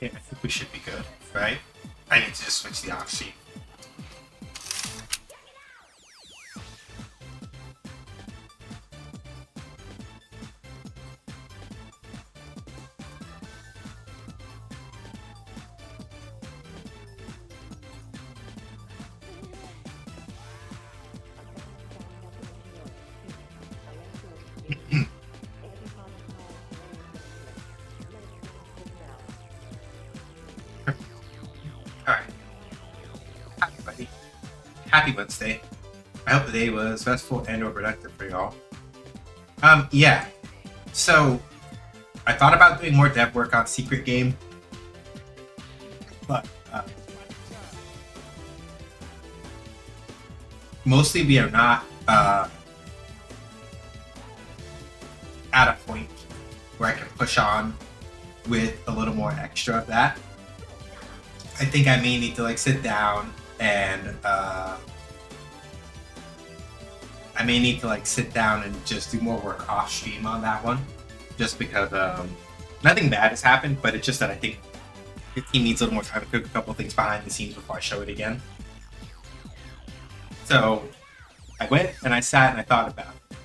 Okay, I think we should be good, right? I need to just switch the aux sheet. Alright. Hi, everybody. Happy Wednesday. I hope the day was restful and or productive for y'all. Yeah. So, I thought about doing more dev work on Secret Game, but mostly we are not at a point where I can push on with a little more extra of that. I think I may need to like sit down and just do more work off stream on that one, just because nothing bad has happened, but it's just that I think the team needs a little more time to cook a couple things behind the scenes before I show it again. So I went and I sat and I thought about it.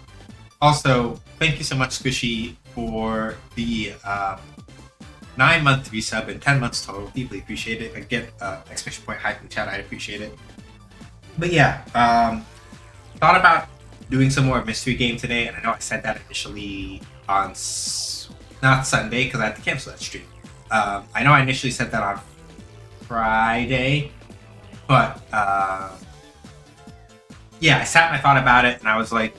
Also, thank you so much, Squishy, for the 9-month resub and 10 months total. Deeply appreciate it. I get exclamation point hype in the chat. I appreciate it. But yeah, thought about doing some more mystery game today, and I know I said that initially on not Sunday because I had to cancel that stream. I know I initially said that on Friday, but yeah, I sat and I thought about it, and I was like,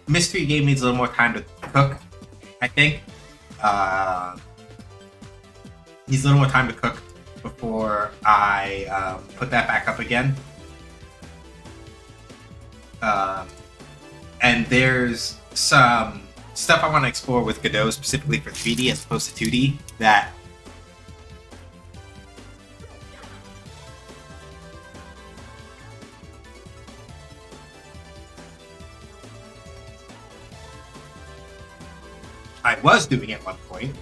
mystery game needs a little more time to cook, I think. Needs a little more time to cook before I put that back up again. And there's some stuff I want to explore with Godot, specifically for 3D as opposed to 2D, that I was doing at one point,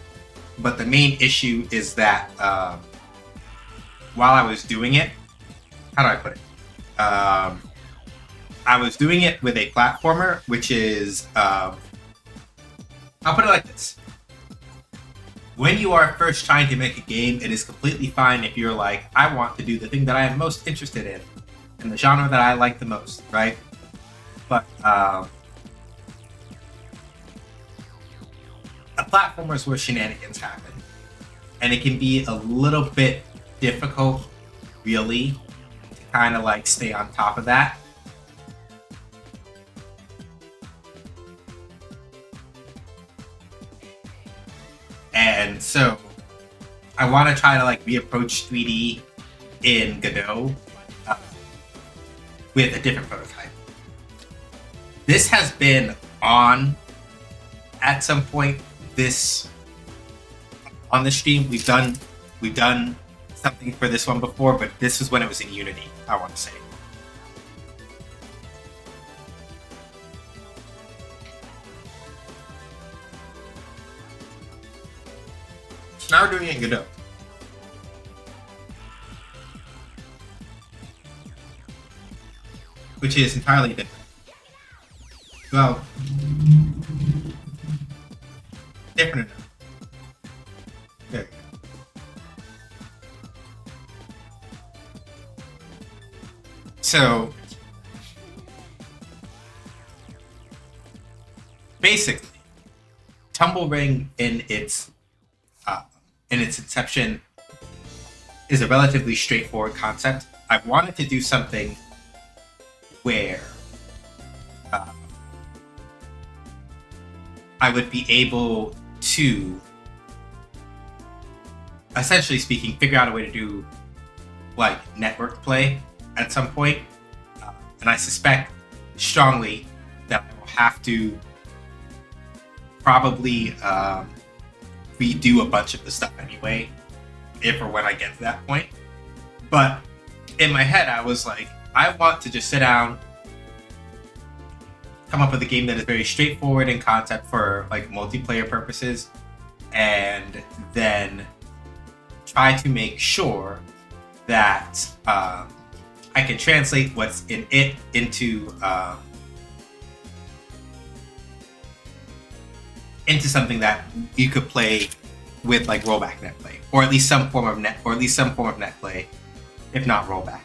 but the main issue is that while I was doing it, how do I put it? I was doing it with a platformer, which is, I'll put it like this. When you are first trying to make a game, it is completely fine if you're like, I want to do the thing that I am most interested in, and the genre that I like the most, right? But a platformer is where shenanigans happen, and it can be a little bit difficult, really, to kind of like stay on top of that. And so I want to try to like reapproach 3D in Godot with a different prototype. This has been on at some point on the stream. We've done something for this one before, but this is when it was in Unity, I want to say. So now we're doing it in Godot. Which is entirely different. Well, different enough. There we go. So, basically, Tumble Ring in its inception is a relatively straightforward concept. I wanted to do something where I would be able to, essentially speaking, figure out a way to do like network play at some point. And I suspect strongly that I will have to probably redo a bunch of the stuff anyway, if or when I get to that point. But in my head, I was like, I want to just sit down, come up with a game that is very straightforward in concept for like multiplayer purposes, and then try to make sure that I can translate what's in it into something that you could play with like rollback net play, or at least some form of net play, if not rollback.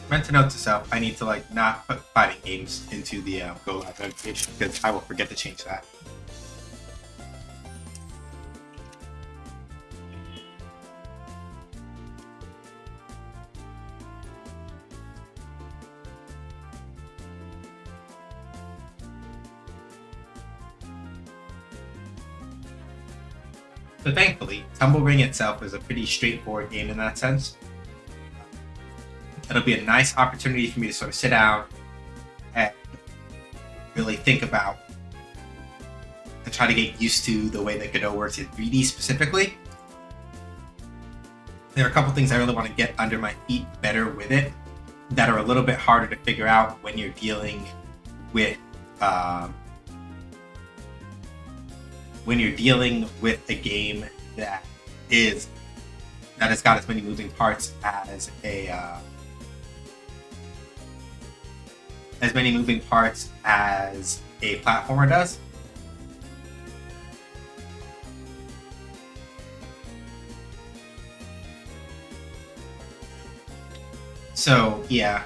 Meant to note to self, I need to like not put fighting games into the Go Live notification because I will forget to change that. So thankfully, Tumble Ring itself is a pretty straightforward game in that sense. It'll be a nice opportunity for me to sort of sit down and really think about and try to get used to the way that Godot works in 3D specifically. There are a couple things I really want to get under my feet better with it that are a little bit harder to figure out when you're dealing with a game that has got as many moving parts as a platformer does. So yeah,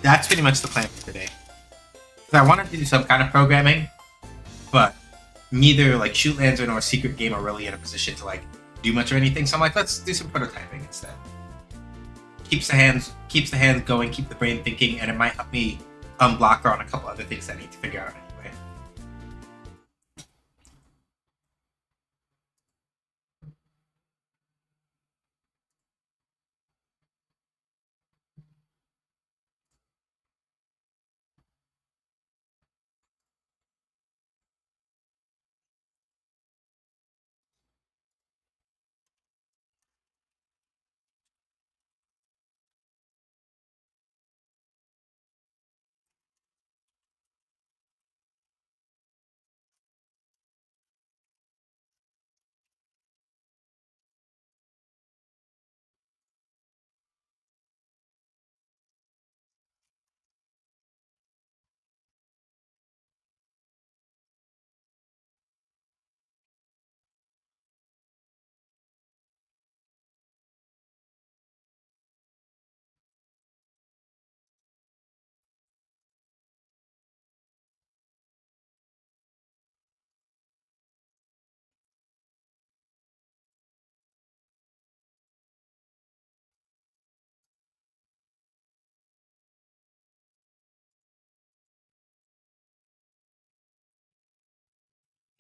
that's pretty much the plan for today. So I wanted to do some kind of programming, but neither like Shoot Lantern or Secret Game are really in a position to like do much or anything. So I'm like, let's do some prototyping instead. Keeps the hands going, keep the brain thinking, and it might help me unblock her on a couple other things that I need to figure out anyway.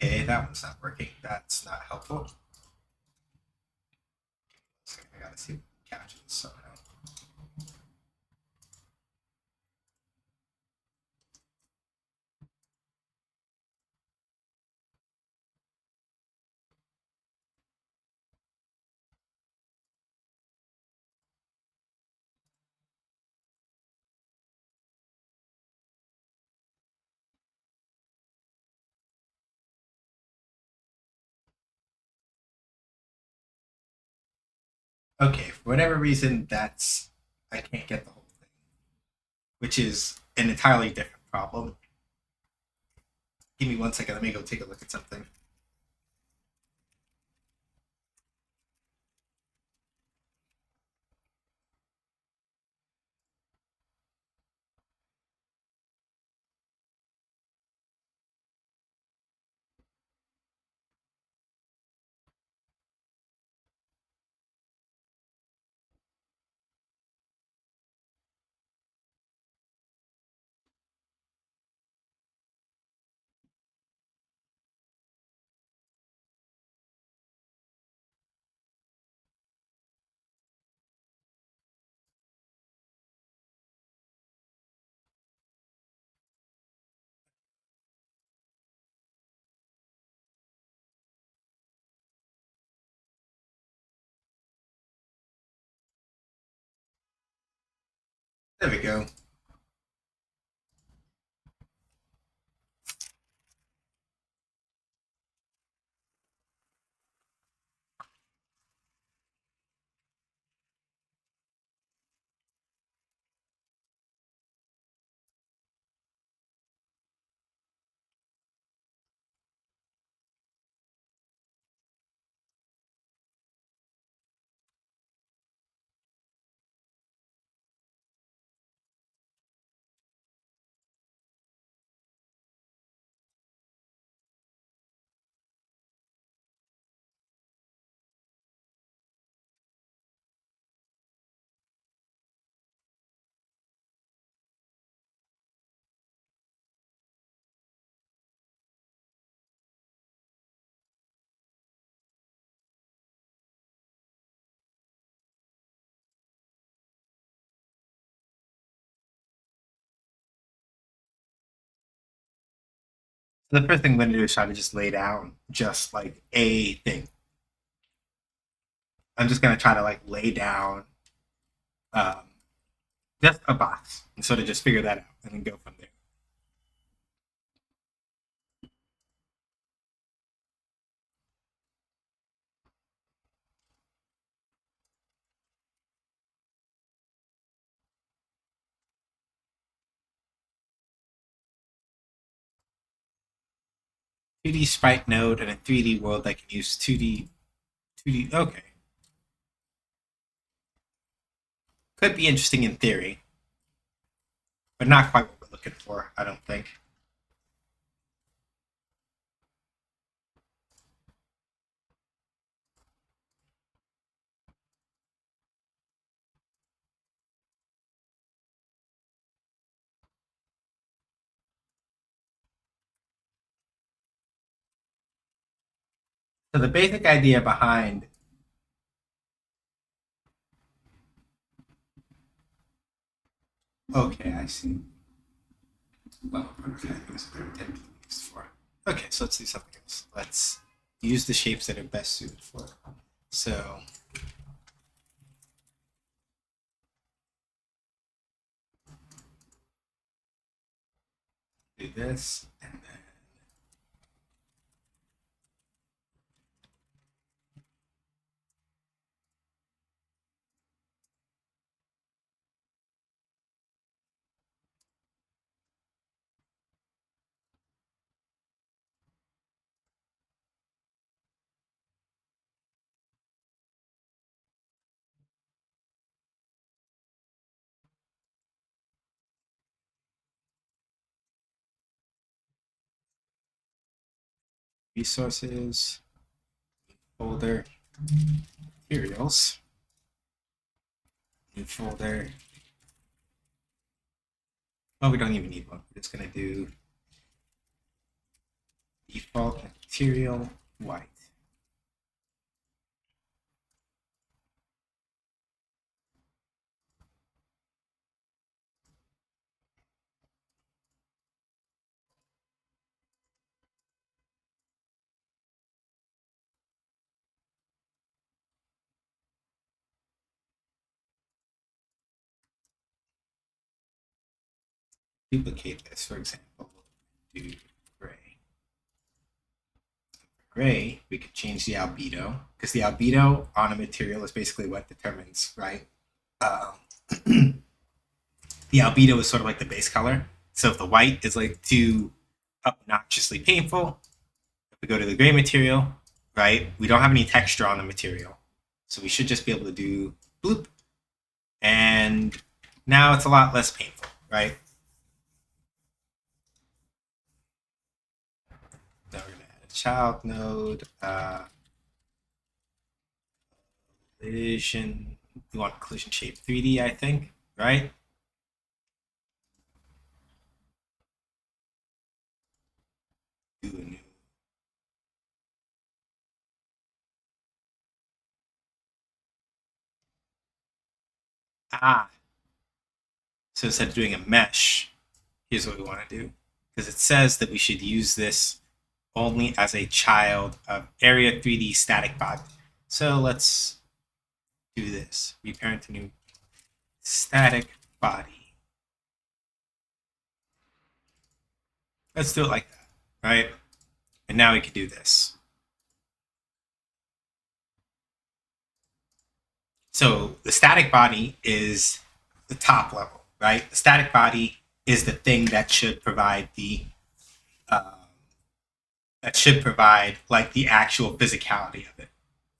Okay, that one's not working. That's not helpful. So I gotta see captions somehow. Okay, for whatever reason, I can't get the whole thing, which is an entirely different problem. Give me 1 second. Let me go take a look at something. There we go. So the first thing I'm going to do is try to just lay down just like a thing. I'm just going to try to like lay down um, just a box and sort of just figure that out and then go from there. Two D sprite node and a 3D world that can use 2D. Okay, could be interesting in theory, but not quite what we're looking for, I don't think. So the basic idea behind okay, I see. Well, prototyping is what they're intended to be used for. Okay, so let's do something else. Let's use the shapes that are best suited for it. So do this, and then resources, folder, materials, new folder. Oh, we don't even need one. We're just going to do default material white. Duplicate this, for example, do gray. Gray, we could change the albedo, because the albedo on a material is basically what determines, right? The albedo is sort of like the base color. So if the white is like too obnoxiously painful, if we go to the gray material, right, we don't have any texture on the material. So we should just be able to do bloop. And now it's a lot less painful, right? Now we're going to add a child node. Collision. We want collision shape 3D, I think, right? Do a new. Ah. So instead of doing a mesh, here's what we want to do. Because it says that we should use this only as a child of area 3D static body. So let's do this. Reparent to new static body. Let's do it like that, right? And now we can do this. So the static body is the top level, right? The static body is the thing that should provide like the actual physicality of it.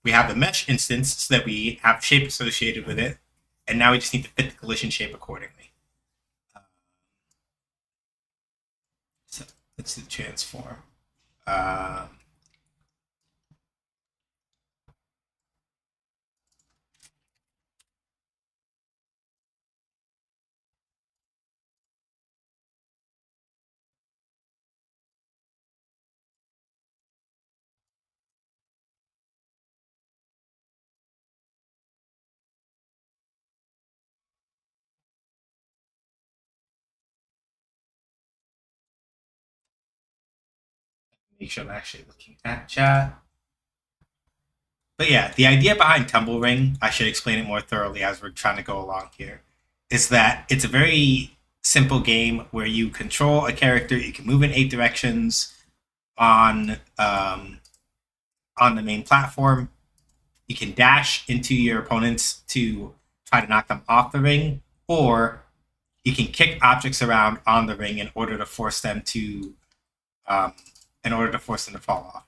We have the mesh instance so that we have shape associated with it, and now we just need to fit the collision shape accordingly. So let's do transform. Um, make sure I'm actually looking at chat. But yeah, the idea behind Tumble Ring, I should explain it more thoroughly as we're trying to go along here, is that it's a very simple game where you control a character, you can move in 8 directions on on the main platform. You can dash into your opponents to try to knock them off the ring, or you can kick objects around on the ring in order to force them to um, fall off.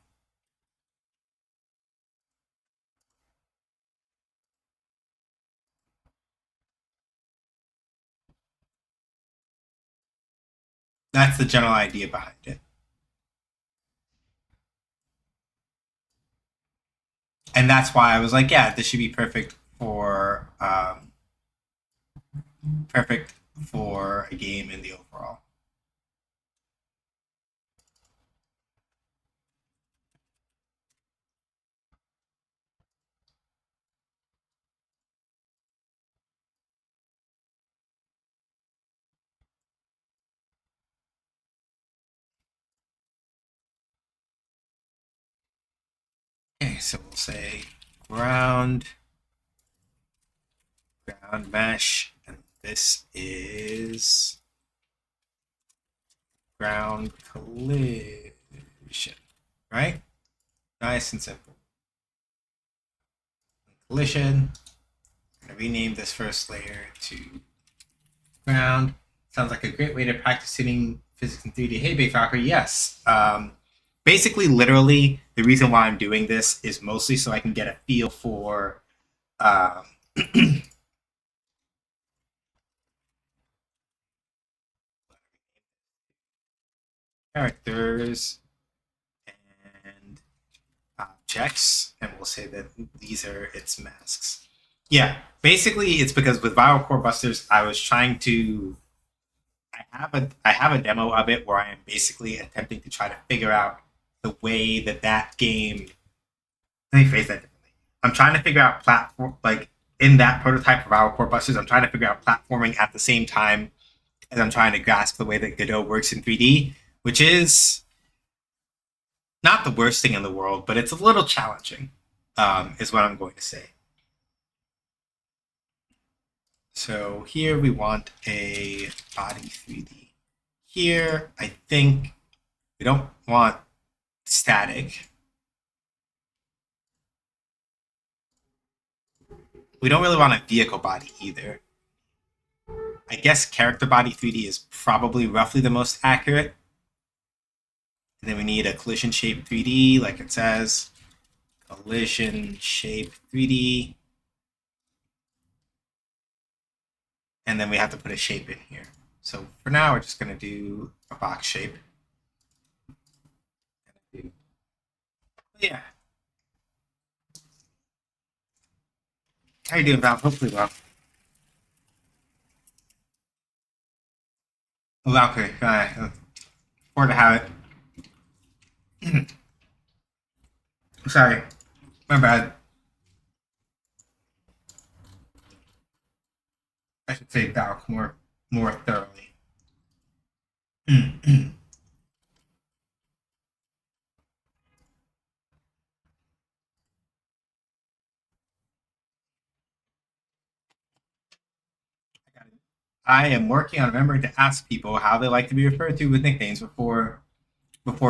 That's the general idea behind it. And that's why I was like, yeah, this should be perfect for a game in the overall. Okay, so we'll say ground, ground mesh, and this is ground collision, right? Nice and simple. Collision. I'm gonna rename this first layer to ground. Sounds like a great way to practice tuning physics in 3D. Hey, Big Falker, yes. Basically, literally, the reason why I'm doing this is mostly so I can get a feel for um, characters and objects, and we'll say that these are its masks. Yeah, basically, it's because with Viral Core Busters, I was trying to. I have a demo of it where I am basically attempting to try to figure out the way that that game. Let me phrase that differently. I'm trying to figure out platform like in that prototype of our core busters. I'm trying to figure out platforming at the same time as I'm trying to grasp the way that Godot works in 3D, which is not the worst thing in the world, but it's a little challenging. Is what I'm going to say. So here we want a body 3D. Here, I think we don't want static. We don't really want a vehicle body either. I guess character body 3D is probably roughly the most accurate. And then we need a collision shape 3D, like it says. Collision shape 3D. And then we have to put a shape in here. So for now, we're just going to do a box shape. Yeah. How you doing, Val? Hopefully well. Valkyrie, forward to have it. Sorry, my bad. I should say Valk more thoroughly. I I am working on remembering to ask people how they like to be referred to with nicknames before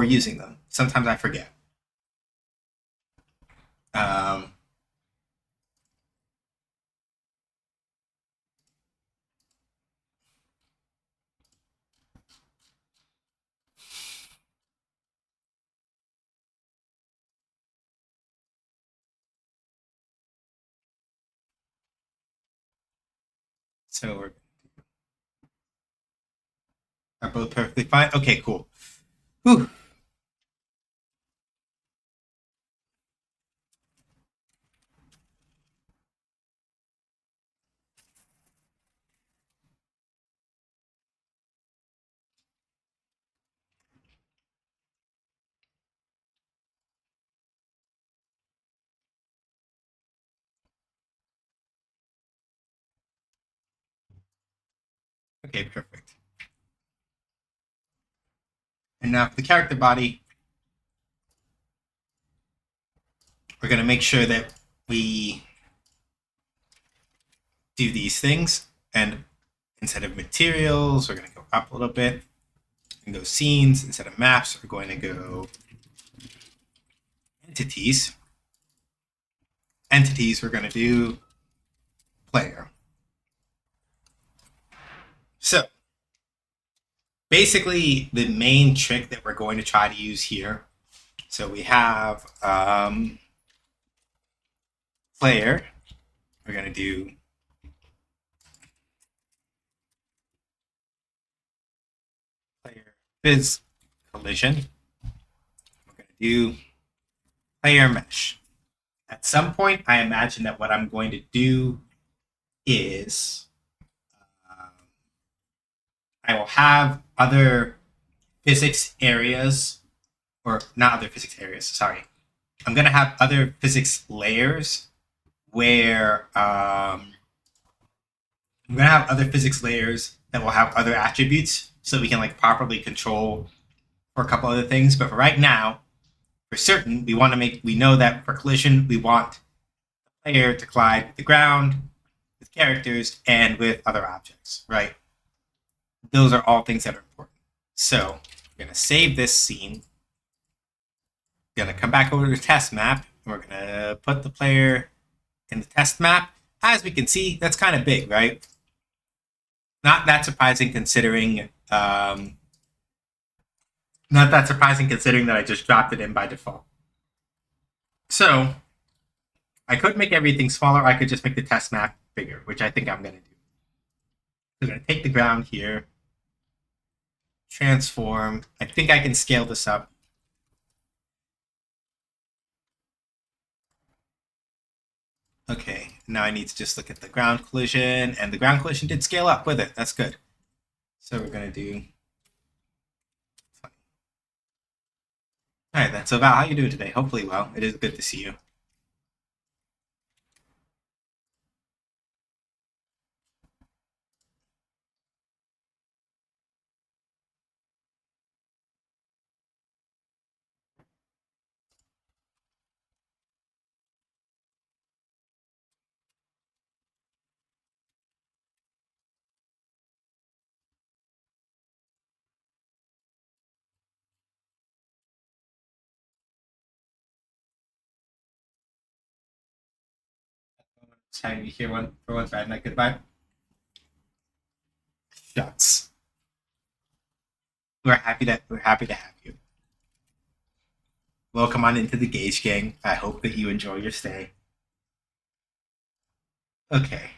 using them. Sometimes I forget. Um, so we're are both perfectly fine. Okay, cool. Whew. Okay, perfect. And now for the character body, we're going to make sure that we do these things. And instead of materials, we're going to go up a little bit and go scenes. Instead of maps, we're going to go entities. Entities, we're going to do player. So basically, the main trick that we're going to try to use here. So we have player. We're going to do player phys collision. We're going to do player mesh. At some point, I imagine that what I'm going to do is I will have other physics areas, or not other physics areas, sorry. I'm going to have other physics layers where I'm going to have other physics layers that will have other attributes so we can like properly control for a couple other things. But for right now, for certain, we know that for collision, we want the player to collide with the ground, with characters, and with other objects, right? Those are all things that are important. So we're going to save this scene. We're going to come back over to the test map, and we're going to put the player in the test map. As we can see, that's kind of big, right? Not that surprising considering not that surprising considering that I just dropped it in by default. So I could make everything smaller. I could just make the test map bigger, which I think I'm going to do. I'm going to take the ground here, transform. I think I can scale this up. Okay, now I need to just look at the ground collision, and the ground collision did scale up with it. That's good. So we're going to do... All right, then. So Val, how you doing today? Hopefully well. It is good to see you. Time you hear one for one bad night goodbye. Shucks. We're happy to have you. Welcome on into the Gauge Gang. I hope that you enjoy your stay. Okay.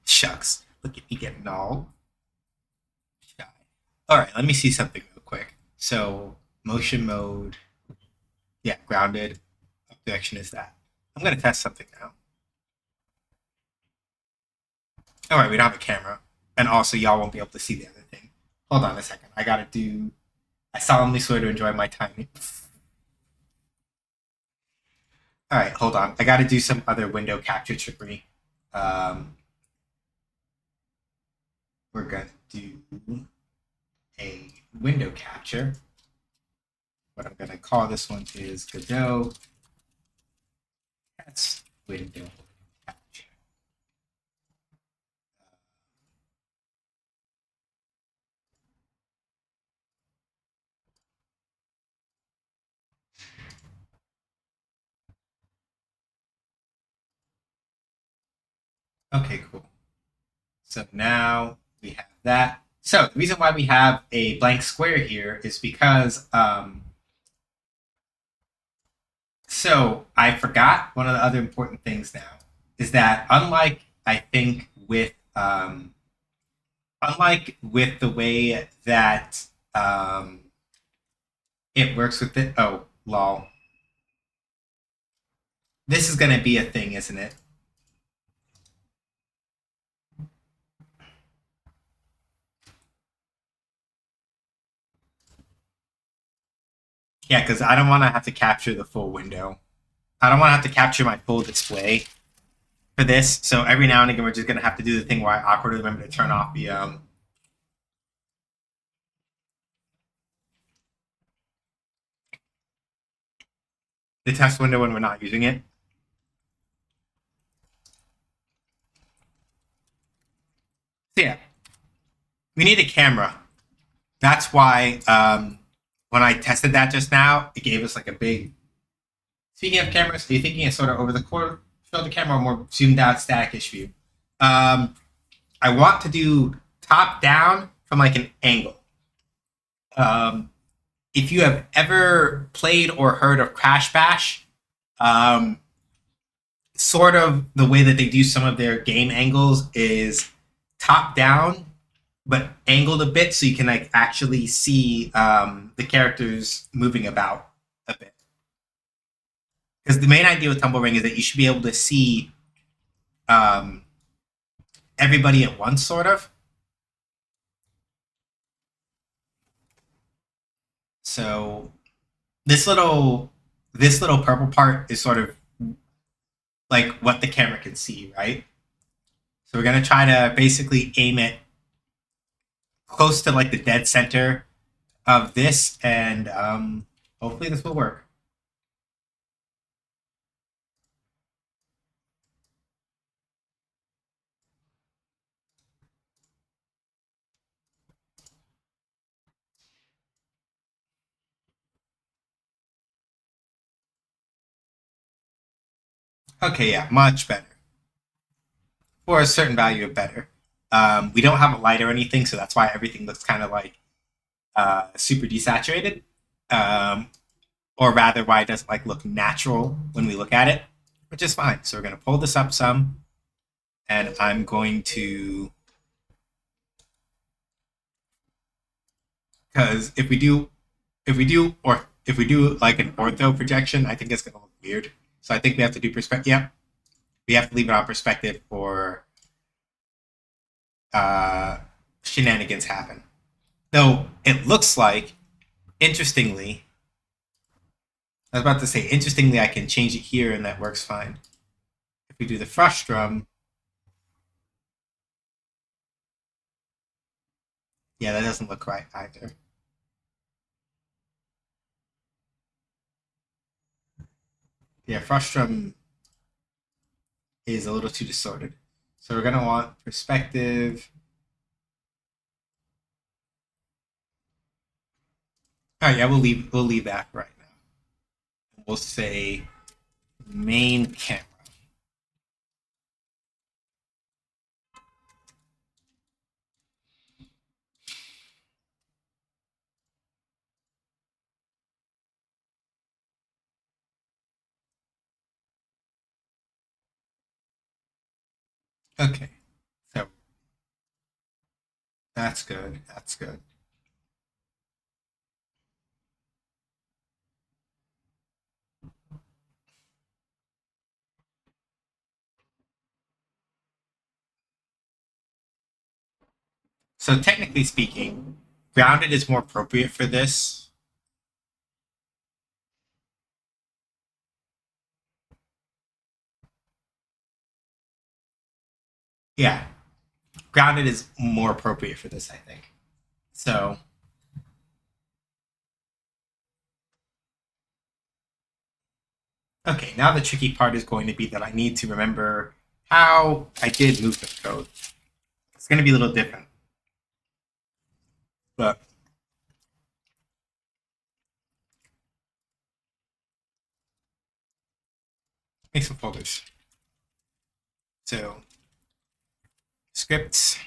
Shucks. Look at me getting all shy. Alright, let me see something real quick. So motion mode. Yeah, grounded. What direction is that? I'm gonna test something now. Alright, we don't have a camera. And also y'all won't be able to see the other thing. Hold on a second. I solemnly swear to enjoy my time. Alright, hold on. I gotta do some other window capture trickery. We're gonna do a window capture. What I'm gonna call this one is Godot test window capture. Okay, cool. So now we have that. So the reason why we have a blank square here is because so I forgot one of the other important things now is that unlike with the way that it works with it. Oh, lol. This is gonna be a thing, isn't it? Yeah, because I don't want to have to capture the full window. I don't want to have to capture my full display for this. So every now and again, we're just gonna have to do the thing where I awkwardly remember to turn off the test window when we're not using it. So yeah, we need a camera. That's why when I tested that just now, it gave us like a big. Speaking of cameras, are you thinking of sort of over the shoulder camera or more zoomed out static-ish view? I want to do top down from like an angle. Um, if you have ever played or heard of Crash Bash, um, sort of the way that they do some of their game angles is top down but angled a bit so you can like actually see the characters moving about a bit. Because the main idea with Tumble Ring is that you should be able to see um, everybody at once, sort of. So this little this little purple part is sort of like what the camera can see, right? So we're gonna try to basically aim it close to like the dead center of this, and hopefully this will work. Okay, yeah, much better. For a certain value of better. We don't have a light or anything, so that's why everything looks kind of like super desaturated. Um, or rather, why it doesn't like look natural when we look at it, which is fine. So we're gonna pull this up some, and I'm going to because if we do like an ortho projection, I think it's gonna look weird. So I think we have to do perspective. Yep, we have to leave it on perspective for uh, shenanigans happen. Though it looks like, interestingly, I was about to say, interestingly, I can change it here and that works fine. If we do the frustrum, yeah, that doesn't look right either. Yeah, frustrum is a little too distorted. So we're gonna want perspective. All right, yeah, we'll leave that right now. We'll say main camera. Okay, so that's good. That's good. So technically speaking, grounded is more appropriate for this. Yeah, grounded is more appropriate for this, I think. So okay, now the tricky part is going to be that I need to remember how I did movement code. It's going to be a little different, but make some folders. So scripts,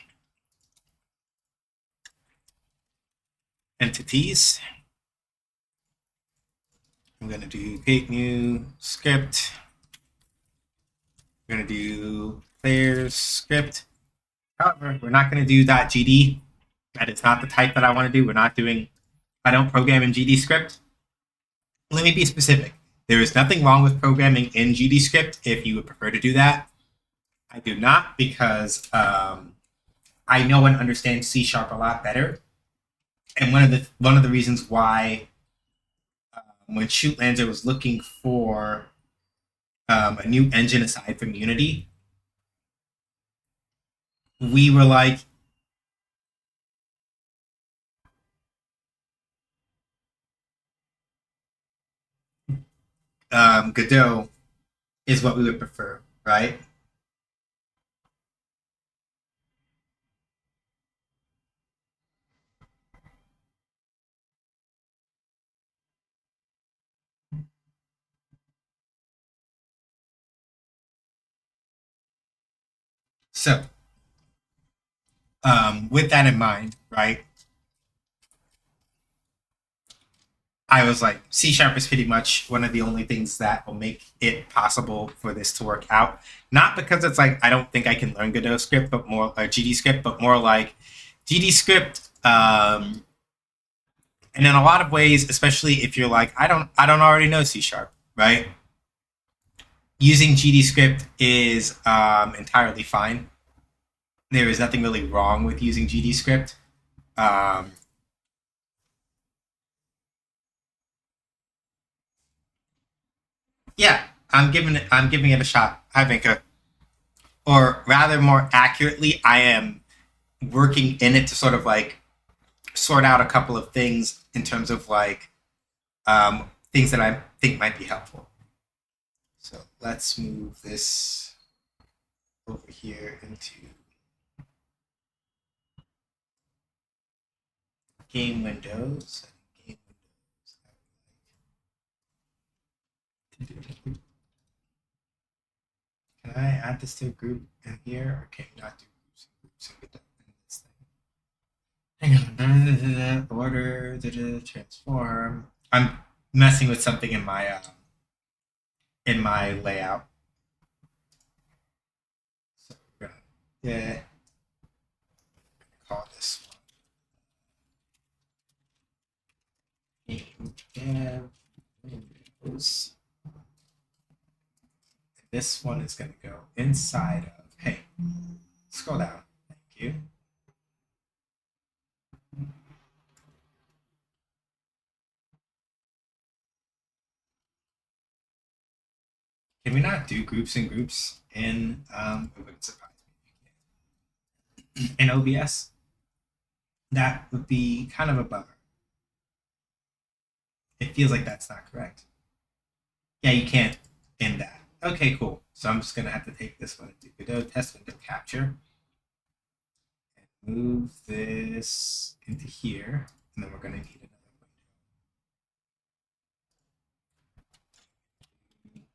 entities. I'm going to do create new script. We're going to do players script. However, we're not going to do .gd. That is not the type that I want to do. I don't program in GD script. Let me be specific. There is nothing wrong with programming in GD script if you would prefer to do that. I do not, because I know and understand C# a lot better. And one of the reasons why when Shootlander was looking for a new engine aside from Unity, we were like, Godot is what we would prefer, right? So, with that in mind, right, I was like, C# is pretty much one of the only things that will make it possible for this to work out. Not because it's like I don't think I can learn Godot script, but more GD script, but more like GD script. And in a lot of ways, especially if you're like, I don't already know C#, right? Using GD script is entirely fine. There is nothing really wrong with using GD script. Yeah, I'm giving it a shot. I think, or rather, more accurately, I am working in it to sort of like sort out a couple of things in terms of like things that I think might be helpful. So let's move this over here into game windows. Can I add this to a group in here, or can you not do groups in this thing? Hang on. Order, transform. I'm messing with something in my layout. So we're gonna call this one dev windows. This one is going to go inside of, hey, scroll down. Thank you. Can we not do groups and groups in, it wouldn't surprise me in OBS? That would be kind of a bummer. It feels like that's not correct. Yeah, you can't in that. Okay, cool. So I'm just going to have to take this one and do Godot test window capture. And move this into here. And then we're going to need another window.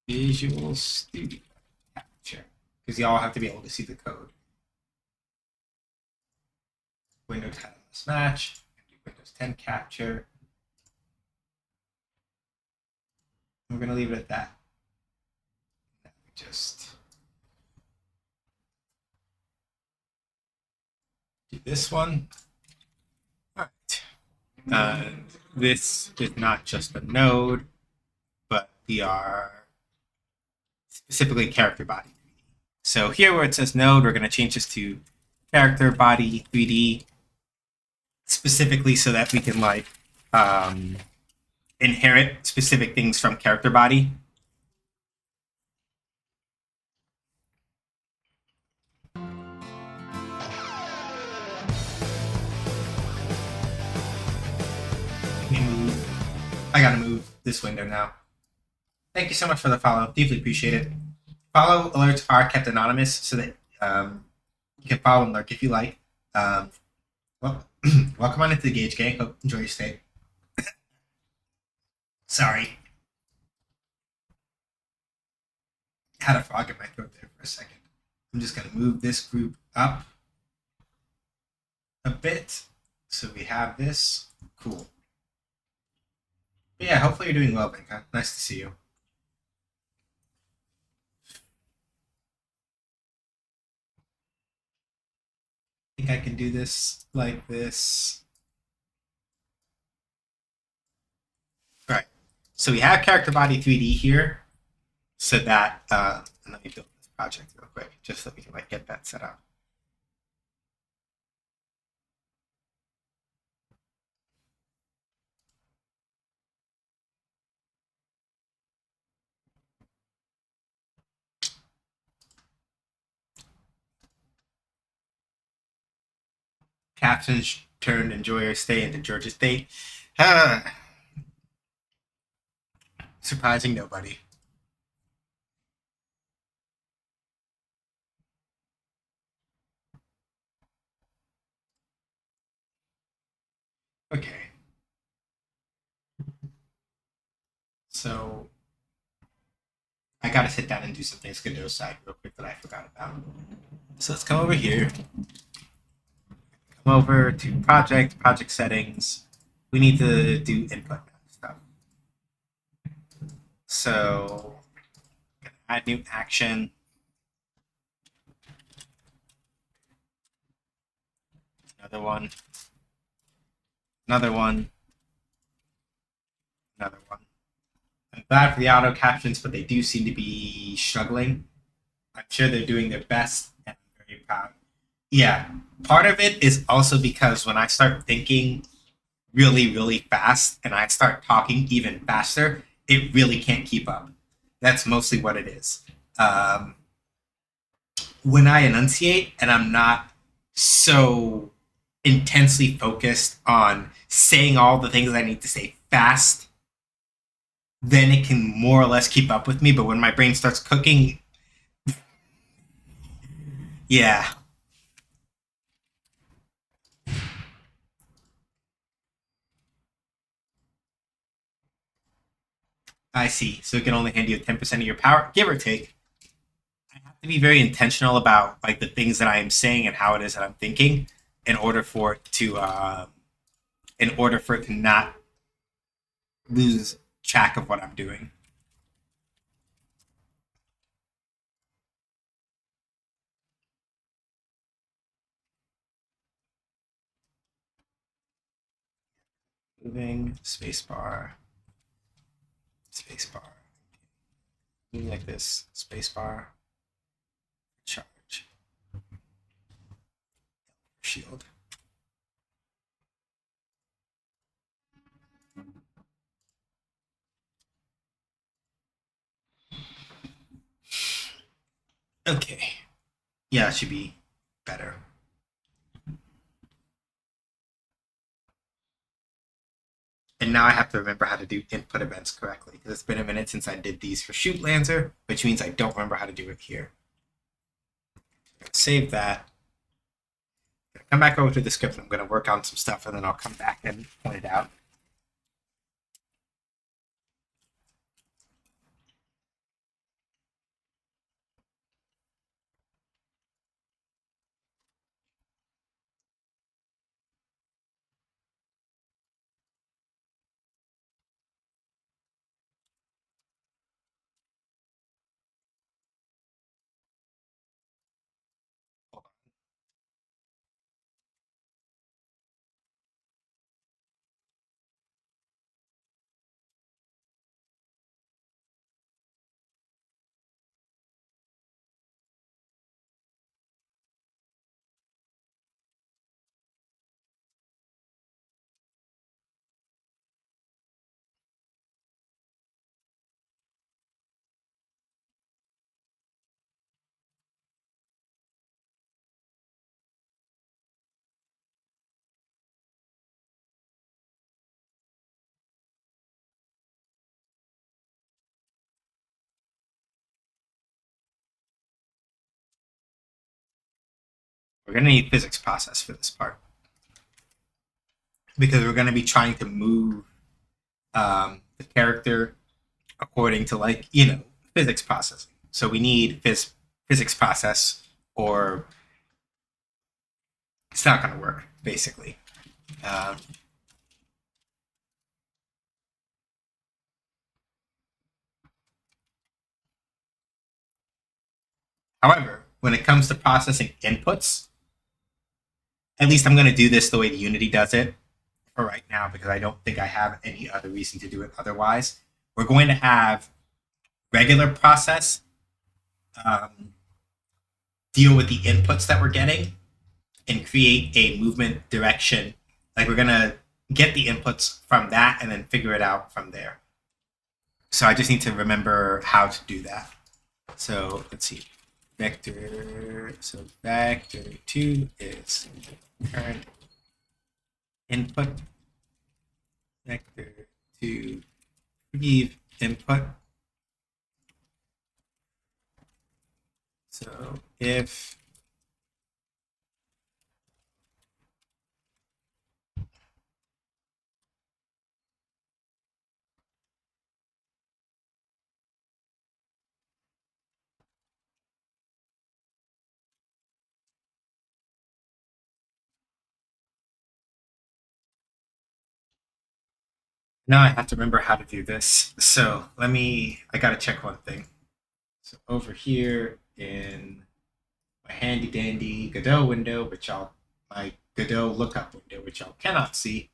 Visual Studio Capture. Because y'all have to be able to see the code. Window title must match. Do Windows 10 capture. We're going to leave it at that. Then we just do this one. All right. And this is not just a node, but we are specifically character body 3D. So here where it says node, we're going to change this to character body 3D, specifically so that we can like inherit specific things from character body. I gotta move this window now. Thank you so much for the follow. Deeply appreciate it. Follow alerts are kept anonymous so that you can follow and lurk if you like. Well, welcome on into the Gauge Gang. Hope enjoy your stay. Sorry. Had a frog in my throat there for a second. I'm just going to move this group up a bit. So we have this. Cool. But yeah, hopefully you're doing well, Benka. Nice to see you. I think I can do this like this. All right. So we have character body 3D here. So that, let me build this project real quick, just so we can like get that set up. Captain's turn, enjoy your stay into Georgia State. Surprising nobody. Okay. So I gotta sit down and do some things Godot side real quick that I forgot about. So let's come over here. Come over to project settings. We need to do input stuff. So add new action. Another one. Another one. Another one. I'm glad for the auto captions, but they do seem to be struggling. I'm sure they're doing their best, and I'm very proud. Yeah, part of it is also because when I start thinking really, really fast and I start talking even faster, it really can't keep up. That's mostly what it is. When I enunciate and I'm not so intensely focused on saying all the things I need to say fast, then it can more or less keep up with me. But when my brain starts cooking, yeah. I see. So it can only hand you 10% of your power, give or take. I have to be very intentional about like the things that I am saying and how it is that I'm thinking in order for it to not lose track of what I'm doing. Moving spacebar, spacebar. Moving like this, spacebar, charge, shield. Okay. Yeah, it should be better. And now I have to remember how to do input events correctly because it's been a minute since I did these for Shoot Lancer, which means I don't remember how to do it here. Save that. Come back over to the script. I'm going to work on some stuff and then I'll come back and point it out. We're going to need physics process for this part because we're going to be trying to move the character according to like physics processing. So we need physics process or it's not going to work, basically. Um, However, when it comes to processing inputs, at least I'm going to do this the way the Unity does it for right now because I don't think I have any other reason to do it otherwise. We're going to have regular process um, deal with the inputs that we're getting and create a movement direction. Like we're going to get the inputs from that and then figure it out from there. So I just need to remember how to do that. So let's see. Vector. So vector 2 is current input. Vector 2 prev input. So if now I have to remember how to do this. So I gotta check one thing. So over here in my handy dandy Godot window, my Godot lookup window, which y'all cannot see.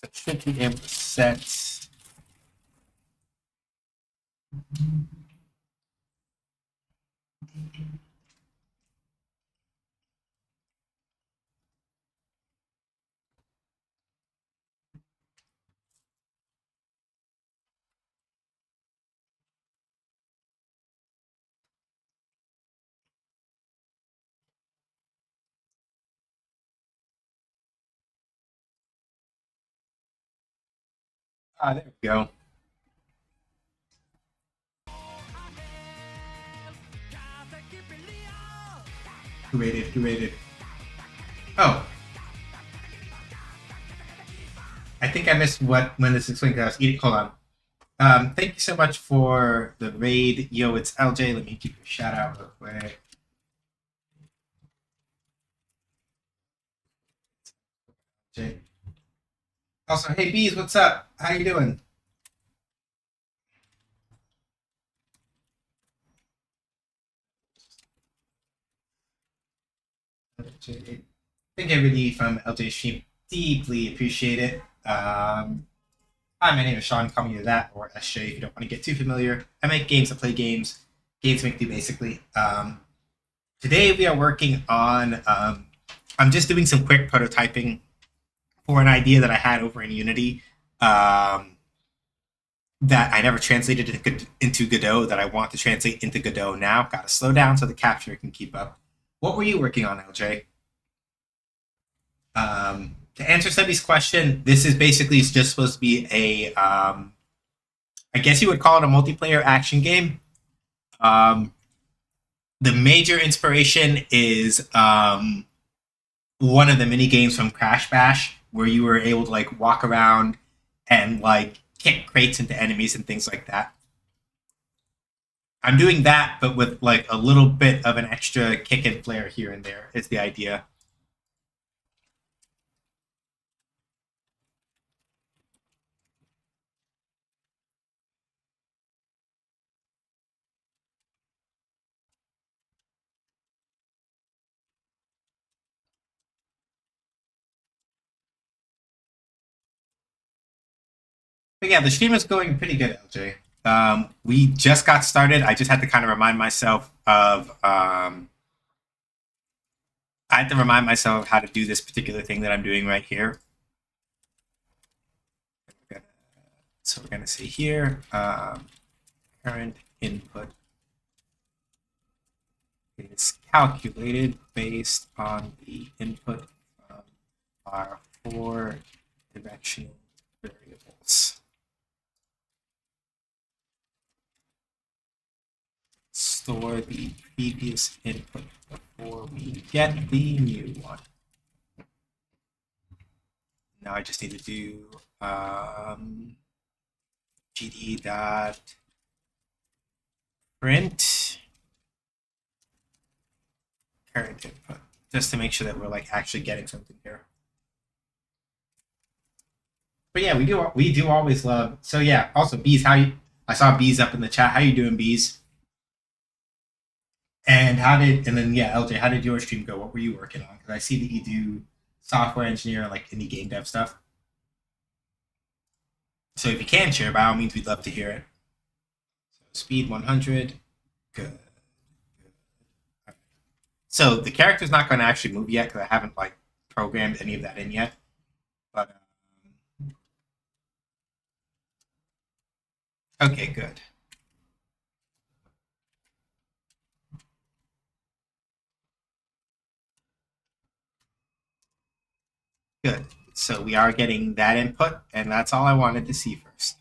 So it should be able to set. There we go. Who rated? Oh, I think I missed when this explained. I was eating. Hold on. Thank you so much for the raid. Yo, it's LJ. Let me give you a shout out real quick. Jay. Also, hey Bees, what's up? How you doing? LJ. Thank everybody from LJ Stream. Deeply appreciate it. Hi, my name is Sean. Call me either that or SJ if you don't want to get too familiar. I make games to play games. Games make do basically. Today we are working on. I'm just doing some quick prototyping for an idea that I had over in Unity that I never translated into Godot that I want to translate into Godot now. Got to slow down so the capture can keep up. What were you working on, LJ? To answer Sebi's question, this is basically just supposed to be I guess you would call it a multiplayer action game. The major inspiration is one of the mini games from Crash Bash, where you were able to like walk around and like kick crates into enemies and things like that. I'm doing that, but with like a little bit of an extra kick and flair here and there. Is the idea. But yeah, the stream is going pretty good, LJ. We just got started. I just had to kind of remind myself of. I had to remind myself how to do this particular thing that I'm doing right here. going to say here, current input is calculated based on the input from our 4 directional variables. Store the previous input before we get the new one. Now I just need to do gd dot print current input, just to make sure that we're like actually getting something here. But yeah, we do always love. So yeah, also bees. I saw bees up in the chat. How you doing, bees? And then yeah, LJ, how did your stream go? What were you working on? Because I see that you do software engineer, like indie game dev stuff. So if you can share, by all means, we'd love to hear it. So speed 100, good. So the character's not going to actually move yet because I haven't like programmed any of that in yet. But okay, good. Good. So we are getting that input, and that's all I wanted to see first.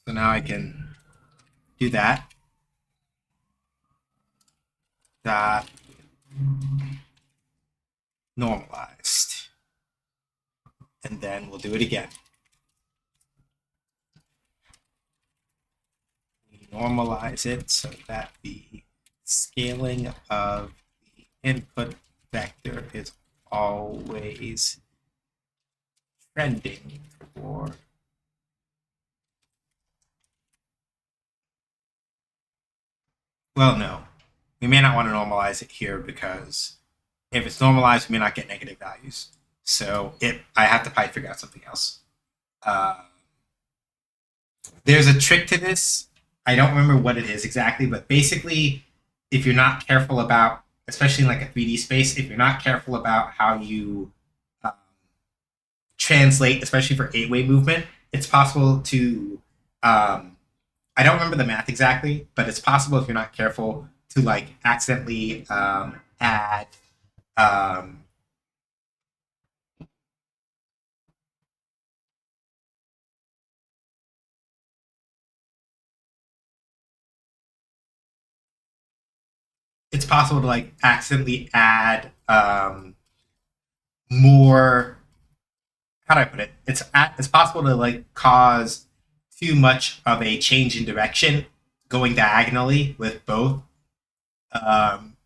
So now I can do that. Dot normalized. And then we'll do it again. We normalize it so that the scaling of the input vector is always trending for well, no. We may not want to normalize it here because if it's normalized, we may not get negative values. So I have to probably figure out something else. There's a trick to this. I don't remember what it is exactly, but basically, if you're not careful about, especially in like a 3D space, if you're not careful about how you translate, especially for 8-way movement, it's possible to. I don't remember the math exactly, but it's possible if you're not careful to like accidentally add. It's possible to like accidentally add more. How do I put it? It's possible to like cause too much of a change in direction going diagonally with both. Um,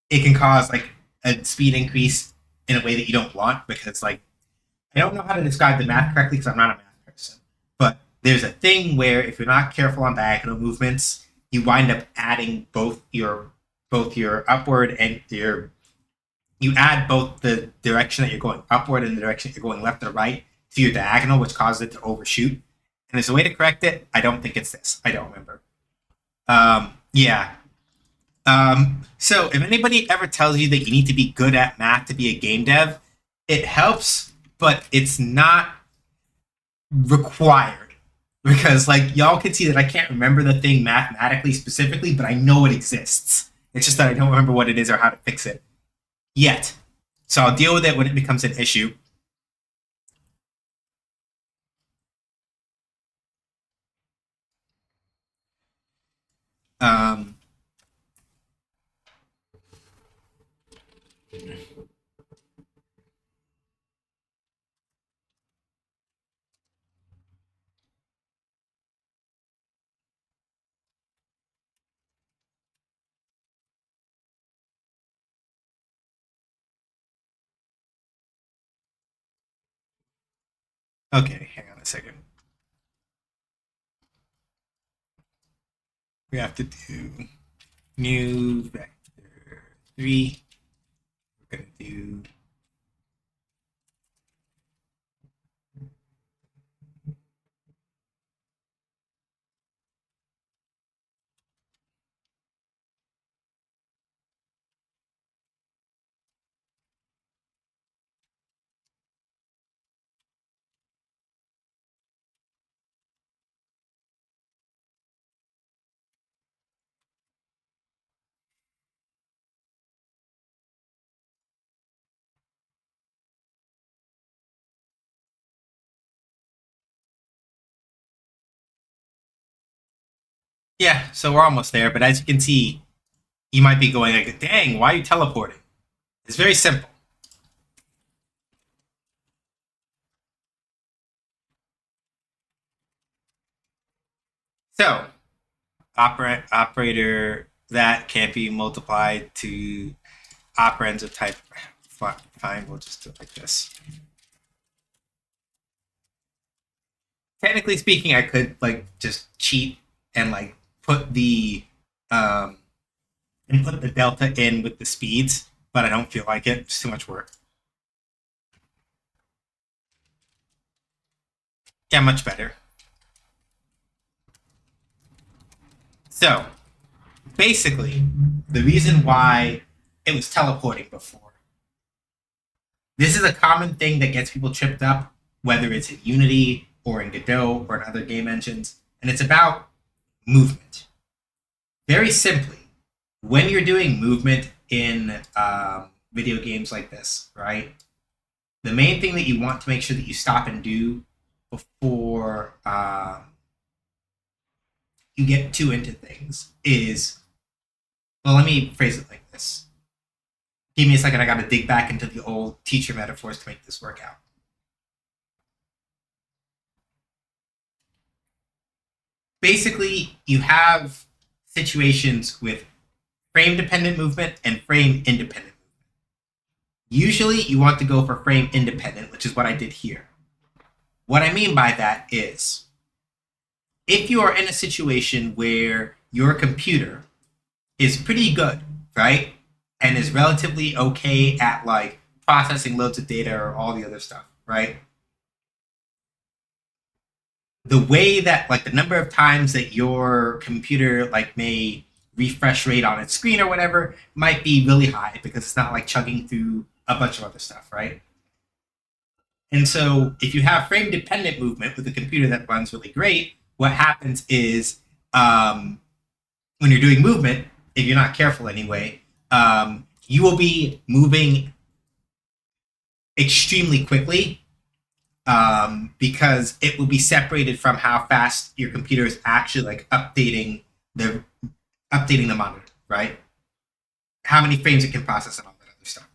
it can cause like a speed increase in a way that you don't want because like I don't know how to describe the math correctly because I'm not a math person, but there's a thing where if you're not careful on diagonal movements, you wind up adding both your upward and you add both the direction that you're going upward and the direction that you're going left or right to your diagonal, which causes it to overshoot. And there's a way to correct it. I don't think it's this. I don't remember. Yeah. So if anybody ever tells you that you need to be good at math to be a game dev, it helps, but it's not required. Because like y'all can see that I can't remember the thing mathematically specifically, but I know it exists. It's just that I don't remember what it is or how to fix it yet. So I'll deal with it when it becomes an issue. Um, okay, hang on a second. We have to do new vector 3. We're going to do Yeah, so we're almost there, but as you can see, you might be going like, dang, why are you teleporting? It's very simple. So, operator that can't be multiplied to operands of type. Fine, we'll just do it like this. Technically speaking, I could like just cheat and like put the um and put the delta in with the speeds, but I don't feel like it. It's too much work. Yeah, much better. So basically, the reason why it was teleporting before. This is a common thing that gets people tripped up, whether it's in Unity or in Godot or in other game engines, and it's about movement. Very simply, when you're doing movement in video games like this, right? The main thing that you want to make sure that you stop and do before you get too into things is, well, let me phrase it like this. Give me a second, I gotta dig back into the old teacher metaphors to make this work out. Basically, you have situations with frame dependent movement and frame independent movement. Usually, you want to go for frame independent, which is what I did here. What I mean by that is if you are in a situation where your computer is pretty good, right? And is relatively okay at like processing loads of data or all the other stuff, right? The way that like the number of times that your computer like may refresh rate on its screen or whatever might be really high because it's not like chugging through a bunch of other stuff, right? And so if you have frame dependent movement with a computer that runs really great, what happens is when you're doing movement, if you're not careful anyway, you will be moving extremely quickly because it will be separated from how fast your computer is actually like updating the monitor, right? How many frames it can process and all that other stuff.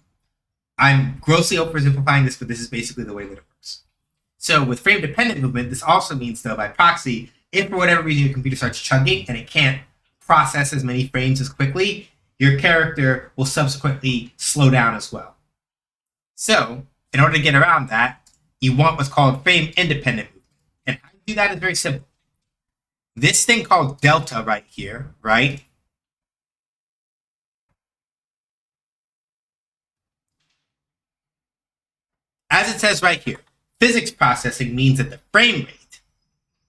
I'm grossly oversimplifying this, but this is basically the way that it works. So with frame dependent movement, this also means though by proxy, if for whatever reason your computer starts chugging and it can't process as many frames as quickly, your character will subsequently slow down as well. So in order to get around that, you want what's called frame independent movement. And how you do that is very simple. This thing called delta right here, right? As it says right here, physics processing means that the frame rate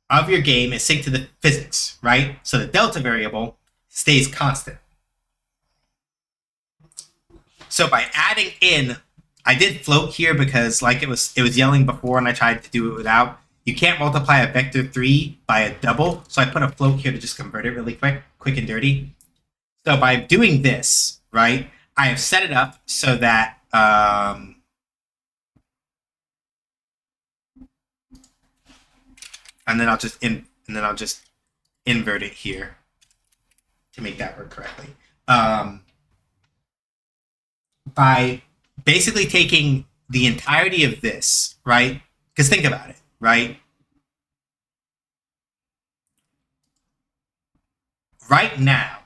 of your game is synced to the physics, right? So the delta variable stays constant. So by adding in, I did float here because like it was yelling before and I tried to do it without. You can't multiply a vector 3 by a double, so I put a float here to just convert it really quick and dirty. So by doing this, right, I have set it up so that and then I'll just invert it here to make that work correctly. By basically taking the entirety of this, right? Because think about it, right? Right now,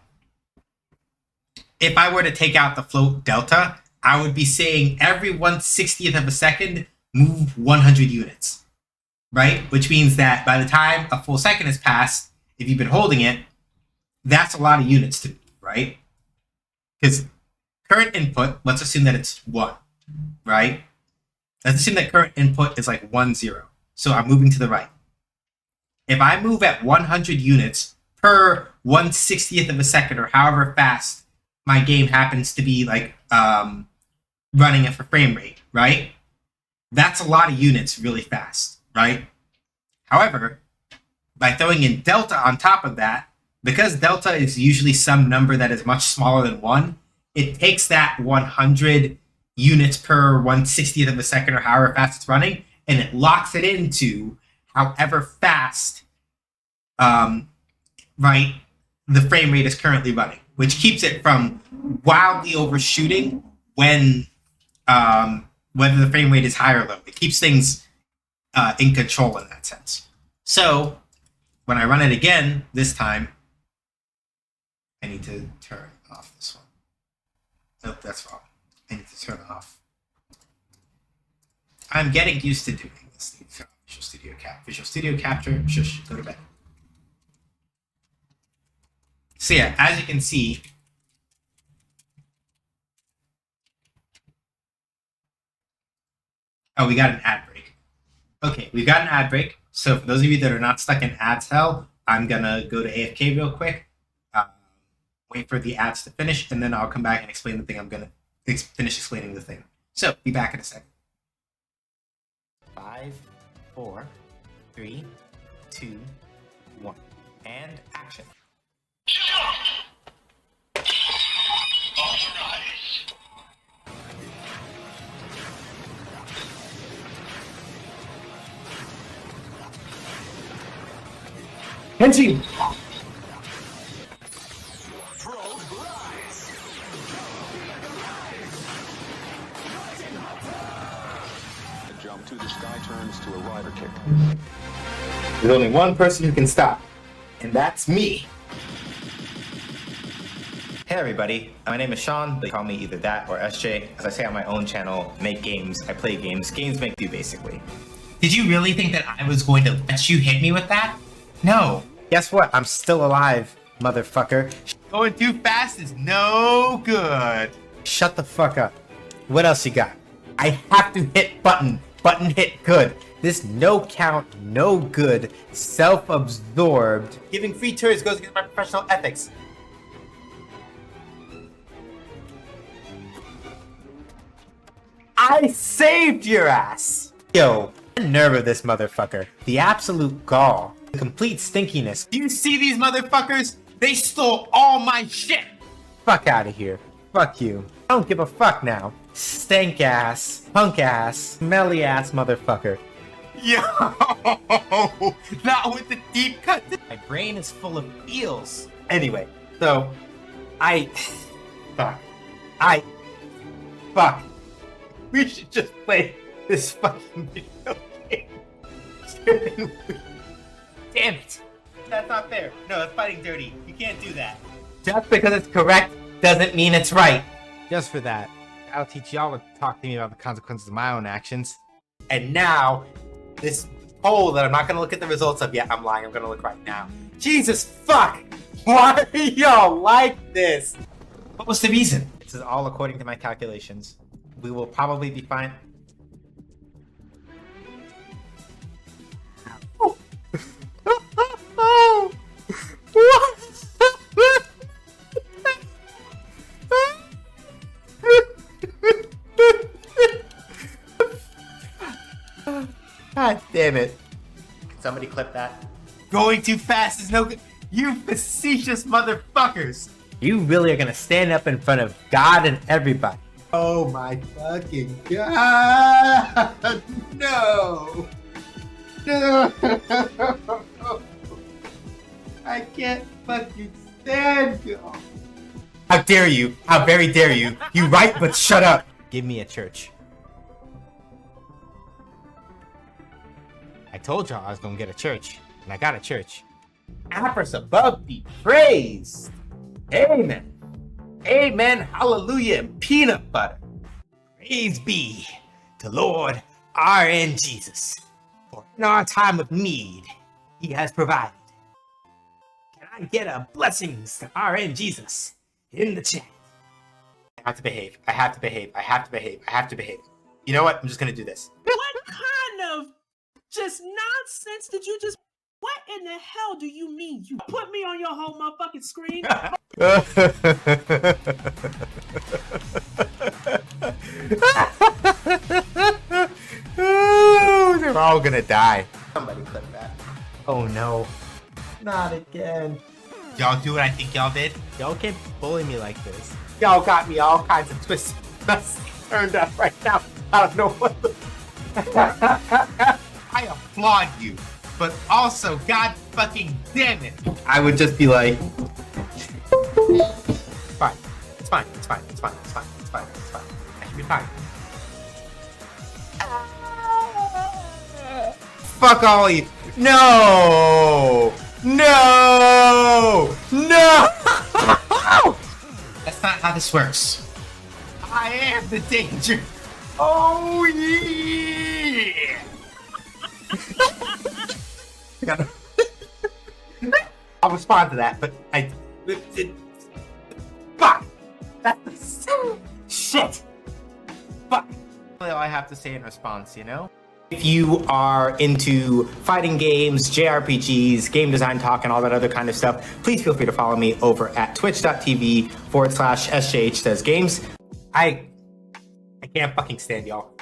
if I were to take out the float delta, I would be saying every 1/60th of a second move 100 units, right? Which means that by the time a full second has passed, if you've been holding it, that's a lot of units to move, right? Because current input, let's assume that it's 1, right? Let's assume that current input is like 1, 0. So I'm moving to the right. If I move at 100 units per 1/60th of a second or however fast my game happens to be like running at for frame rate, right? That's a lot of units really fast, right? However, by throwing in delta on top of that, because delta is usually some number that is much smaller than 1, it takes that 100 units per 1/60th of a second or however fast it's running, and it locks it into however fast, right, the frame rate is currently running, which keeps it from wildly overshooting when whether the frame rate is high or low. It keeps things in control in that sense. So when I run it again this time, I need to turn off this one. Nope, that's wrong. I need to turn it off. I'm getting used to doing this. Visual Studio Capture. Shush, go to bed. So yeah, as you can see, oh, we got an ad break. Okay, we've got an ad break. So for those of you that are not stuck in ads hell, I'm gonna go to AFK real quick, wait for the ads to finish, and then I'll come back and explain the thing. I'm gonna finish explaining the thing. So be back in a second. 5, 4, 3, 2, 1, and action. Henty! The jump to the sky turns to a rider kick. There's only one person who can stop, and that's me. Hey everybody, my name is Sean, but call me either that or SJ. As I say on my own channel, make games, I play games, games make you basically. Did you really think that I was going to let you hit me with that? No. Guess what? I'm still alive, motherfucker. Going too fast is no good. Shut the fuck up. What else you got? I have to hit button. Button hit good. This no count, no good, self-absorbed. Giving free turns goes against my professional ethics. I saved your ass! Yo, the nerve of this motherfucker. The absolute gall. The complete stinkiness. Do you see these motherfuckers? They stole all my shit! Fuck out of here. Fuck you. I don't give a fuck now. Stank ass, punk ass, smelly ass motherfucker. Yo! Not with the deep cut. My brain is full of eels. Anyway, so Fuck. We should just play this fucking video game. Damn it. That's not fair. No, that's fighting dirty. You can't do that. Just because it's correct doesn't mean it's right. Just for that, I'll teach y'all to talk to me about the consequences of my own actions. And now, this poll that I'm not going to look at the results of yet, I'm lying, I'm going to look right now. Jesus fuck! Why are y'all like this? What was the reason? This is all according to my calculations. We will probably be fine. God damn it. Can somebody clip that? Going too fast is no good. You facetious motherfuckers. You really are gonna stand up in front of God and everybody. Oh my fucking God. No. No. I can't fucking stand you. How dare you? How very dare you? You right, but shut up. Give me a church. I told y'all I was gonna get a church, and I got a church. Apis above be praised. Amen. Amen. Hallelujah. And peanut butter. Praise be to Lord R.N. Jesus. For in our time of need, He has provided. Can I get a blessings to R.N. Jesus in the chat? I have to behave. I have to behave. I have to behave. I have to behave. You know what? I'm just gonna do this. What kind of just nonsense did you just... What in the hell do you mean? You put me on your whole motherfucking screen? Oh, they're all gonna die. Somebody clip that. Oh no. Not again. Y'all do what I think y'all did? Y'all can't bully me like this. Y'all got me all kinds of twists turned up right now. I don't know what the... I applaud you, but also, God fucking damn it, I would just be like, fine. It's fine. It's fine. It's fine. It's fine. It's fine. I should be fine. Fuck all you. No! No! No! That's not how this works. I am the danger. Oh yeah! I'll respond to that, but fuck! That's shit! Fuck! That's all I have to say in response, you know? If you are into fighting games, JRPGs, game design talk, and all that other kind of stuff, please feel free to follow me over at twitch.tv/SJH Says Games. I can't fucking stand y'all.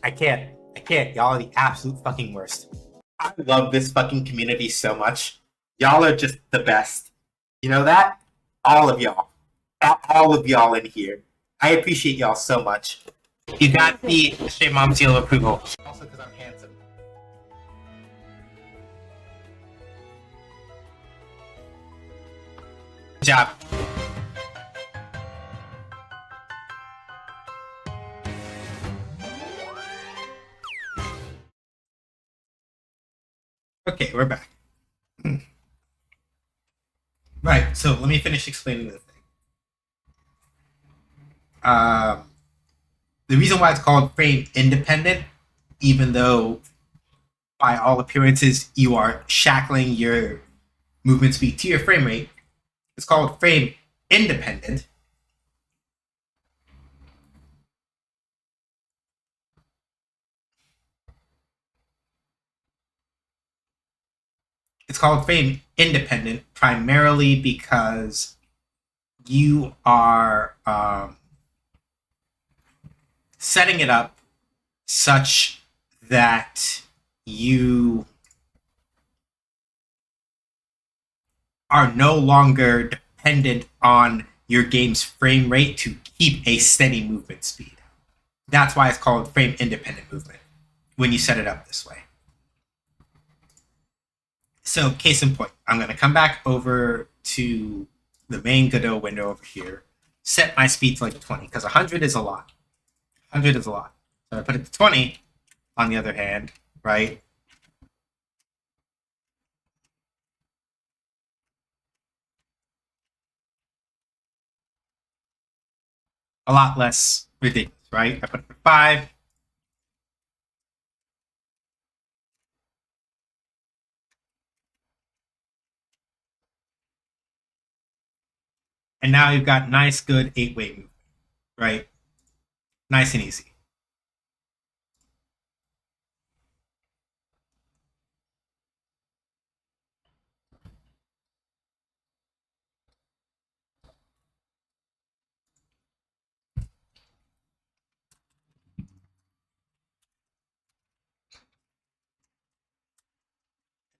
I can't. Y'all are the absolute fucking worst. I love this fucking community so much. Y'all are just the best. You know that? All of y'all. All of y'all in here. I appreciate y'all so much. You got the straight mom seal of approval. Also because I'm handsome. Good job. Okay, we're back. Right, so let me finish explaining the thing. The reason why it's called frame independent, even though by all appearances you are shackling your movement speed to your frame rate, it's called frame independent. It's called frame independent primarily because you are setting it up such that you are no longer dependent on your game's frame rate to keep a steady movement speed. That's why it's called frame independent movement when you set it up this way. So, case in point, I'm going to come back over to the main Godot window over here, set my speed to like 20, because 100 is a lot. 100 is a lot. So I put it to 20, on the other hand, right? A lot less ridiculous, right? I put it to 5. And now you've got nice, good 8-way movement, right? Nice and easy.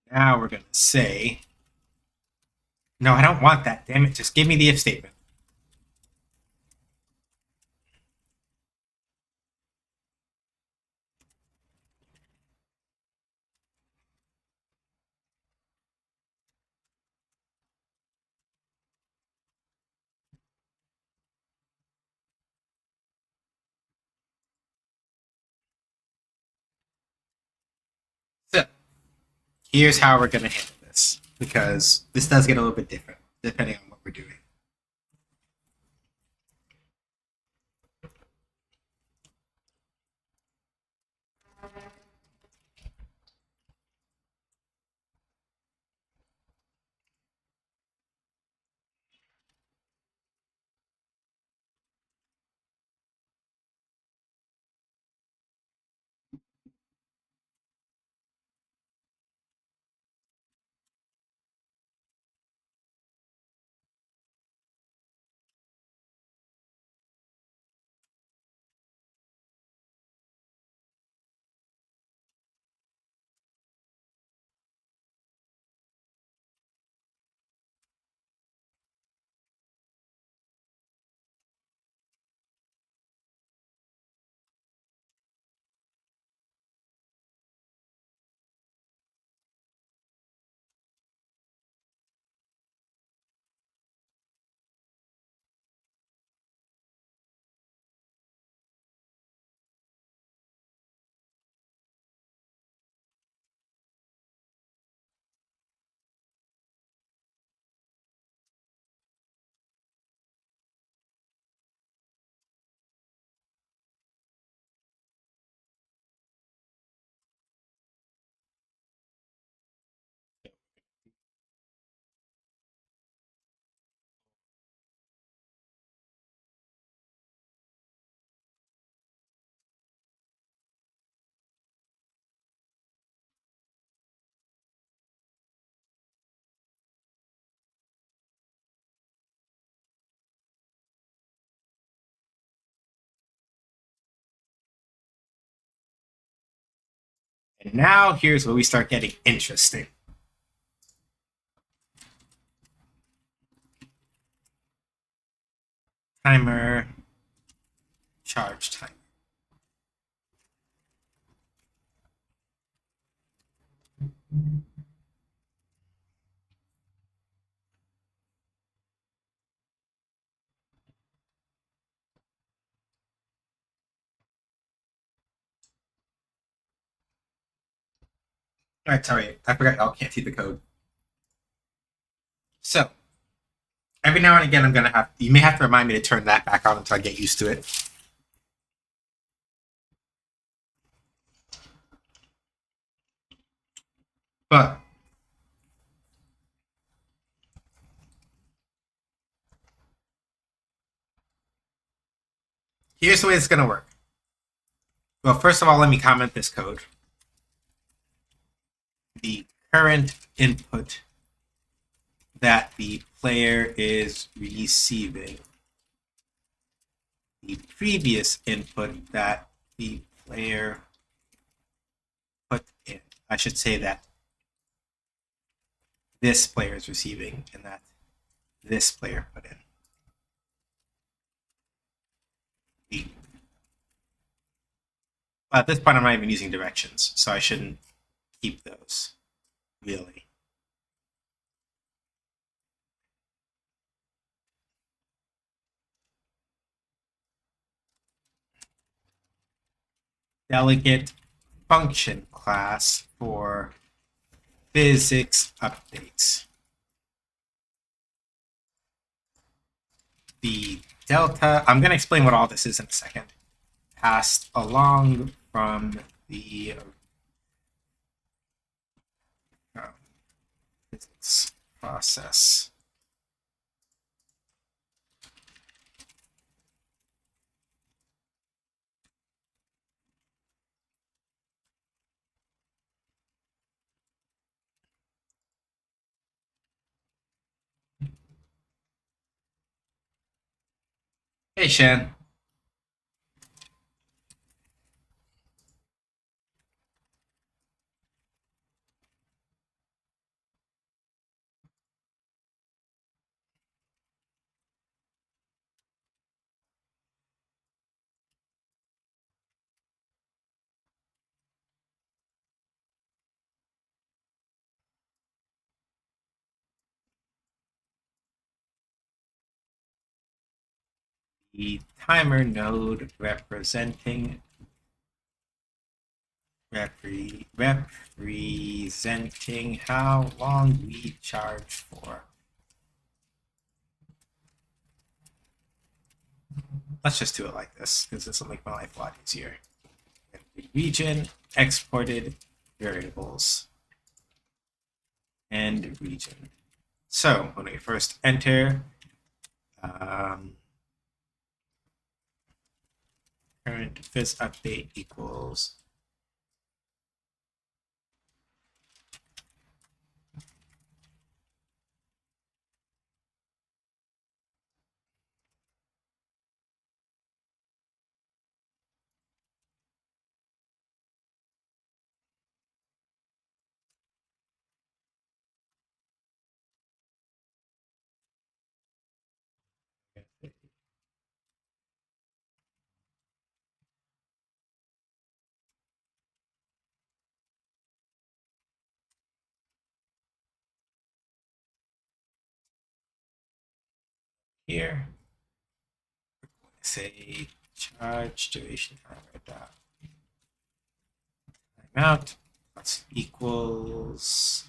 Now we're going to say, no, I don't want that. Damn it. Just give me the if statement. So, here's how we're going to handle this, because this does get a little bit different depending on what we're doing. And now here's where we start getting interesting. Timer, charge timer. All right, sorry, I forgot y'all can't see the code. So, every now and again, you may have to remind me to turn that back on until I get used to it. But, here's the way it's going to work. Well, first of all, let me comment this code. The current input that the player is receiving, the previous input that the player put in. I should say that this player is receiving and that this player put in. At this point, I'm not even using directions, so I shouldn't keep those, really. Delegate function class for physics updates. The delta, I'm going to explain what all this is in a second, passed along from the physics process. Hey, Shan. The timer node representing how long we charge for. Let's just do it like this, because this will make my life a lot easier. Region, exported variables, and region. So when we first enter, current phys update equals here. Say charge duration timer dot timeout plus equals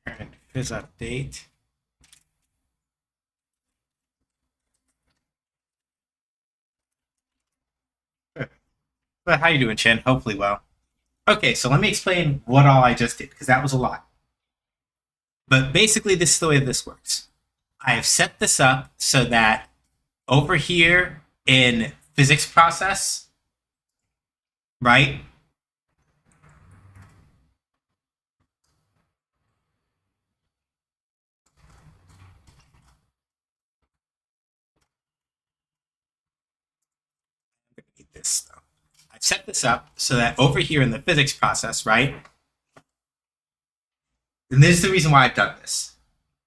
current phys update. But how you doing, Chen? Hopefully well. Okay, so let me explain what all I just did, because that was a lot. But basically, this is the way this works. I have set this up so that over here in physics process, right? this though. I've set this up so that over here in the physics process, right? And this is the reason why I've done this.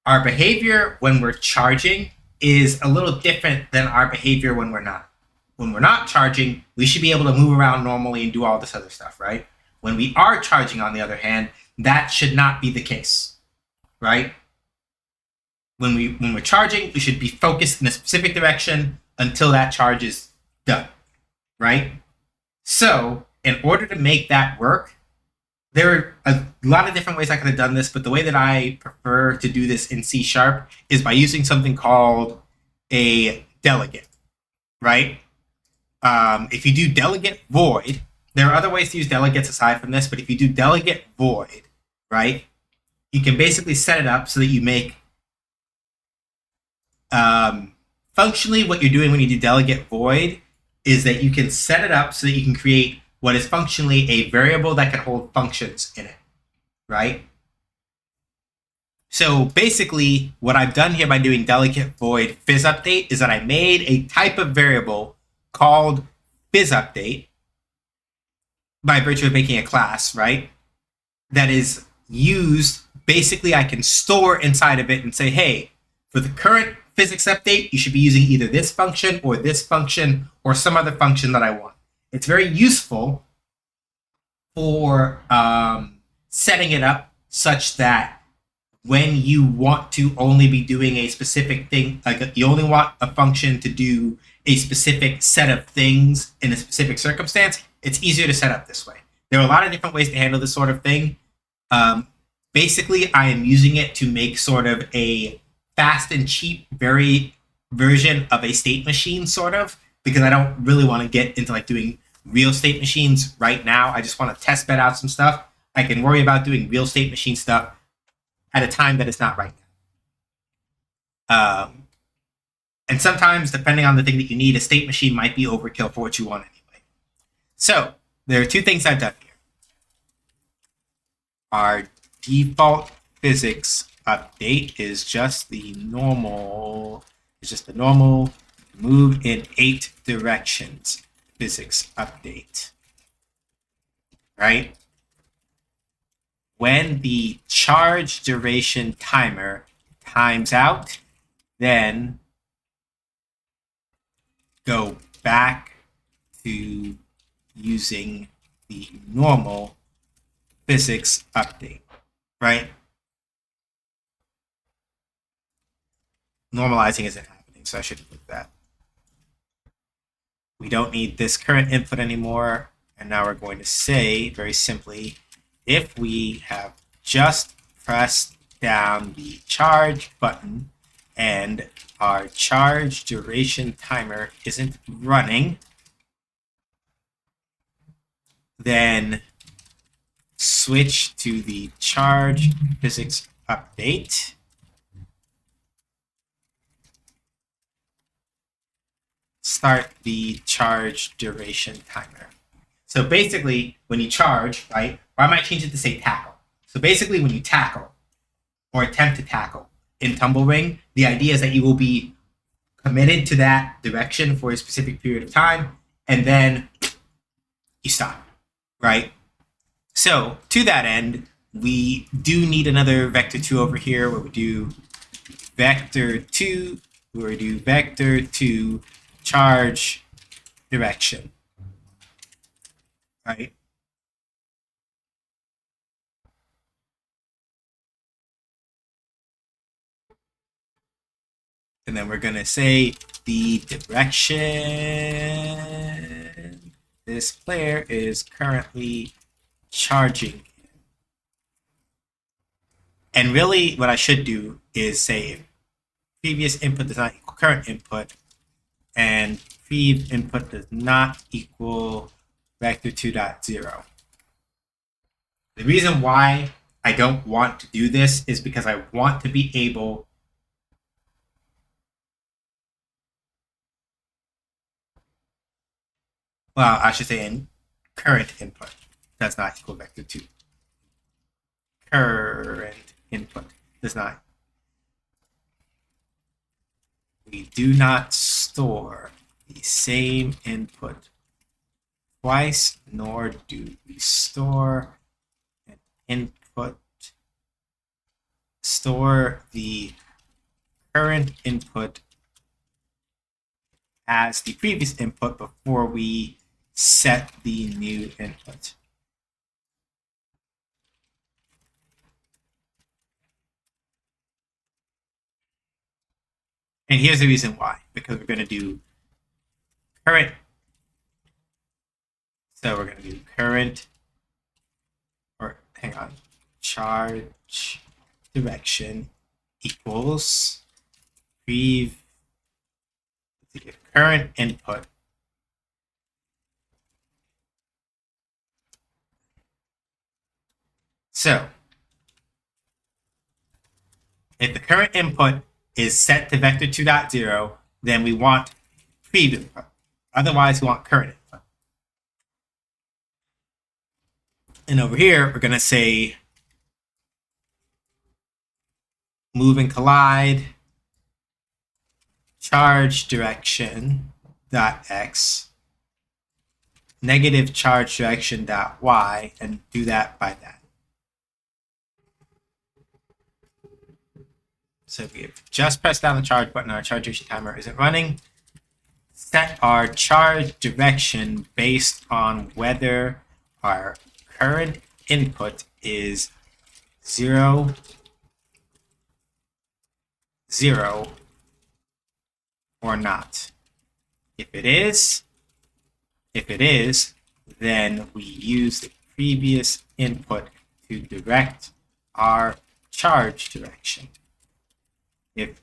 Our behavior when we're charging is a little different than our behavior when we're not. When we're not charging, we should be able to move around normally and do all this other stuff, right? When we are charging, on the other hand, that should not be the case, right? When we're charging, we should be focused in a specific direction until that charge is done, right? So, in order to make that work, there are a lot of different ways I could have done this, but the way that I prefer to do this in C# is by using something called a delegate, right? If you do delegate void, there are other ways to use delegates aside from this, but if you do delegate void, right, you can basically set it up so that you make functionally what you're doing when you do delegate void is that you can set it up so that you can create what is functionally a variable that can hold functions in it, right? So basically, what I've done here by doing delegate void phys update is that I made a type of variable called phys update by virtue of making a class, right? That is used, basically I can store inside of it and say, hey, for the current physics update, you should be using either this function or some other function that I want. It's very useful for setting it up such that when you want to only be doing a specific thing, like you only want a function to do a specific set of things in a specific circumstance, it's easier to set up this way. There are a lot of different ways to handle this sort of thing. Basically, I am using it to make sort of a fast and cheap version of a state machine, sort of, because I don't really want to get into like doing real state machines right now. I just want to test bed out some stuff. I can worry about doing real state machine stuff at a time that it's not right now. And sometimes, depending on the thing that you need, a state machine might be overkill for what you want anyway. So, there are two things I've done here. Our default physics update is just the normal, move in 8 directions physics update, right? When the charge duration timer times out, then go back to using the normal physics update, right? Normalizing isn't happening, so I shouldn't put that. We don't need this current input anymore, and now we're going to say, very simply, if we have just pressed down the charge button and our charge duration timer isn't running, then switch to the charge physics update. Start the charge duration timer. So basically, when you charge, right, or I might change it to say tackle. So basically, when you tackle or attempt to tackle in Tumble Ring, the idea is that you will be committed to that direction for a specific period of time, and then you stop, right? So to that end, we do need another vector 2 over here where we do vector 2, where we do vector 2 charge direction, right? And then we're going to say the direction this player is currently charging. And really what I should do is say if previous input does not equal current input and prev input does not equal vector 2.0. The reason why I don't want to do this is because I want to be able well, I should say in current input does not equal vector 2. Current input does not. We do not store the same input twice, nor do we store an input. Store the current input as the previous input before we set the new input. And here's the reason why, because we're going to do current. So we're going to do current, or hang on, charge direction equals current input So if the current input is set to vector 2.0, then we want previous input. Otherwise, we want current input. And over here, we're going to say move and collide, charge direction dot x, negative charge direction dot y, and do that by that. So if we have just pressed down the charge button, our charge duration timer isn't running. Set our charge direction based on whether our current input is 0, 0, or not. If it is, then we use the previous input to direct our charge direction. If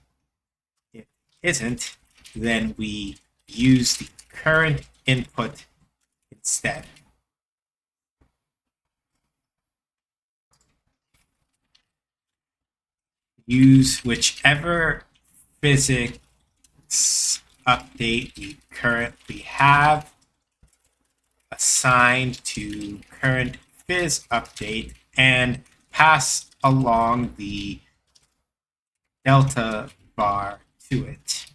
it isn't, then we use the current input instead. Use whichever physics update we currently have assigned to current phys update and pass along the delta bar to it.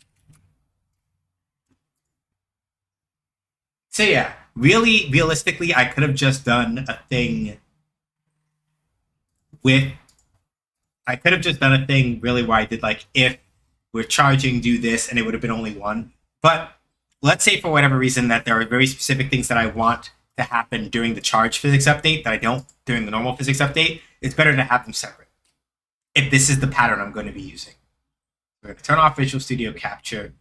So yeah, really, realistically, I could have just done a thing really where I did like, if we're charging, do this, and it would have been only one. But let's say for whatever reason that there are very specific things that I want to happen during the charge physics update that I don't during the normal physics update. It's better to have them separate if this is the pattern I'm going to be using. We're going to turn off Visual Studio Capture.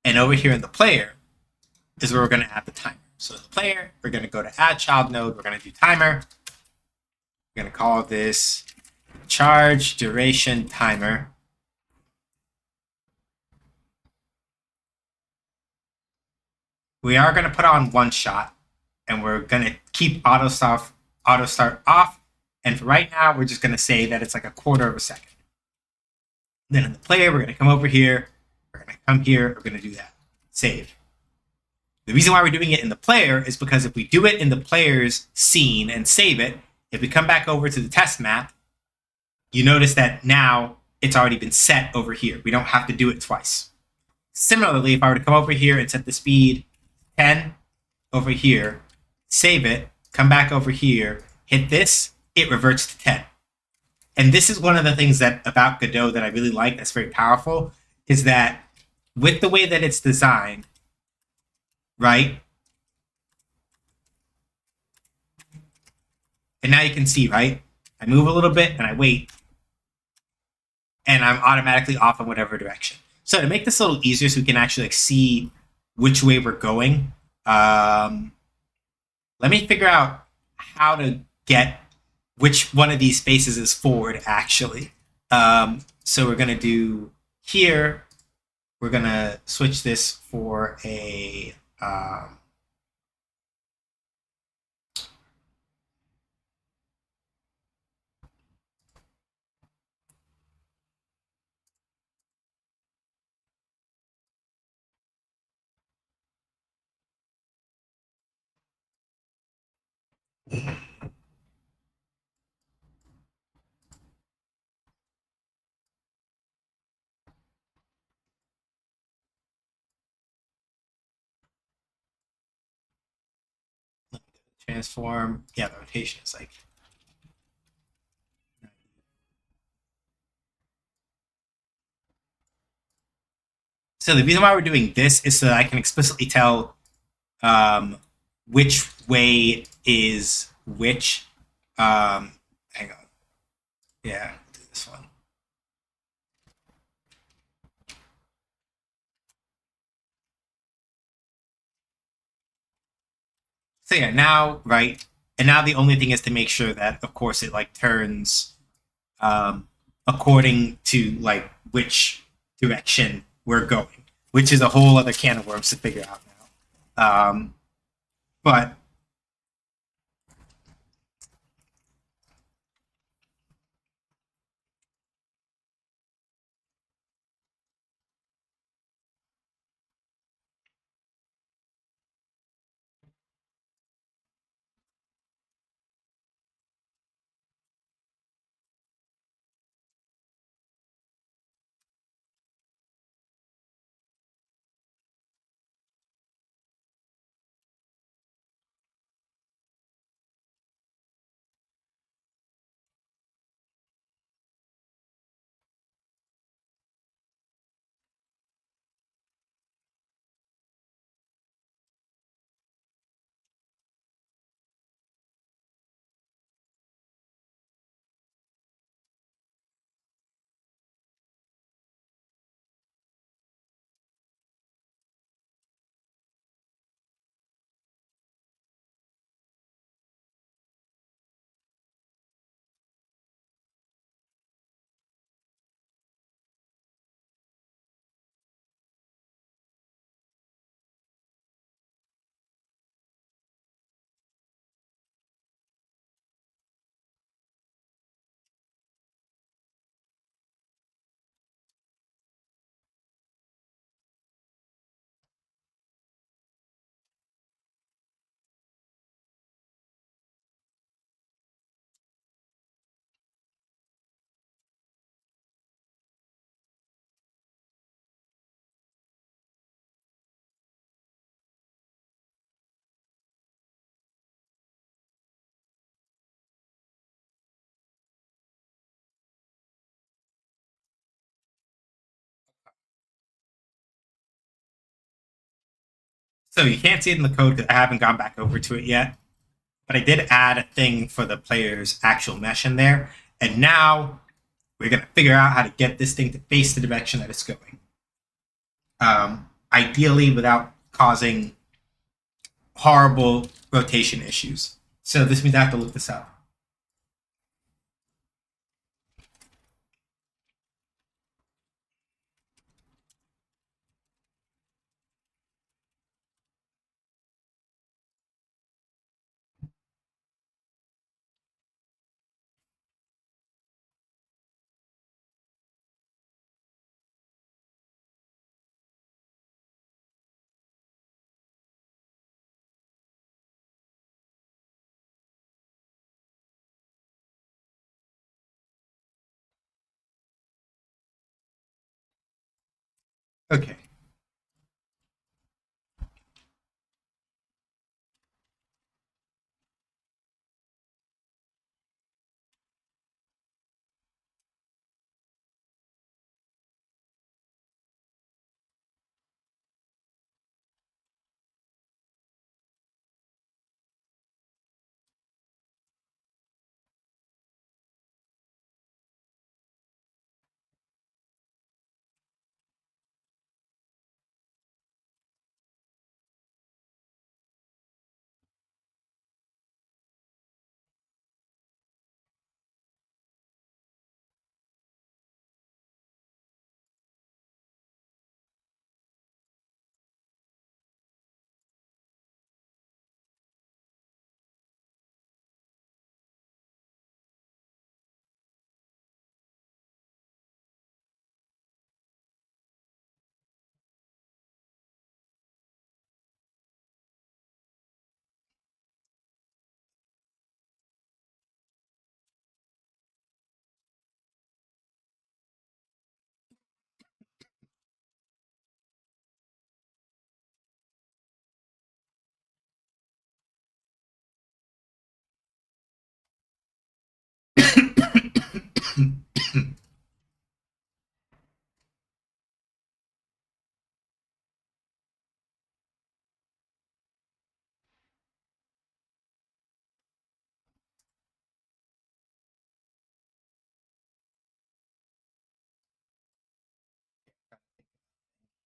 And over here in the player is where we're going to add the timer. So in the player, we're going to go to add child node. We're going to do timer. We're going to call this charge duration timer. We are going to put on one shot, and we're going to keep auto start off. And for right now, we're just going to say that it's like 1/4 of a second. Then in the player, we're going to come over here. We're going to come here. We're going to do that. Save. The reason why we're doing it in the player is because if we do it in the player's scene and save it, if we come back over to the test map, you notice that now it's already been set over here. We don't have to do it twice. Similarly, if I were to come over here and set the speed 10 over here, save it, come back over here, hit this, it reverts to 10. And this is one of the things that about Godot that I really like that's very powerful, is that with the way that it's designed, right? And now you can see, right? I move a little bit and I wait, and I'm automatically off in whatever direction. So to make this a little easier so we can actually see which way we're going, let me figure out how to get which one of these spaces is forward, actually. So we're going to do here, we're going to switch this for a... transform. Yeah, the rotation is like. So the reason why we're doing this is so that I can explicitly tell which way is which. Hang on. Yeah, do this one. So yeah, now right, and now the only thing is to make sure that, of course, it like turns according to like which direction we're going, which is a whole other can of worms to figure out now. But so you can't see it in the code because I haven't gone back over to it yet. But I did add a thing for the player's actual mesh in there, and now we're gonna figure out how to get this thing to face the direction that it's going. Ideally, without causing horrible rotation issues. So this means I have to look this up. Okay.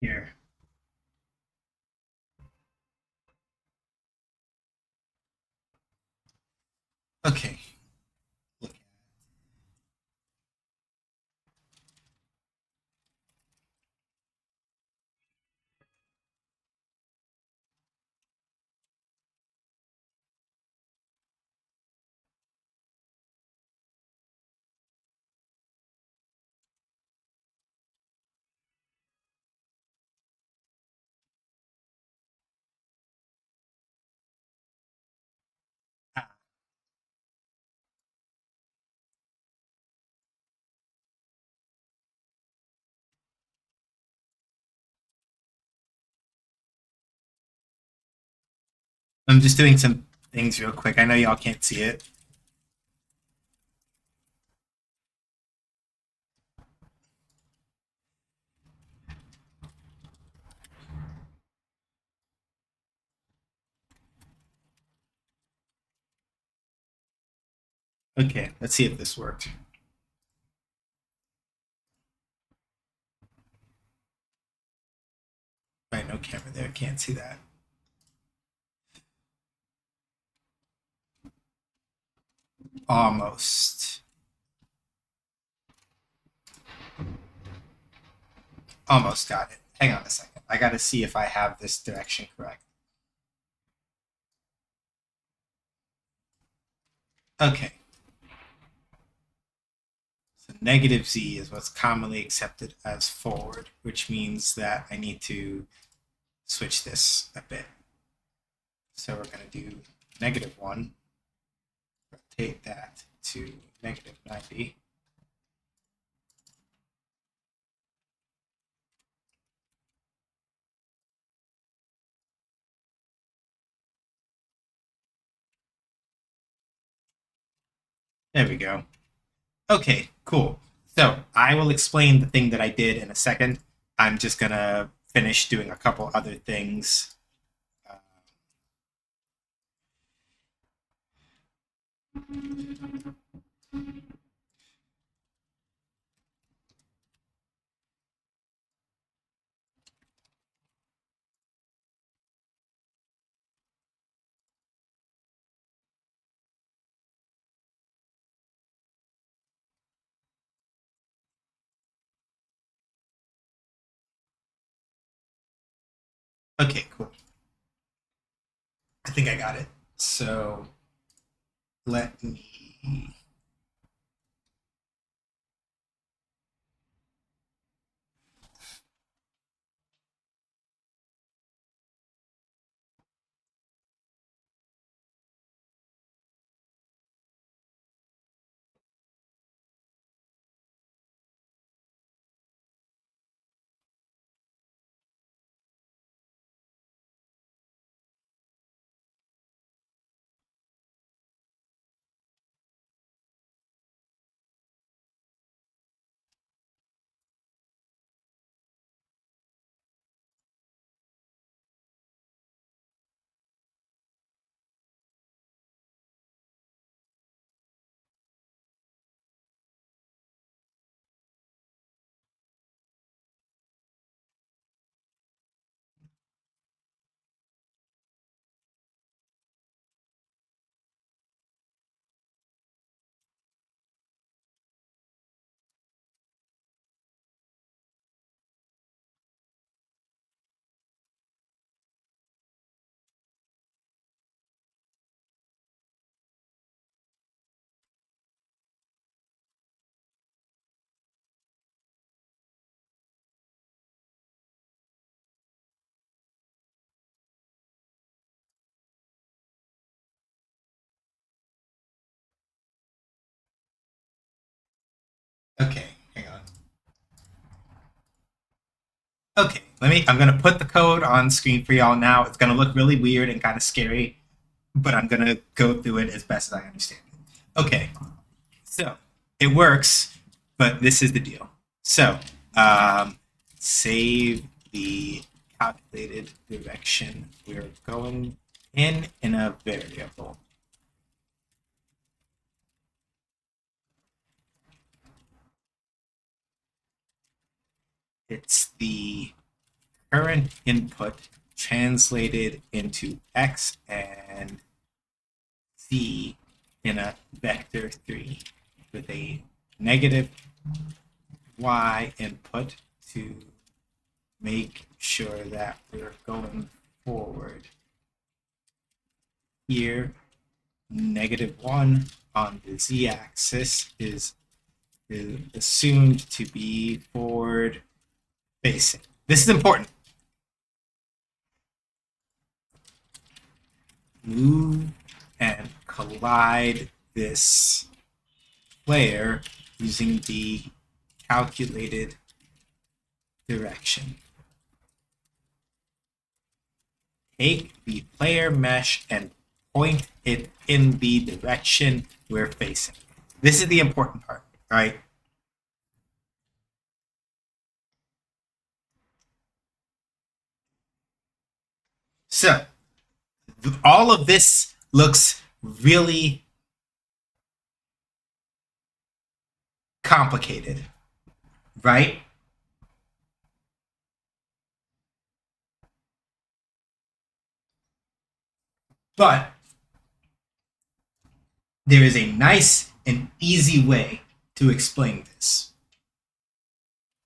Here. Okay. Look. Ah, I'm just doing some things real quick. I know y'all can't see it. Okay, let's see if this worked. Right, no camera there. Can't see that. Almost. Almost got it. Hang on a second. I gotta see if I have this direction correct. Okay. So negative z is what's commonly accepted as forward, which means that I need to switch this a bit. So we're going to do -1, rotate that to -90. There we go. Okay, cool. So I will explain the thing that I did in a second. I'm just going to finish doing a couple other things. Okay, cool. I think I got it. So let me. Okay, hang on. Okay, I'm gonna put the code on screen for y'all now. It's gonna look really weird and kind of scary, but I'm gonna go through it as best as I understand it. Okay, so it works, but this is the deal. So, save the calculated direction we're going in a variable. It's the current input translated into x and z in a vector 3 with a negative y input to make sure that we're going forward. Here, -1 on the z-axis is assumed to be forward facing. This is important. Move and collide this player using the calculated direction. Take the player mesh and point it in the direction we're facing. This is the important part, right? So, all of this looks really complicated, right? But there is a nice and easy way to explain this.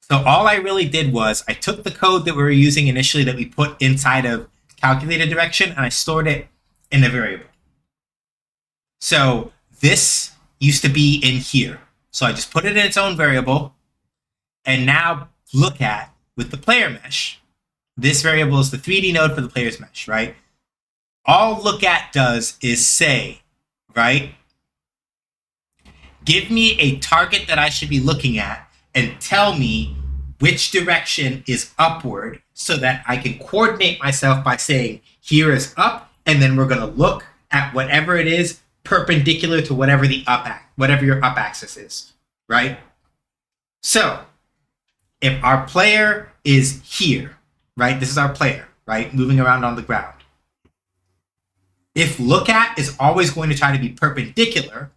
So all I really did was I took the code that we were using initially that we put inside of calculated direction and I stored it in a variable. So this used to be in here. So I just put it in its own variable and now look at with the player mesh. This variable is the 3D node for the player's mesh, right? All look at does is say, right? Give me a target that I should be looking at and tell me which direction is upward so that I can coordinate myself by saying here is up, and then we're going to look at whatever it is perpendicular to whatever your up axis is, right? So if our player is here, right? This is our player, right? Moving around on the ground. If look at is always going to try to be perpendicular,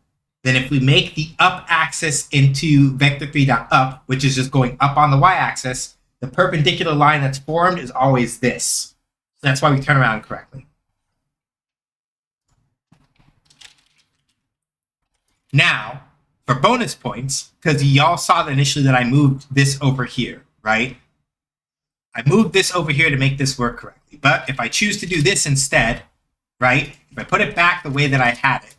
then if we make the up axis into vector3.up, which is just going up on the y-axis, the perpendicular line that's formed is always this. So that's why we turn around correctly. Now, for bonus points, because y'all saw initially that I moved this over here, right? I moved this over here to make this work correctly. But if I choose to do this instead, right? If I put it back the way that I had it,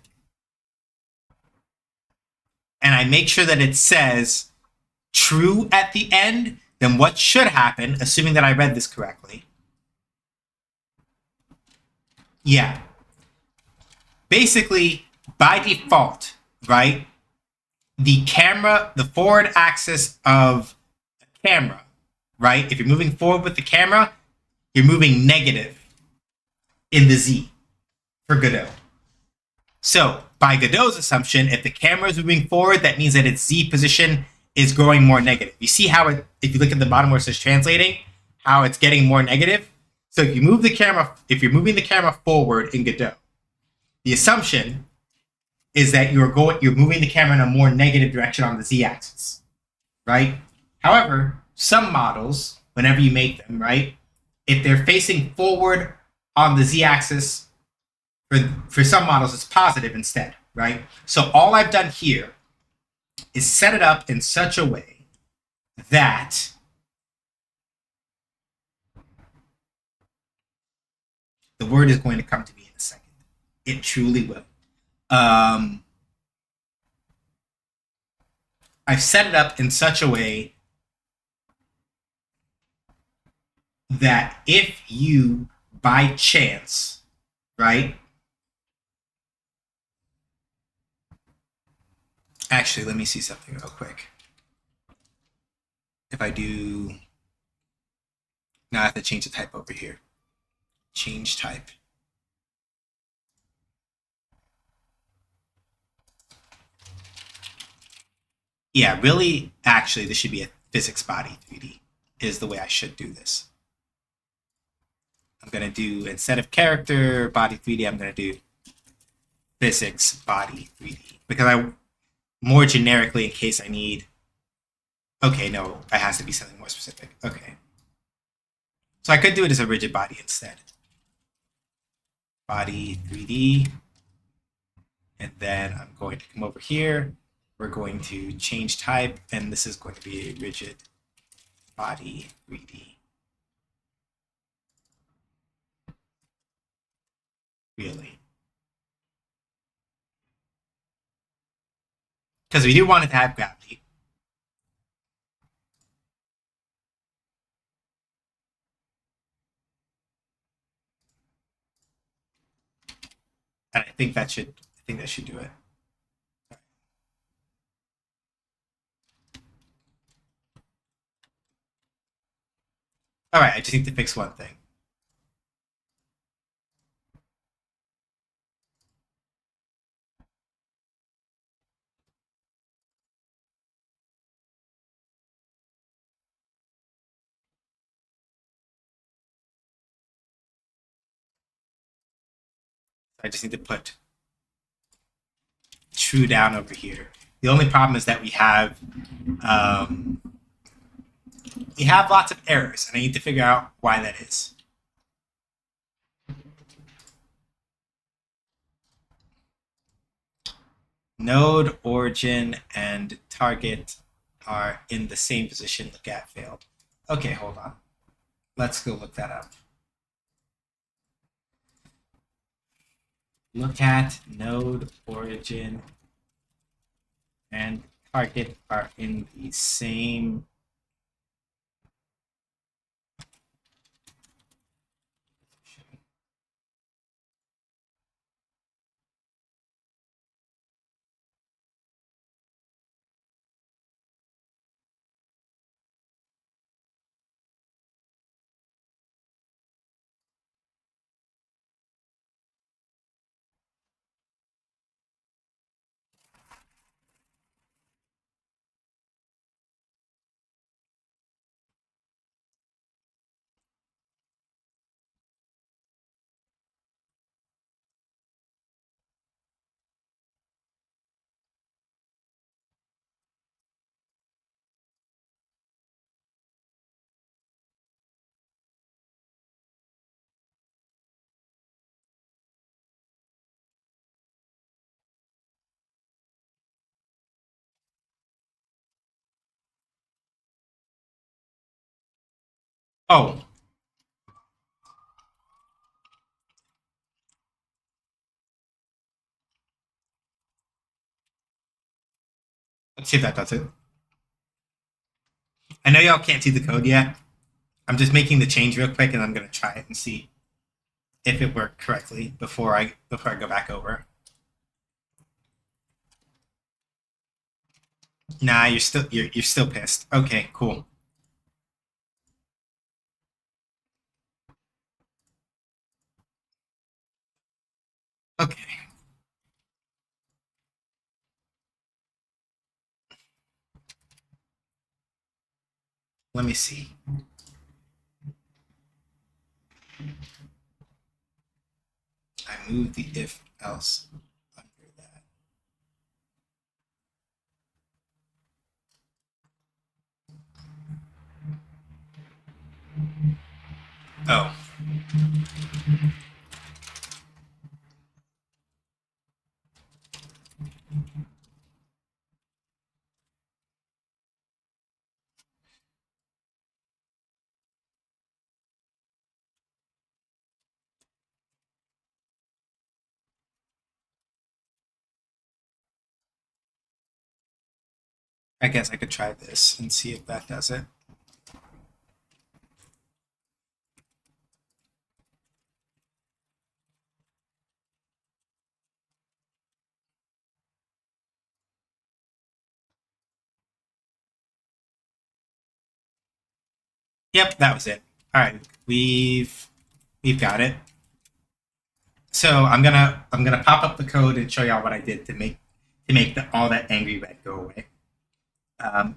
and I make sure that it says true at the end, then what should happen, assuming that I read this correctly? Yeah. Basically, by default, right? The camera, the forward axis of a camera, right? If you're moving forward with the camera, you're moving negative in the Z for Godot. So by Godot's assumption, if the camera is moving forward, that means that its Z position is growing more negative. You see how it, if you look at the bottom where it says translating, how it's getting more negative? So if you move the camera, if you're moving the camera forward in Godot, the assumption is that you're moving the camera in a more negative direction on the Z-axis, right? However, some models, whenever you make them, right, if they're facing forward on the Z-axis, for some models, it's positive instead, right? So all I've done here is set it up in such a way that the word is going to come to me in a second. It truly will. I've set it up in such a way that if you, by chance, right? Actually, let me see something real quick. If I do, now I have to change the type over here. Change type. Yeah, really, actually, this should be a physics body 3D is the way I should do this. I'm going to do, instead of character body 3D, I'm going to do physics body 3D. Because I, more generically, in case I need, okay, no, it has to be something more specific. Okay. So I could do it as a rigid body instead. Body 3D. And then I'm going to come over here. We're going to change type, and this is going to be a rigid body 3D. Really. Because we do want it to have gravity. And I think that should do it. All right, I just need to fix one thing. I just need to put true down over here. The only problem is that we have lots of errors, and I need to figure out why that is. Node, origin, and target are in the same position. Look at failed. Okay, hold on. Let's go look that up. Look at node, origin, and target are in the same position. Oh, let's see if that does it. I know y'all can't see the code yet. I'm just making the change real quick, and I'm gonna try it and see if it worked correctly before I go back over. Nah, you're still pissed. Okay, cool. Okay. Let me see. I moved the if else under that. Oh. I guess I could try this and see if that does it. Yep, that was it. All right, we've got it. So I'm gonna pop up the code and show y'all what I did to make all that angry red go away.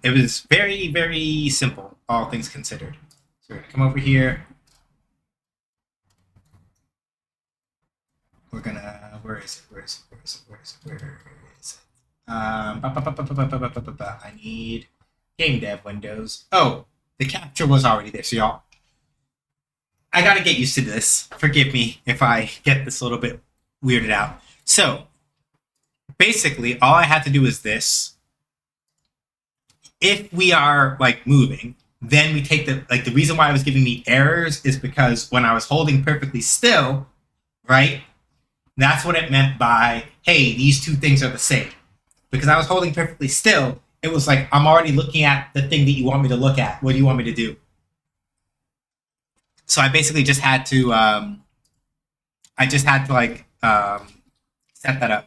It was very, very simple, all things considered. So we're gonna come over here. We're gonna, where is it? I need game dev windows. Oh, the capture was already there, so y'all. I gotta get used to this. Forgive me if I get this a little bit weirded out. So basically, all I have to do is this. If we are like moving, then we take the reason why it was giving me errors is because when I was holding perfectly still, right? That's what it meant by, hey, these two things are the same. Because I was holding perfectly still, it was like, I'm already looking at the thing that you want me to look at. What do you want me to do? So I basically just had to, set that up.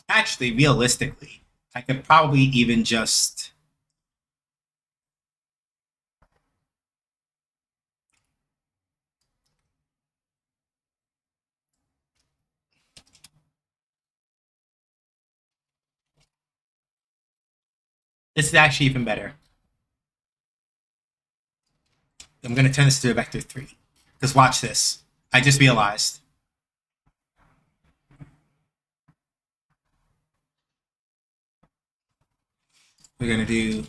Actually, realistically, I could probably even just, this is actually even better. I'm going to turn this to a vector 3. Because watch this. I just realized. We're going to do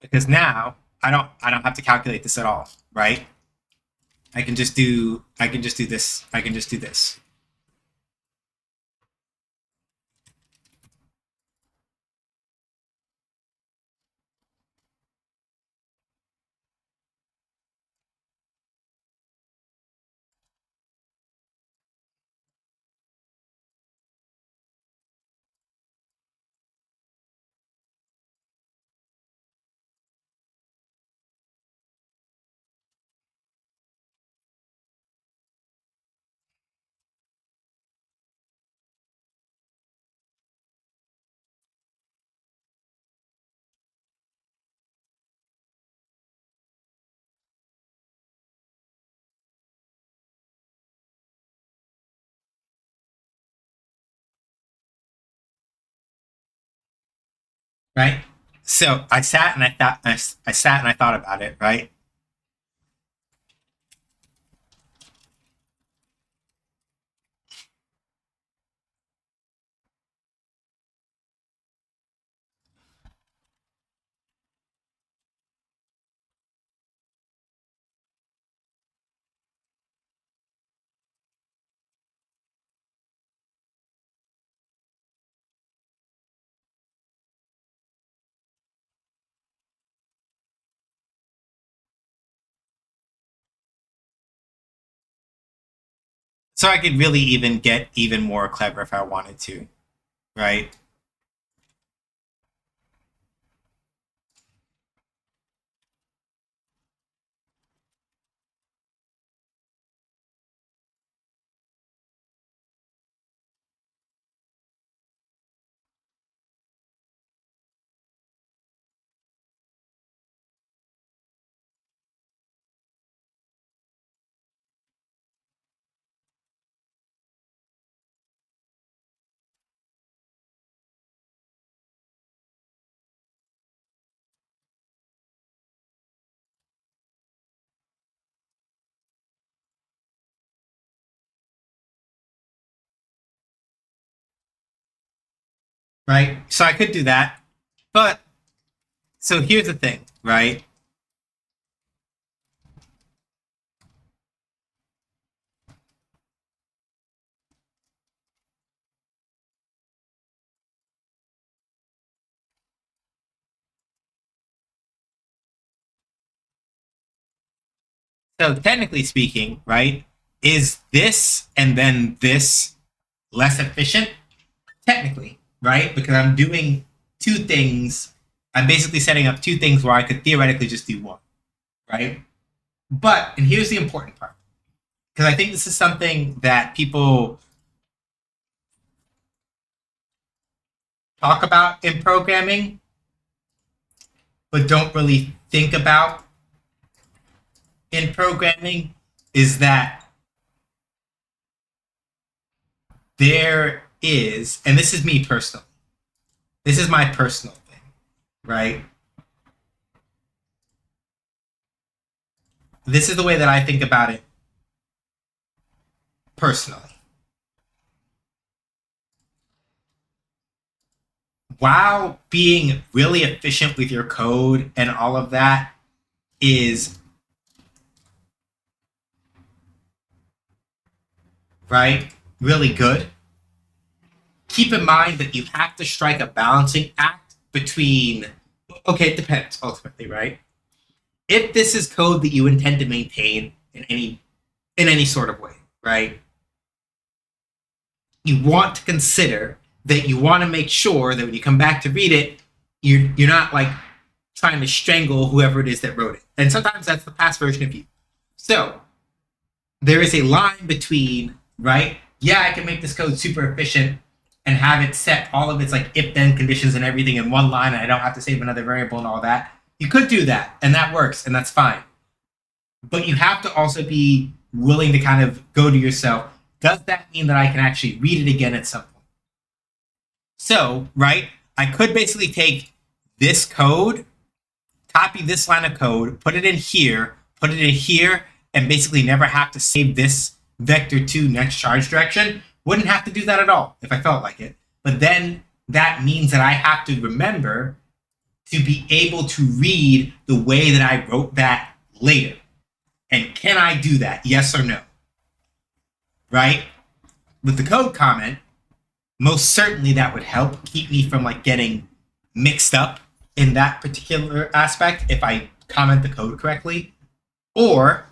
because now I don't have to calculate this at all, right? I can just do this. I can just do this. Right? So I sat and I thought about it, right? So I could really even get even more clever if I wanted to, right? Right? So I could do that. But so here's the thing, right? So technically speaking, right, is this and then this less efficient? Technically, right? Because I'm doing two things. I'm basically setting up two things where I could theoretically just do one, right? But, and here's the important part, because I think this is something that people talk about in programming, but don't really think about in programming, is that there is, and this is me personally, this is my personal thing, right? This is the way that I think about it personally. While being really efficient with your code and all of that is, right, really good, keep in mind that you have to strike a balancing act between, okay, it depends ultimately, right? If this is code that you intend to maintain in any sort of way, right? You want to consider that you want to make sure that when you come back to read it, you're not like trying to strangle whoever it is that wrote it. And sometimes that's the past version of you. So there is a line between, right? Yeah, I can make this code super efficient and have it set all of its like if-then conditions and everything in one line, and I don't have to save another variable and all that. You could do that, and that works, and that's fine. But you have to also be willing to kind of go to yourself, does that mean that I can actually read it again at some point? So, right, I could basically take this code, copy this line of code, put it in here, and basically never have to save this vector to next charge direction. Wouldn't have to do that at all if I felt like it. But then that means that I have to remember to be able to read the way that I wrote that later. And can I do that? Yes or no? Right? With the code comment, most certainly that would help keep me from like getting mixed up in that particular aspect if I comment the code correctly. Or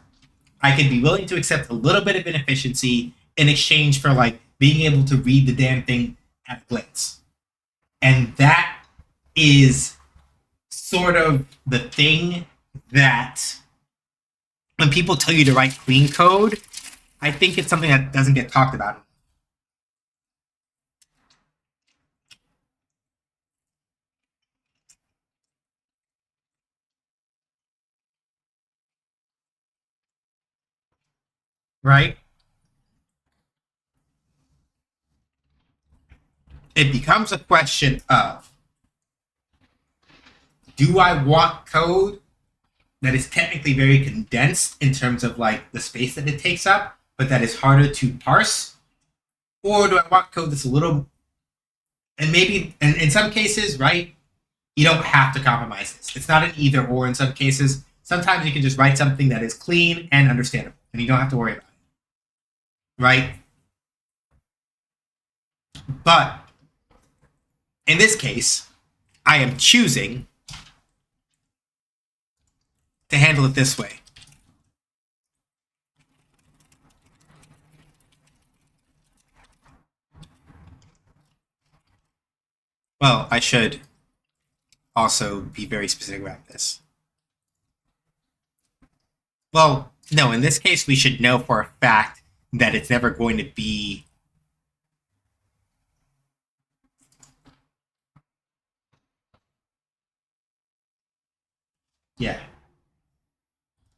I could be willing to accept a little bit of inefficiency in exchange for like being able to read the damn thing at a glance. And that is sort of the thing that when people tell you to write clean code, I think it's something that doesn't get talked about. Right? It becomes a question of, do I want code that is technically very condensed in terms of like the space that it takes up, but that is harder to parse? Or do I want code that's a little, and maybe, and in some cases, right, you don't have to compromise this. It's not an either or in some cases. Sometimes you can just write something that is clean and understandable, and you don't have to worry about it. Right? But in this case, I am choosing to handle it this way. Well, I should also be very specific about this. Well, no, in this case, we should know for a fact that it's never going to be yeah.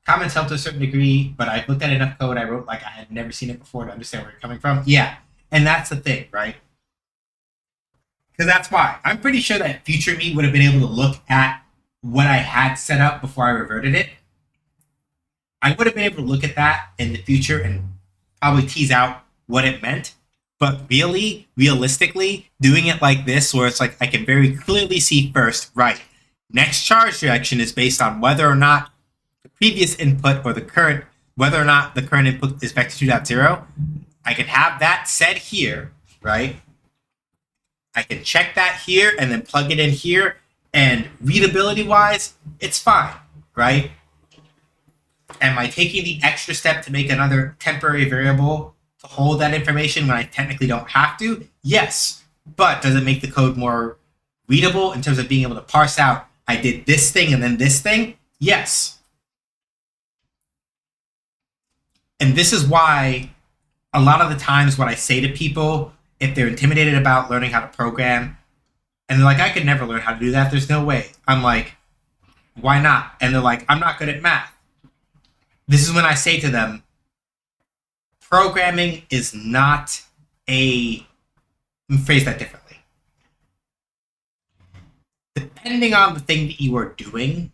Comments help to a certain degree, but I looked at enough code I wrote like I had never seen it before to understand where you're coming from. Yeah, and that's the thing, right? Because that's why. I'm pretty sure that future me would have been able to look at what I had set up before I reverted it. I would have been able to look at that in the future and probably tease out what it meant. But really, realistically, doing it like this, where it's like I can very clearly see first, right, next charge direction is based on whether or not the previous input or the current, whether or not the current input is vector 2.0. I can have that set here, right? I can check that here and then plug it in here, and readability wise, it's fine, right? Am I taking the extra step to make another temporary variable to hold that information when I technically don't have to? Yes, But does it make the code more readable in terms of being able to parse out, I did this thing and then this thing? Yes. And this is why a lot of the times what I say to people, if they're intimidated about learning how to program, and they're like, I could never learn how to do that, there's no way. I'm like, why not? And they're like, I'm not good at math. This is when I say to them, programming is not a, let me phrase that differently. Depending on the thing that you are doing,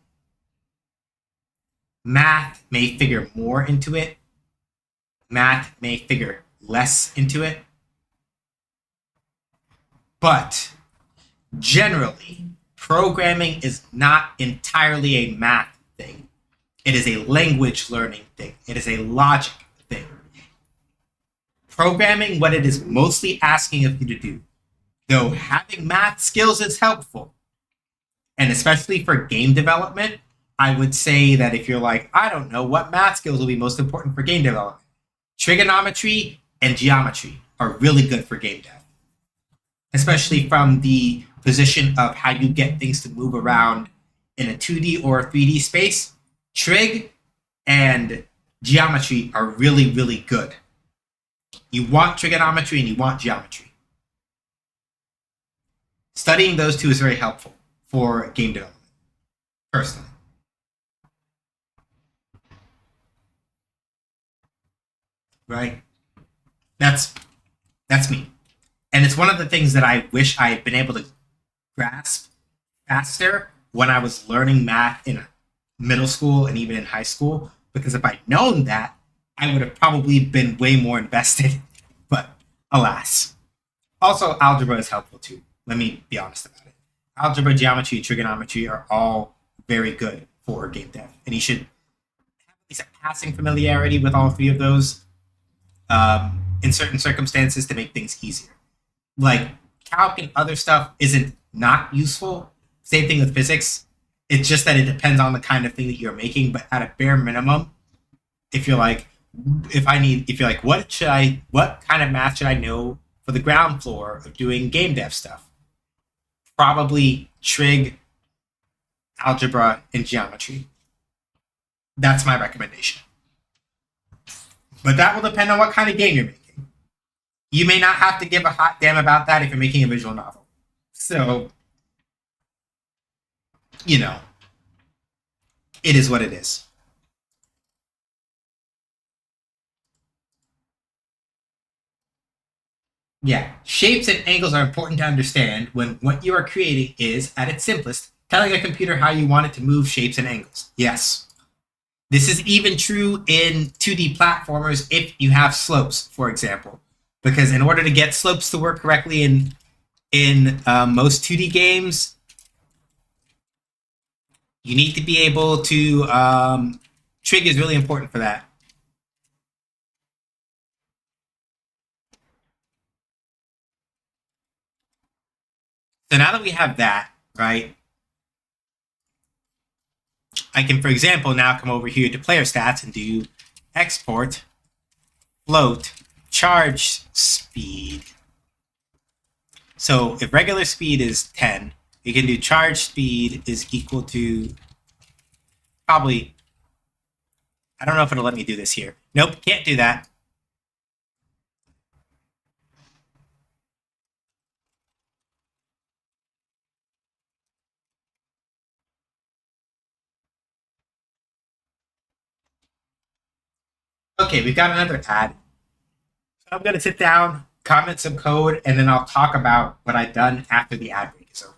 math may figure more into it, math may figure less into it. But generally, programming is not entirely a math thing. It is a language learning thing. It is a logic thing. Programming, what it is mostly asking of you to do, though having math skills is helpful, and especially for game development, I would say that if you're like, I don't know what math skills will be most important for game development, trigonometry and geometry are really good for game dev, especially from the position of how you get things to move around in a 2D or a 3D space. Trig and geometry are really, really good. You want trigonometry and you want geometry. Studying those two is very helpful for game development, personally. Right? That's me. And it's one of the things that I wish I had been able to grasp faster when I was learning math in middle school and even in high school. Because if I'd known that, I would have probably been way more invested. But alas. Also, algebra is helpful too. Let me be honest about it. Algebra, geometry, trigonometry are all very good for game dev. And you should have at least a passing familiarity with all three of those in certain circumstances to make things easier. Like calc and other stuff isn't not useful. Same thing with physics. It's just that it depends on the kind of thing that you're making. But at a bare minimum, if you're like, what kind of math should I know for the ground floor of doing game dev stuff? Probably trig, algebra, and geometry. That's my recommendation. But that will depend on what kind of game you're making. You may not have to give a hot damn about that if you're making a visual novel. So, it is what it is. Yeah, shapes and angles are important to understand when what you are creating is, at its simplest, telling a computer how you want it to move shapes and angles. Yes. This is even true in 2D platformers if you have slopes, for example. Because in order to get slopes to work correctly in most 2D games, you need to be able to... trig is really important for that. So now that we have that, right, I can, for example, now come over here to player stats and do export, float, charge speed. So if regular speed is 10, you can do charge speed is equal to probably, I don't know if it'll let me do this here. Nope, can't do that. Okay, we've got another ad. So I'm going to sit down, comment some code, and then I'll talk about what I've done after the ad break is over.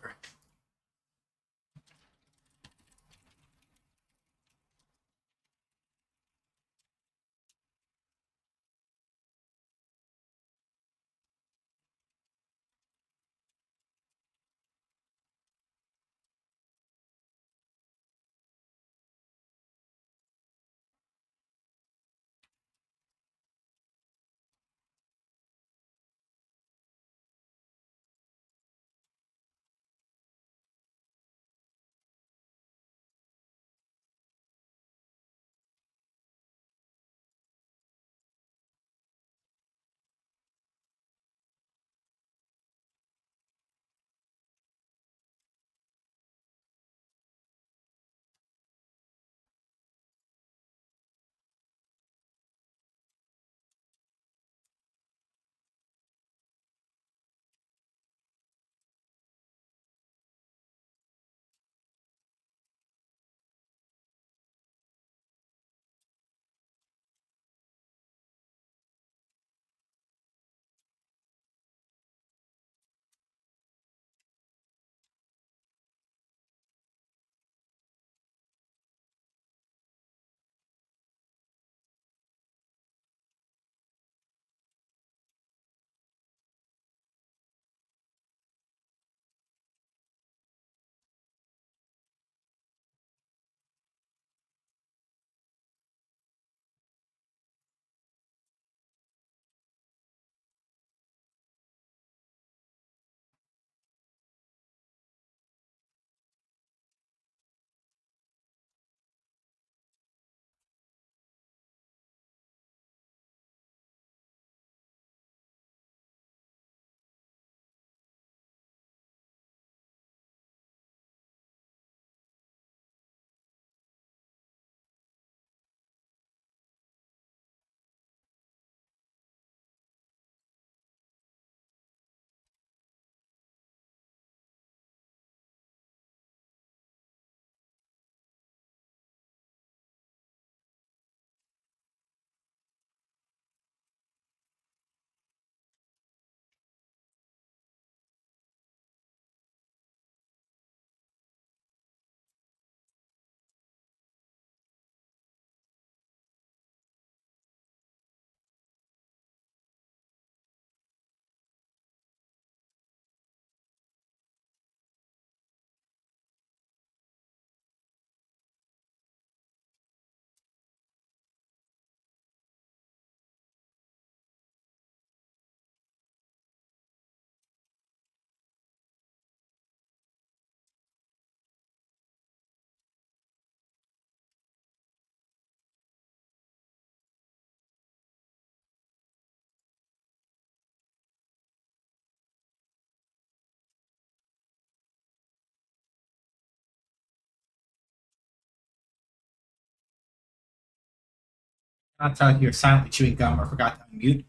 Not tell if you're silently chewing gum or forgot to unmute.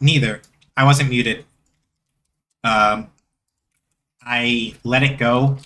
Neither. I wasn't muted. Um, I let it go.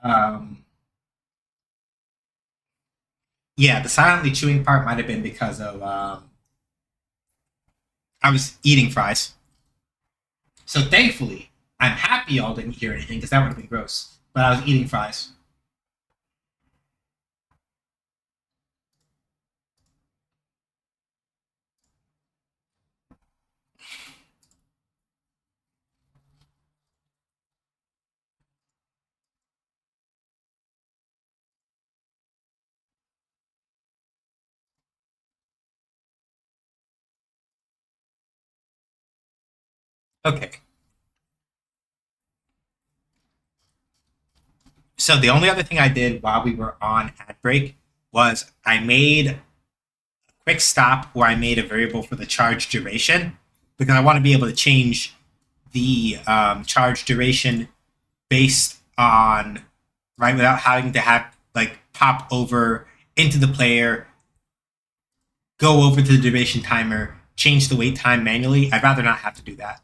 Um, yeah, the silently chewing part might have been because of I was eating fries. So thankfully, I'm happy y'all didn't hear anything because that would have been gross. But I was eating fries. Okay. So the only other thing I did while we were on ad break was I made a quick stop where I made a variable for the charge duration because I want to be able to change the charge duration based on right without having to have like pop over into the player, go over to the duration timer, change the wait time manually. I'd rather not have to do that.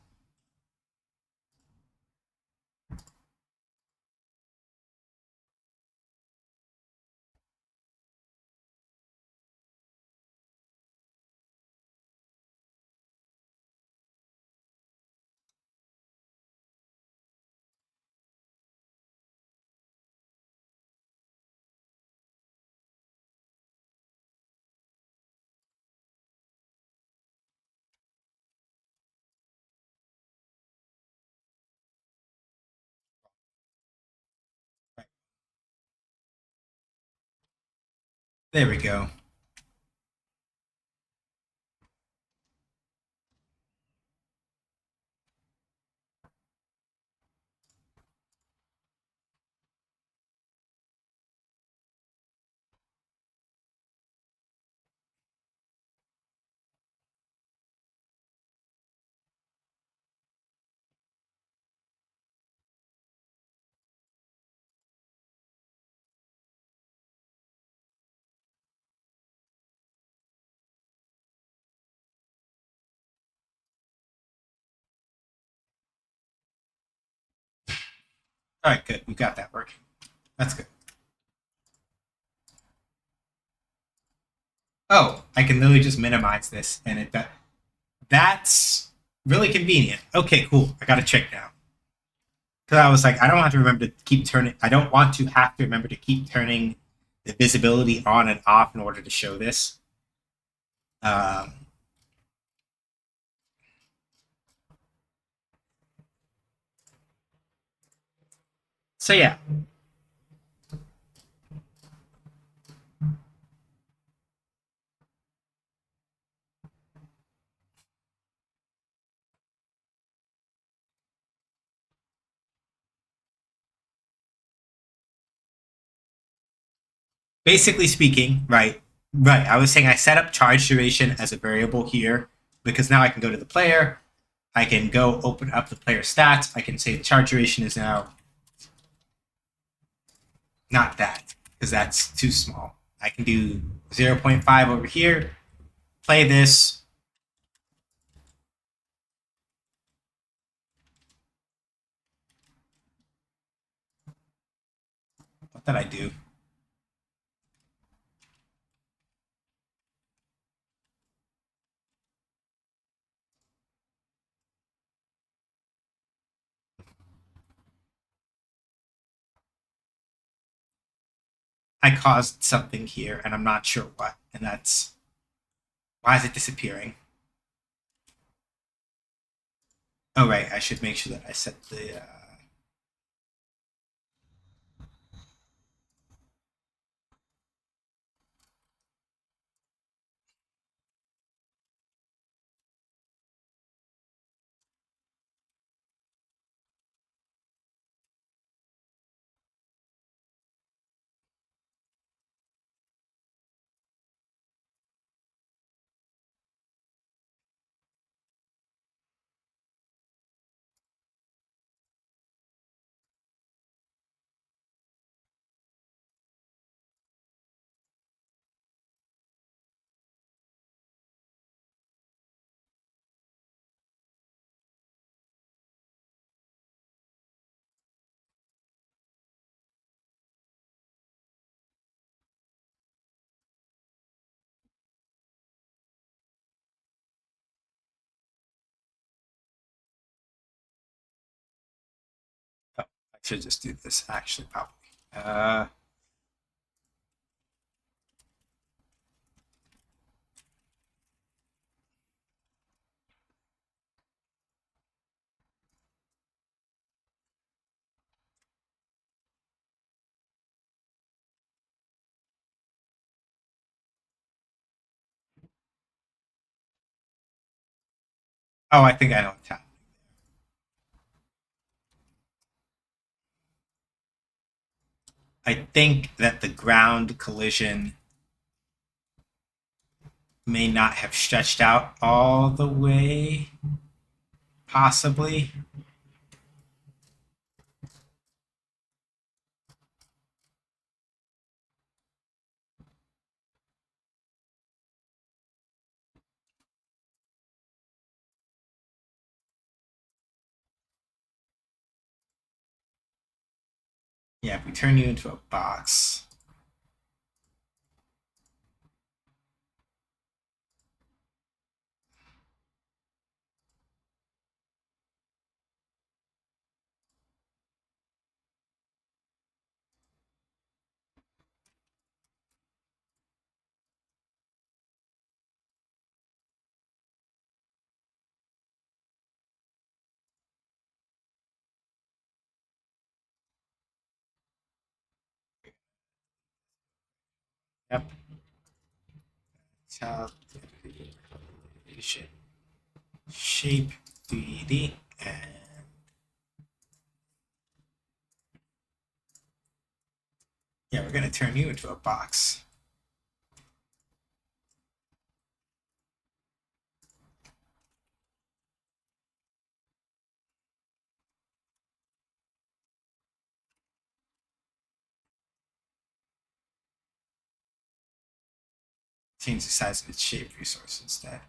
There we go. All right, good. We got that working. That's good. Oh, I can literally just minimize this, and that's really convenient. Okay, cool. I got a check now. Because I was like, I don't have to remember to keep turning. I don't want to have to remember to keep turning the visibility on and off in order to show this. Um, so yeah, basically speaking, right, right. I was saying I set up charge duration as a variable here because now I can go to the player. I can go open up the player stats. I can say the charge duration is now not that because that's too small. I can do 0.5 over here, play this. What did I do? I caused something here and I'm not sure what. And that's why is it disappearing? Oh, right. I should make sure that I set the. should just do this actually, probably. Oh, I think I know what's happening. I think that the ground collision may not have stretched out all the way, possibly. Yeah, if we turn you into a box. Yep. Child shape 3D and yeah, we're gonna turn you into a box. Change the size of its shape resource instead.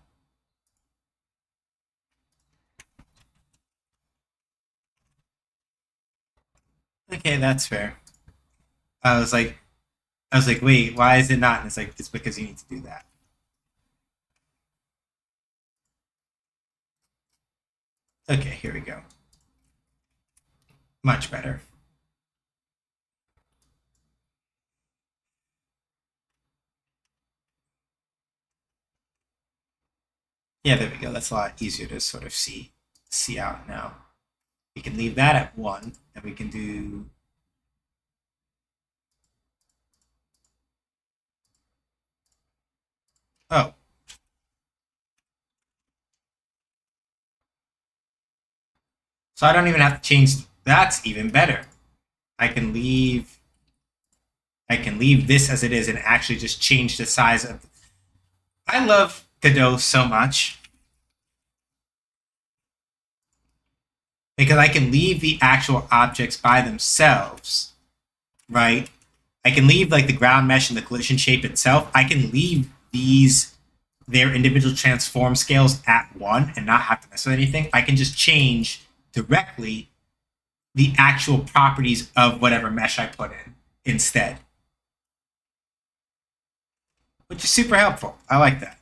Okay, that's fair. I was like, wait, why is it not? And it's like, it's because you need to do that. Okay, here we go. Much better. Yeah, there we go. That's a lot easier to sort of see out now. We can leave that at 1, and we can do... Oh. So I don't even have to change... That's even better. I can leave this as it is and actually just change the size of... I love Godot so much. Because I can leave the actual objects by themselves, right? I can leave like the ground mesh and the collision shape itself. I can leave their individual transform scales at 1 and not have to mess with anything. I can just change directly the actual properties of whatever mesh I put in instead, which is super helpful. I like that.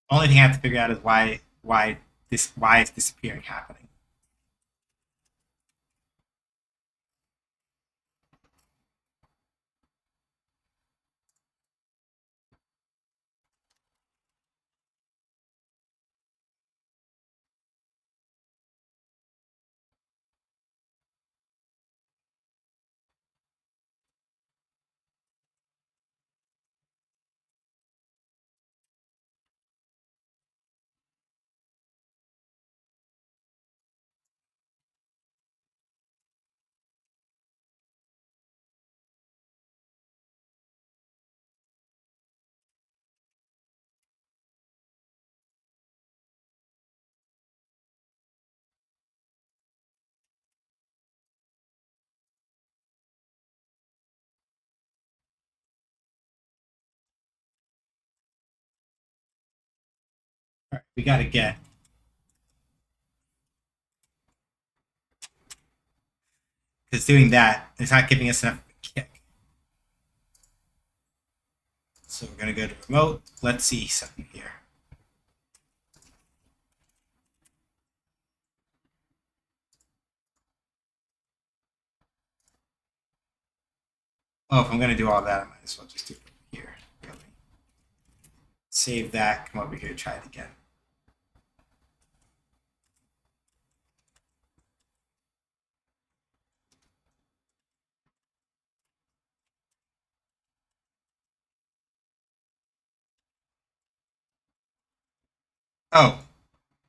Only thing I have to figure out is why is disappearing happening. All right, we got to get. Because doing that is not giving us enough kick. So we're going to go to remote. Let's see something here. Oh, if I'm going to do all that, I might as well just do it here. Really. Save that. Come over here, try it again. Oh,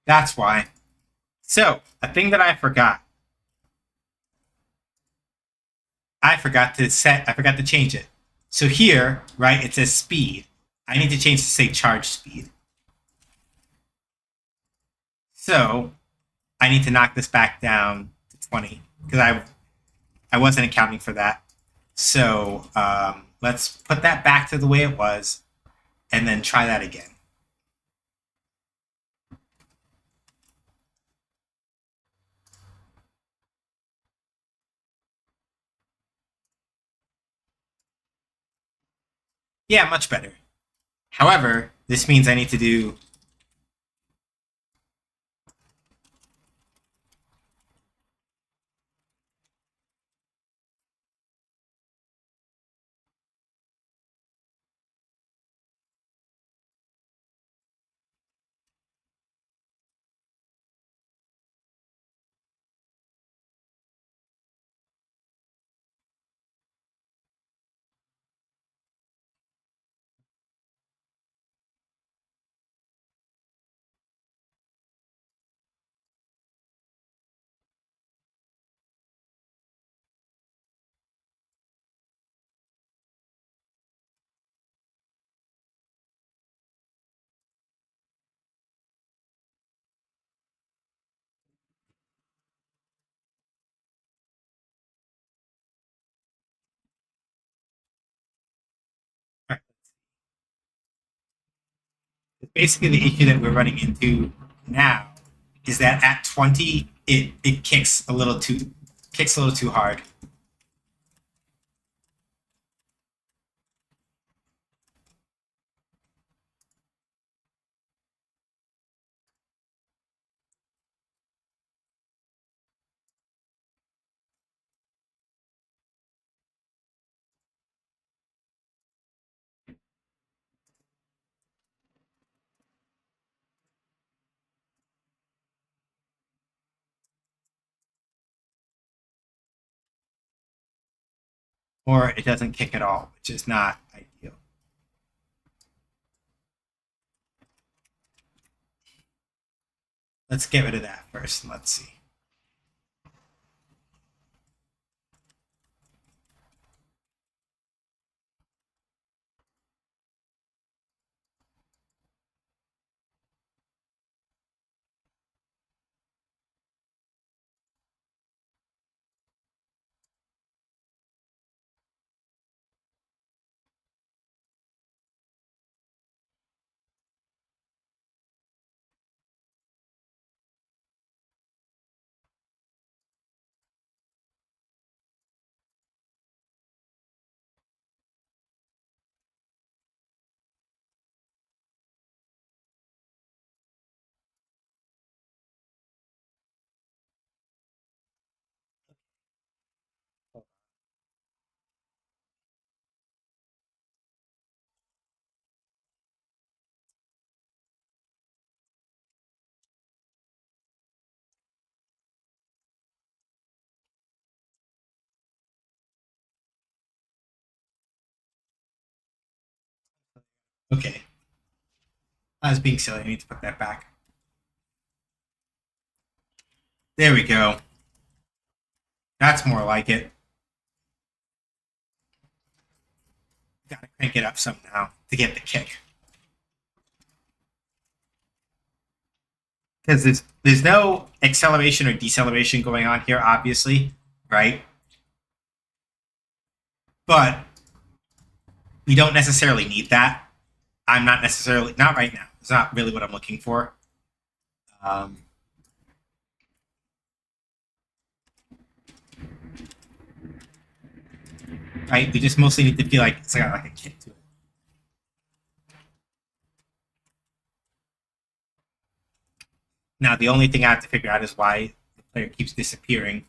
that's why. So, a thing that I forgot. I forgot to change it. So here, right, it says speed. I need to change to say charge speed. So, I need to knock this back down to 20 because I wasn't accounting for that. So, let's put that back to the way it was and then try that again. Yeah, much better. However, this means I need to do basically the issue that we're running into now is that at 20 it kicks a little too hard. Or it doesn't kick at all, which is not ideal. Let's get rid of that first and let's see. Okay. I was being silly. I need to put that back. There we go. That's more like it. Gotta crank it up somehow to get the kick. Because there's no acceleration or deceleration going on here, obviously, right? But we don't necessarily need that. I'm not necessarily, not right now. It's not really what I'm looking for. Right? We just mostly need to feel like it's got like a kick to it. Now, the only thing I have to figure out is why the player keeps disappearing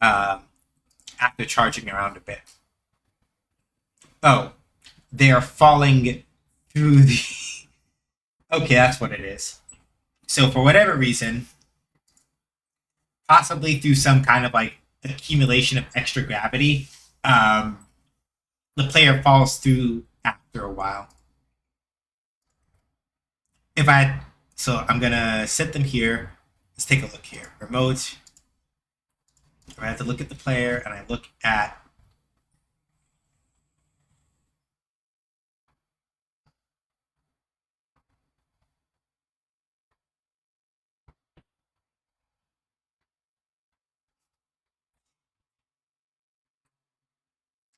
after charging around a bit. Oh, they are falling through the. Okay, that's what it is. So, for whatever reason, possibly through some kind of like accumulation of extra gravity, the player falls through after a while. If I, so I'm gonna set them here. Let's take a look here. Remote. I have to look at the player, and I look at.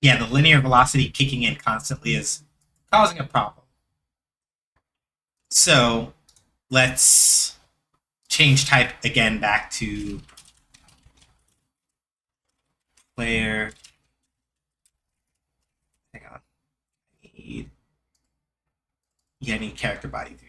Yeah, the linear velocity kicking in constantly is causing a problem. So let's change type again back to player. Hang on. I need character body 3D.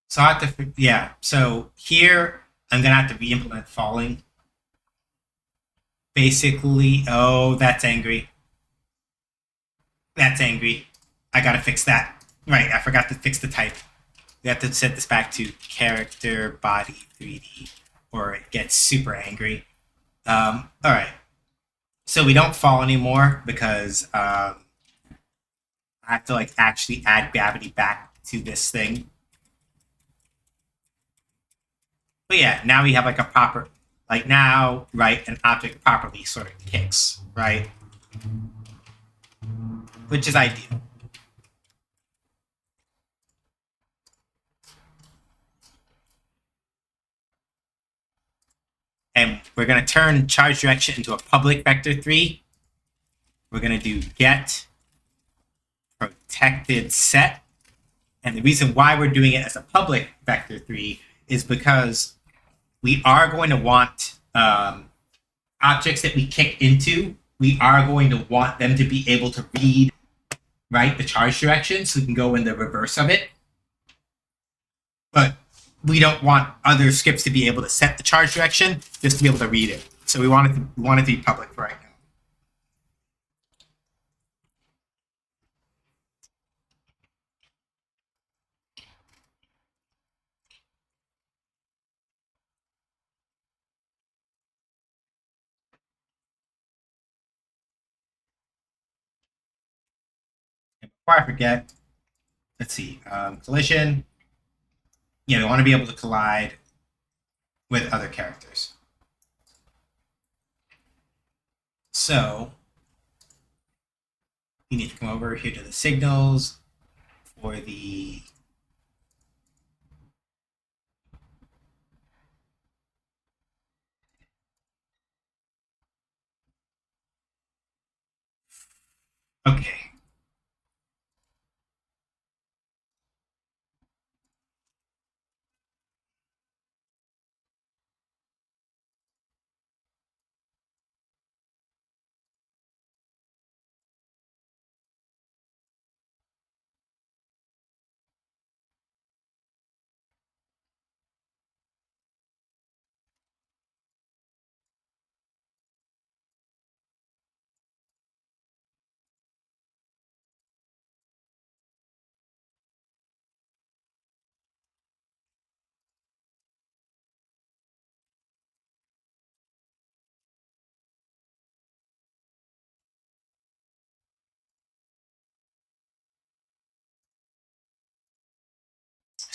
So I have to, yeah. So here I'm gonna have to re-implement falling. Basically, oh, that's angry. That's angry. I gotta fix that. Right, I forgot to fix the type. We have to set this back to character body 3D, or it gets super angry. All right. So we don't fall anymore because I have to like actually add gravity back to this thing. But yeah, now we have like a proper, like now, right, an object properly sort of kicks, right? Which is ideal. And we're going to turn charge direction into a public vector 3. We're going to do get protected set. And the reason why we're doing it as a public vector 3 is because we are going to want objects that we kick into, we are going to want them to be able to read, right, the charge direction, so we can go in the reverse of it. But we don't want other scripts to be able to set the charge direction, just to be able to read it. So we want it to be public for right now. And before I forget, let's see, collision. Yeah, we want to be able to collide with other characters. So you need to come over here to the signals for the okay.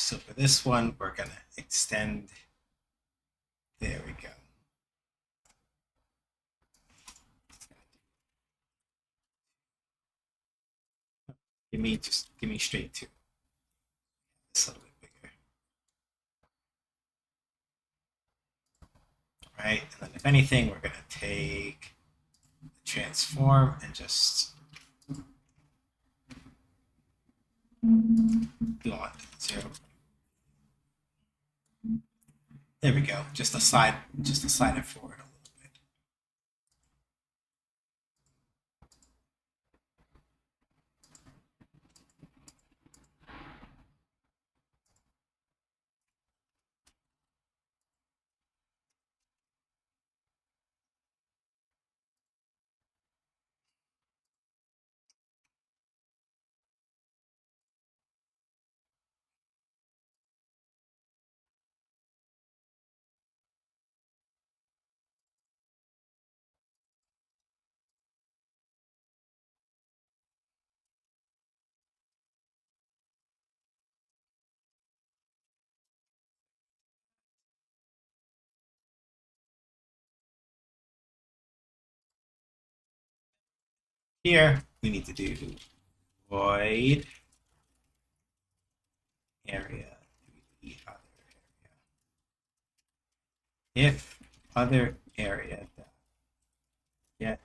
So for this one, we're going to extend. There we go. Give me straight 2. It's a little bit bigger. Right, and then if anything, we're going to take the transform and just do on 0. There we go. Just to slide it forward a little bit. Here, we need to do void area if other area get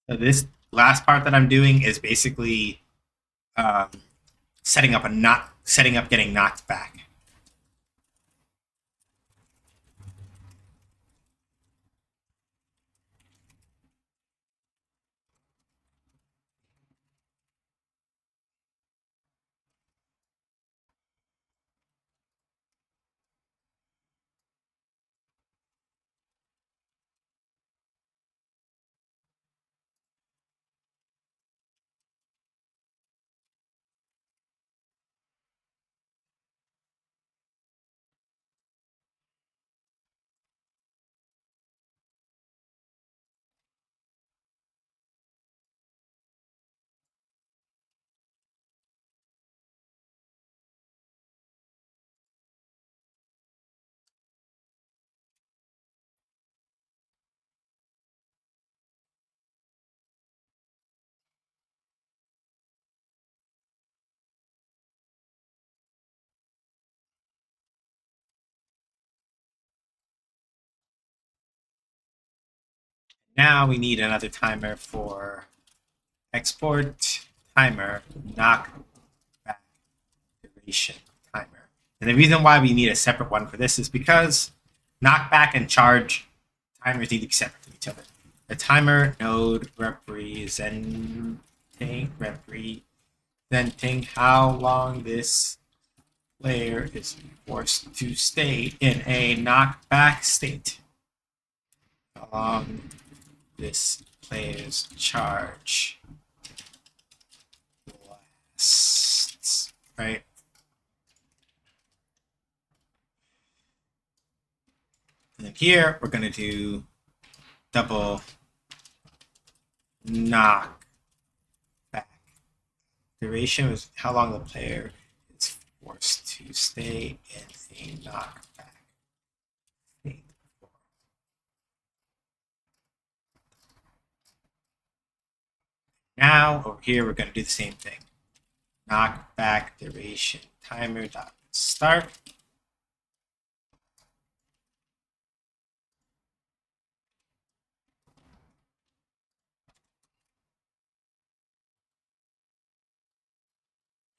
So this last part that I'm doing is basically um, setting up getting knocked back. Now we need another timer for export timer knock back duration timer. And the reason why we need a separate one for this is because knockback and charge timers need to be separate from each other. The timer node representing how long this player is forced to stay in a knockback state. How long this player's charge lasts, right? And then here we're going to do double knock back. Duration is how long the player is forced to stay in a knockback state. Now over here we're going to do the same thing. Knockback duration timer dot start.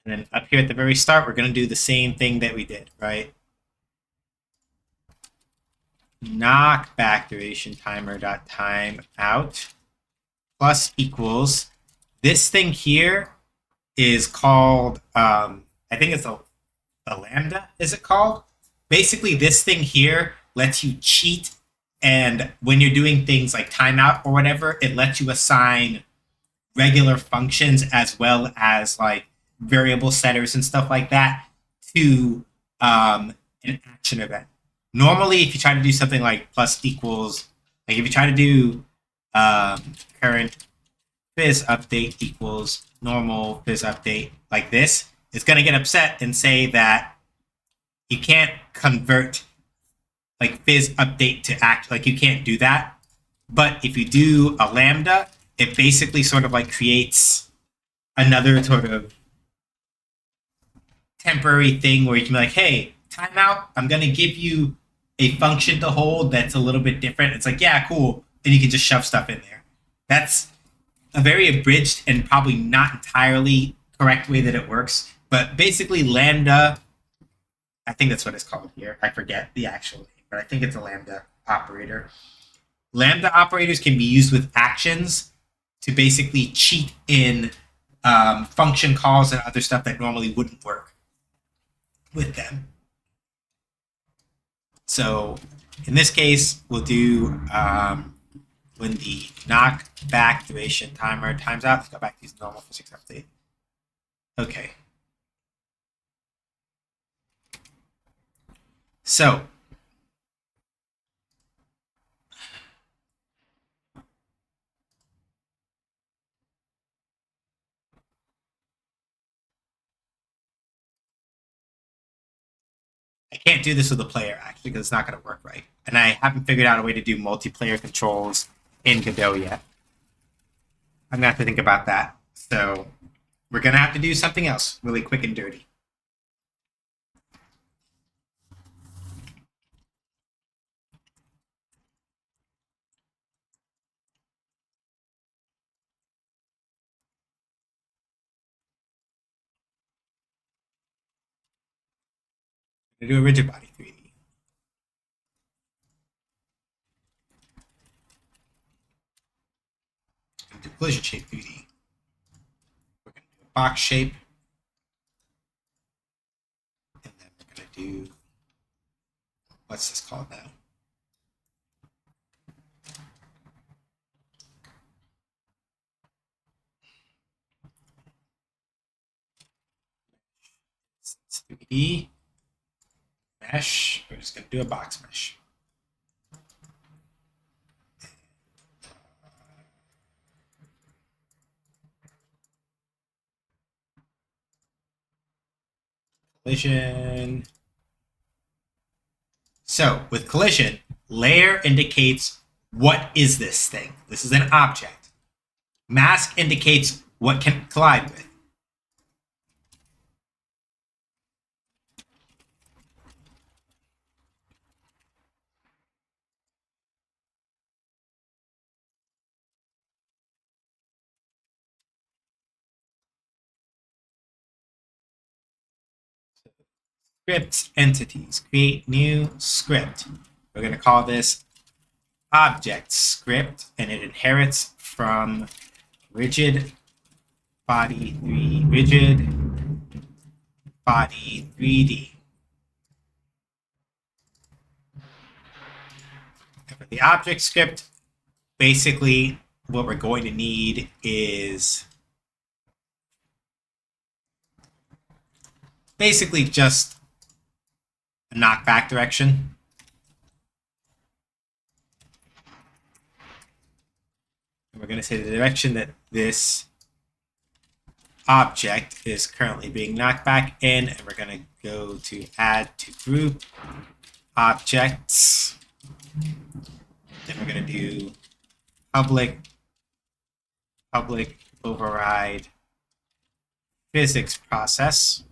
And then up here at the very start, we're going to do the same thing that we did, right? Knockback duration timer dot time out plus equals this thing here is called I think it's a lambda, is it called? Basically, this thing here lets you cheat, and when you're doing things like timeout or whatever, it lets you assign regular functions as well as like variable setters and stuff like that to an action event. Normally, if you try to do something like plus equals, like if you try to do current fizz update equals normal fizz update like this, it's going to get upset and say that you can't convert like fizz update to act, like you can't do that. But if you do a lambda, it basically sort of like creates another sort of temporary thing where you can be like, hey, timeout, I'm going to give you a function to hold that's a little bit different. It's like, yeah, cool. And you can just shove stuff in there. That's a very abridged and probably not entirely correct way that it works. But basically, lambda, I think that's what it's called here. I forget the actual name, but I think it's a lambda operator. Lambda operators can be used with actions to basically cheat in function calls and other stuff that normally wouldn't work with them. So in this case, we'll do when the knockback duration timer times out. Let's go back to use normal physics update. Okay. So I can't do this with a player actually because it's not going to work right. And I haven't figured out a way to do multiplayer controls in Godot yet. I'm going to have to think about that. So we're going to have to do something else really quick and dirty. I'm gonna do a rigid body 3D. I'm gonna do collision shape 3D. We're gonna do a box shape. And then we're gonna do, what's this called now? It's 3D mesh. We're just gonna do a box mesh. Collision. So with collision, layer indicates what is this thing? This is an object. Mask indicates what can collide with. Script entities. Create new script. We're going to call this object script, and it inherits from rigid body 3D. And for the object script, basically what we're going to need is basically just a knockback direction. And we're going to say the direction that this object is currently being knocked back in, and we're going to go to add to group objects. Then we're going to do public override physics process.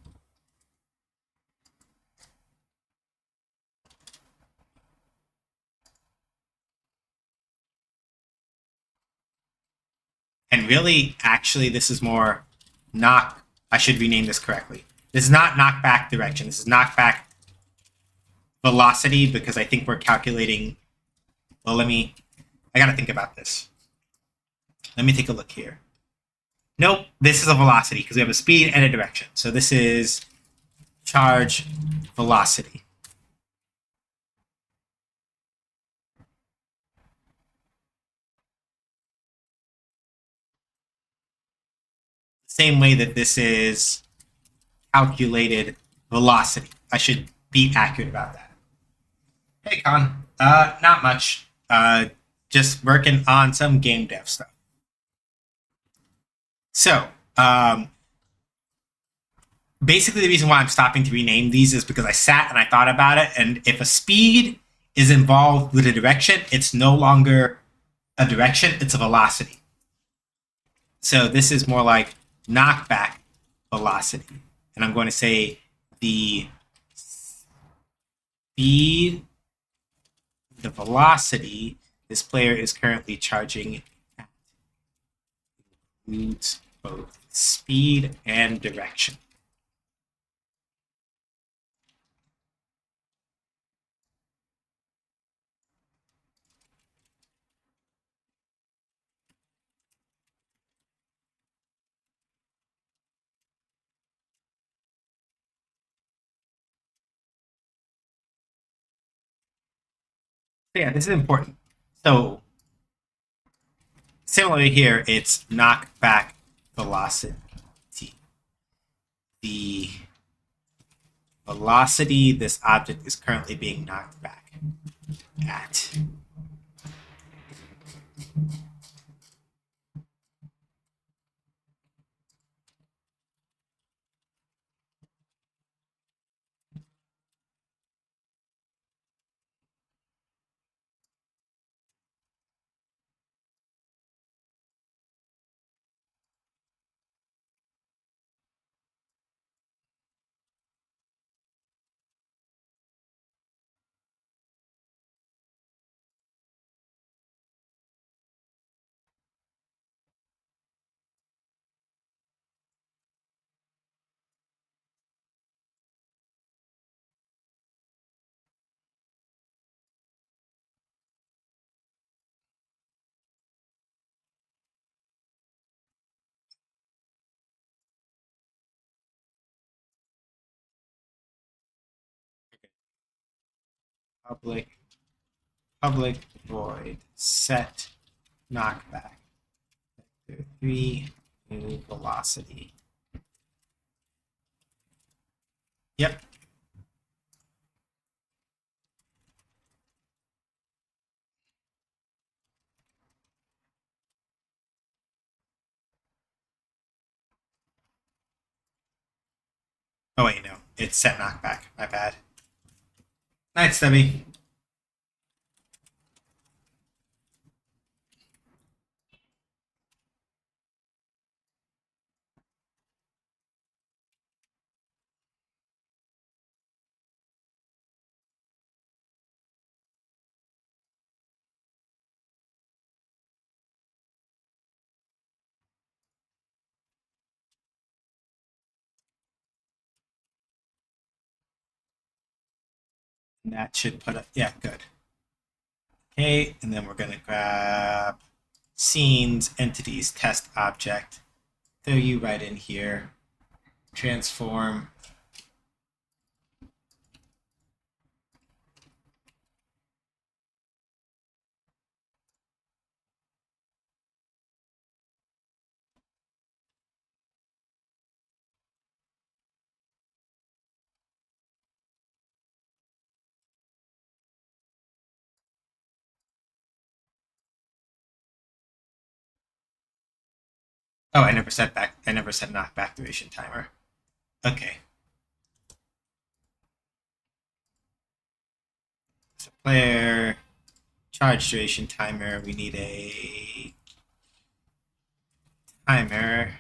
And really, actually, this is more I should rename this correctly. This is not knockback direction. This is knockback velocity, because I think we're calculating. Well, I got to think about this. Let me take a look here. Nope, this is a velocity because we have a speed and a direction. So this is charge velocity. Same way that this is calculated velocity. I should be accurate about that. Hey, Con. Not much. Just working on some game dev stuff. So, basically the reason why I'm stopping to rename these is because I sat and I thought about it, and if a speed is involved with a direction, it's no longer a direction, it's a velocity. So this is more like knockback velocity. And I'm going to say the speed, the velocity this player is currently charging at includes both speed and direction. So yeah, this is important. So similarly here, it's knockback velocity. The velocity this object is currently being knocked back at. public void set knockback vector 3 new velocity. Yep. Oh wait, no, it's set knockback. My bad. Night, Stubby. And that should put up, yeah, good. Okay, and then we're gonna grab scenes, entities, test object, throw you right in here, transform. Oh, I never set knockback duration timer. Okay. So player charge duration timer. We need a timer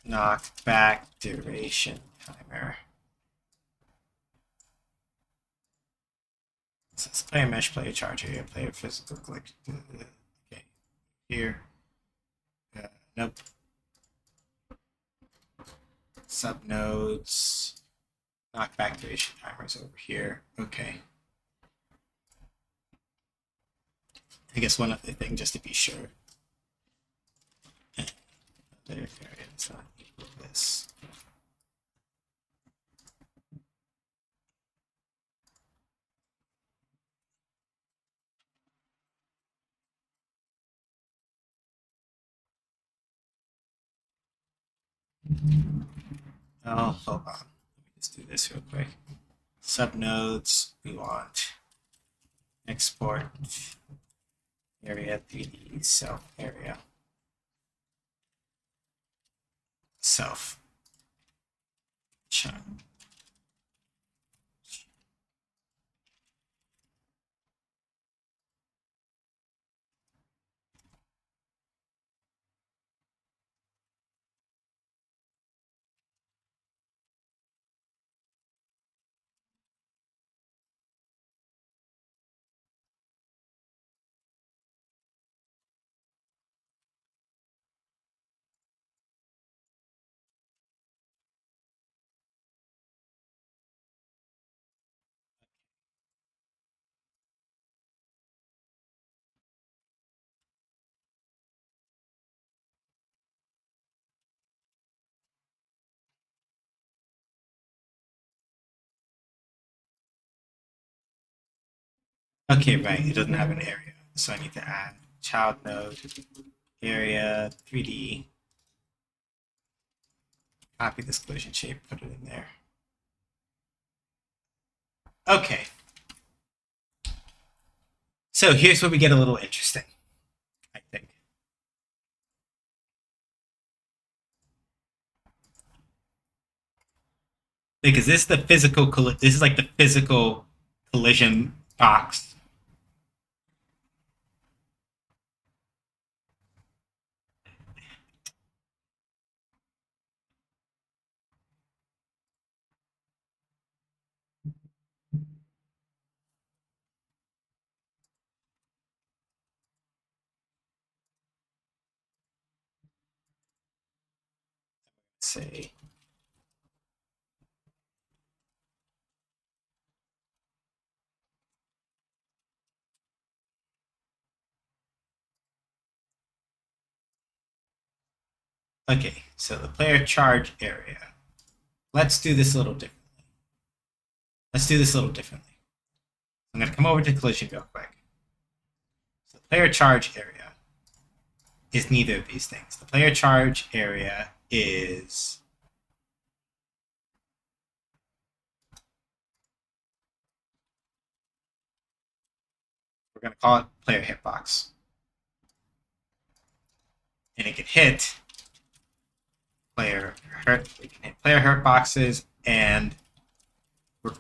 knockback duration timer. So it's player mesh, player charge area, player physical click. Okay, here. Nope. Subnodes. Knockback duration timers over here. Okay. I guess one other thing just to be sure. Player variance not equal this. Oh, hold on. Let me just do this real quick. Subnodes, we want export area 3D self area. Self. Chunk. Okay, right. It doesn't have an area, so I need to add child node area 3D. Copy this collision shape, put it in there. Okay. So here's where we get a little interesting, I think. Because this is the physical, this is like the physical collision box. Say okay, so the player charge area. Let's do this a little differently. Let's do this a little differently. I'm going to come over to collision real quick. So the player charge area is neither of these things. The player charge area is we're going to call it player hitbox. And it can hit player hurt. We can hit player hurt boxes, and we're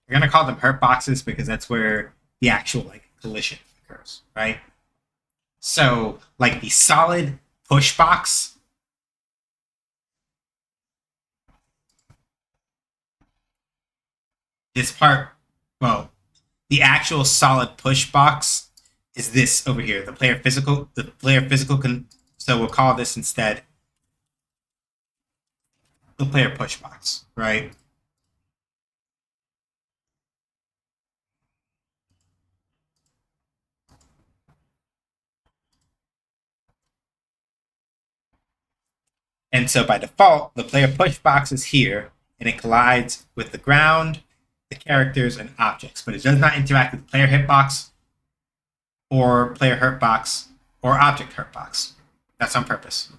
going to call them hurt boxes because that's where the actual like collision occurs, right? So like the solid push box this part, well, the actual solid push box is this over here, the player physical. So we'll call this instead the player push box, right? And so by default, the player push box is here, and it collides with the ground, the characters, and objects, but it does not interact with player hitbox or player hurt box or object hurt box. That's on purpose.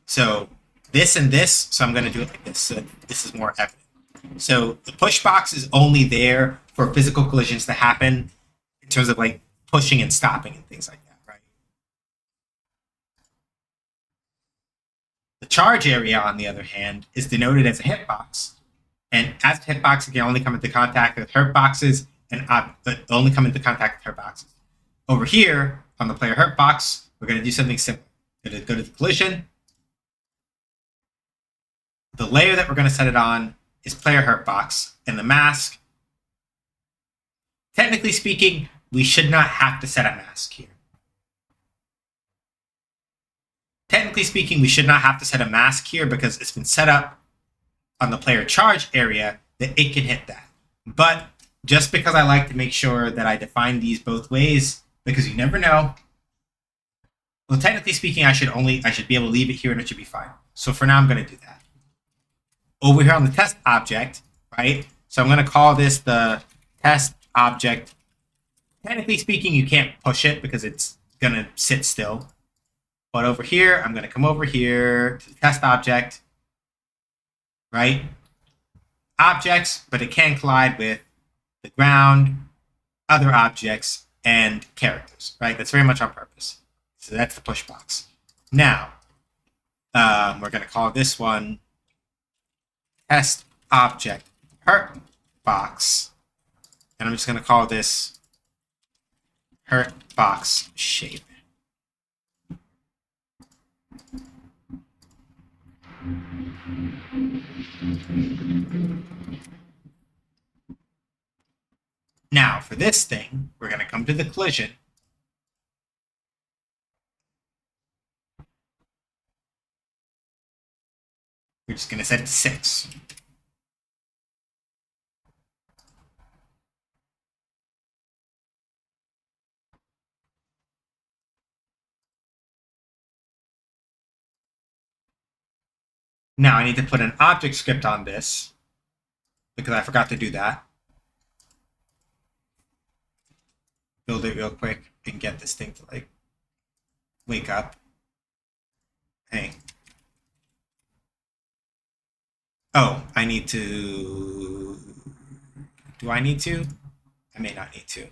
So this and this, so I'm going to do it like this, so this is more evident. So the push box is only there for physical collisions to happen in terms of like pushing and stopping and things like that, right? The charge area, on the other hand, is denoted as a hitbox, and as a hitbox, it can only come into contact with hurt boxes and only come into contact with hurt boxes. Over here on the player hurt box, we're going to do something simple. We're going to go to the collision. The layer that we're going to set it on is player hurt box, and the mask. Technically speaking, we should not have to set a mask here. Technically speaking, we should not have to set a mask here because it's been set up on the player charge area that it can hit that. But just because I like to make sure that I define these both ways, because you never know. Well, technically speaking, I should be able to leave it here and it should be fine. So for now, I'm going to do that. Over here on the test object, right? So I'm going to call this the test object. Technically speaking, you can't push it because it's going to sit still. But over here, I'm going to come over here to the test object, right? Objects, but it can collide with the ground, other objects, and characters, right? That's very much on purpose. So that's the push box. Now, we're going to call this one test object hurt box, and I'm just going to call this hurt box shape. Now, for this thing, we're going to come to the collision. We're just going to set it to 6. Now I need to put an object script on this because I forgot to do that. Build it real quick and get this thing to like wake up. Hey. Oh, I need to... Do I need to? I may not need to.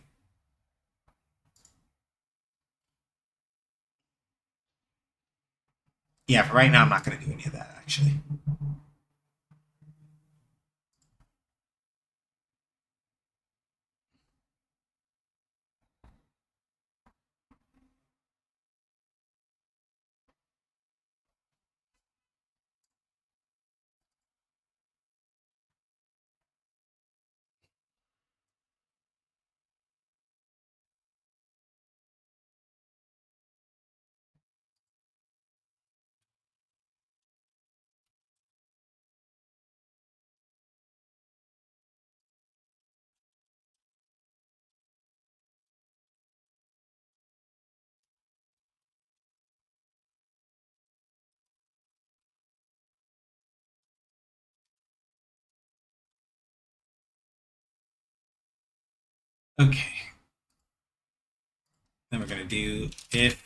Yeah, for right now, I'm not going to do any of that, actually. Okay. Then we're going to do if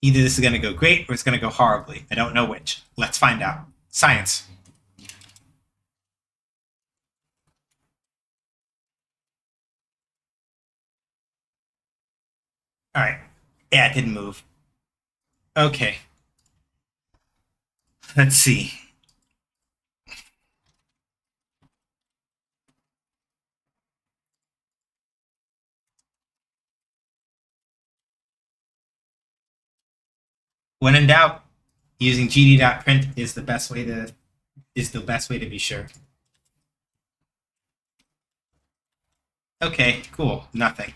either this is going to go great or it's going to go horribly. I don't know which. Let's find out. Science. All right. Yeah, it didn't move. Okay. Let's see. When in doubt, using gd.print is the best way to be sure. Okay, cool. Nothing.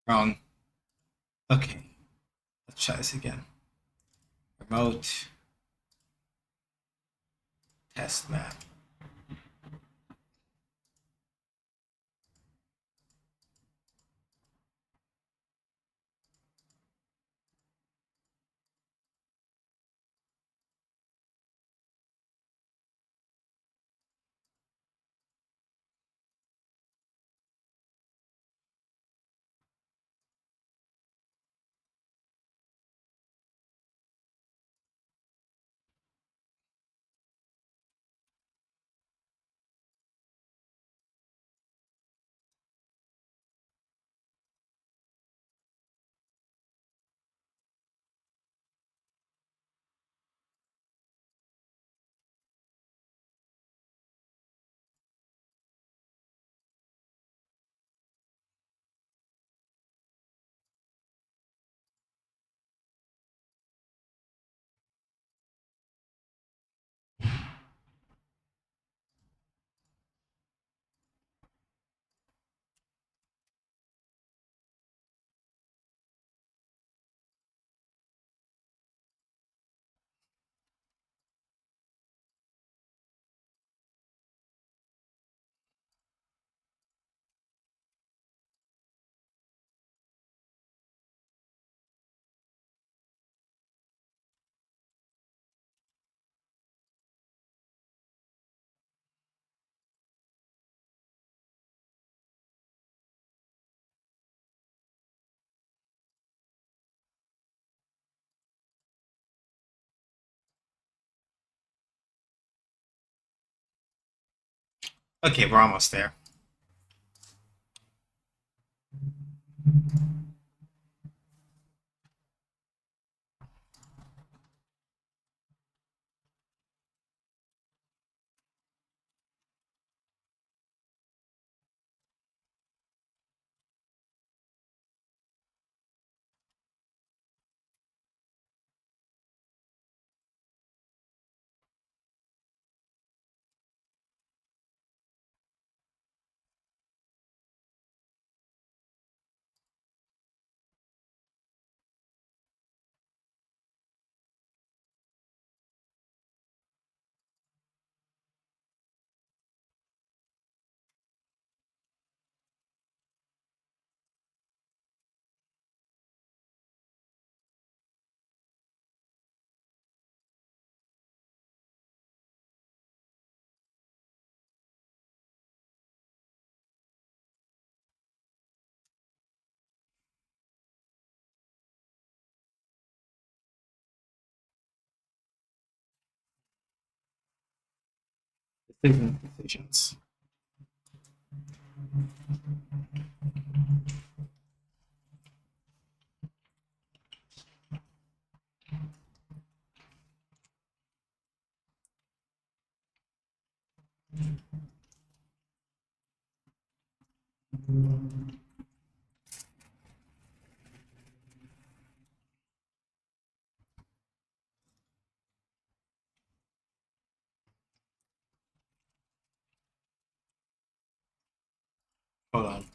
Wrong. Okay. Let's try this again. Remote test map. Okay, we're almost there. Decisions. Hold on.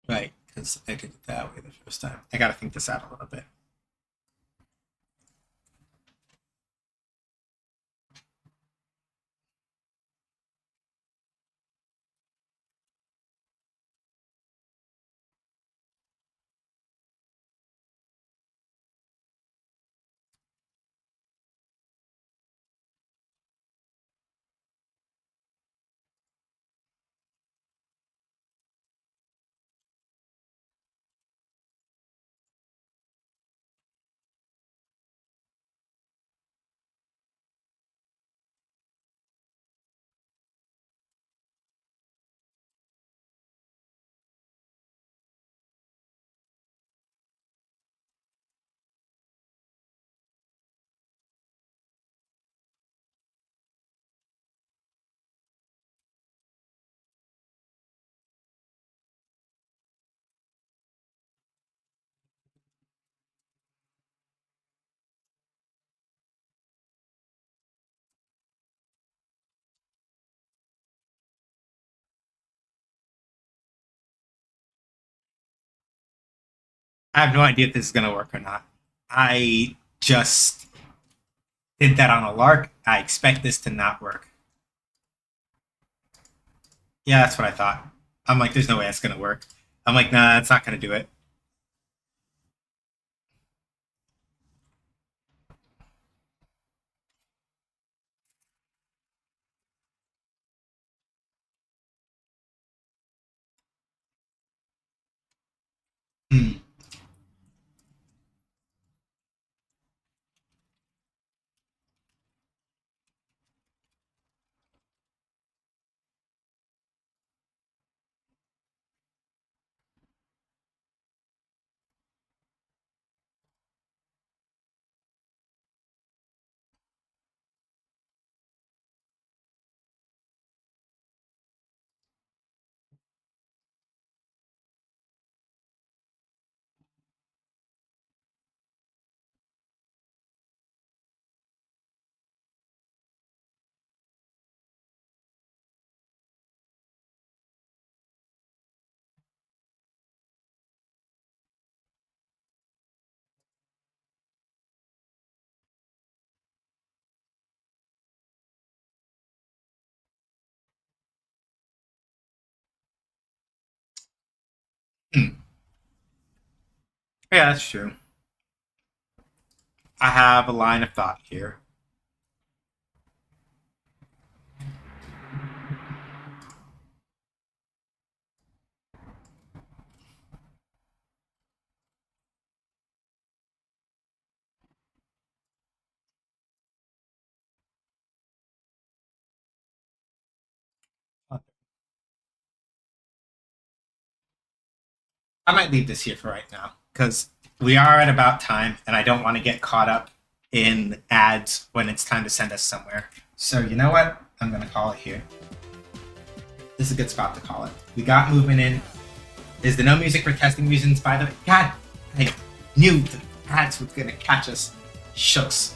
Right, because I did it that way the first time. I gotta think this out a little bit. I have no idea if this is gonna work or not. I just did that on a lark. I expect this to not work. Yeah, that's what I thought. I'm like, there's no way that's gonna work. I'm like, nah, it's not gonna do it. Hmm. Yeah, that's true. I have a line of thought here. I might leave this here for right now because we are at about time, and I don't want to get caught up in ads when it's time to send us somewhere. So you know what? I'm gonna call it here. This is a good spot to call it. We got movement in. Is there no music for testing reasons? By the way, God, I knew the ads were gonna catch us. Shucks.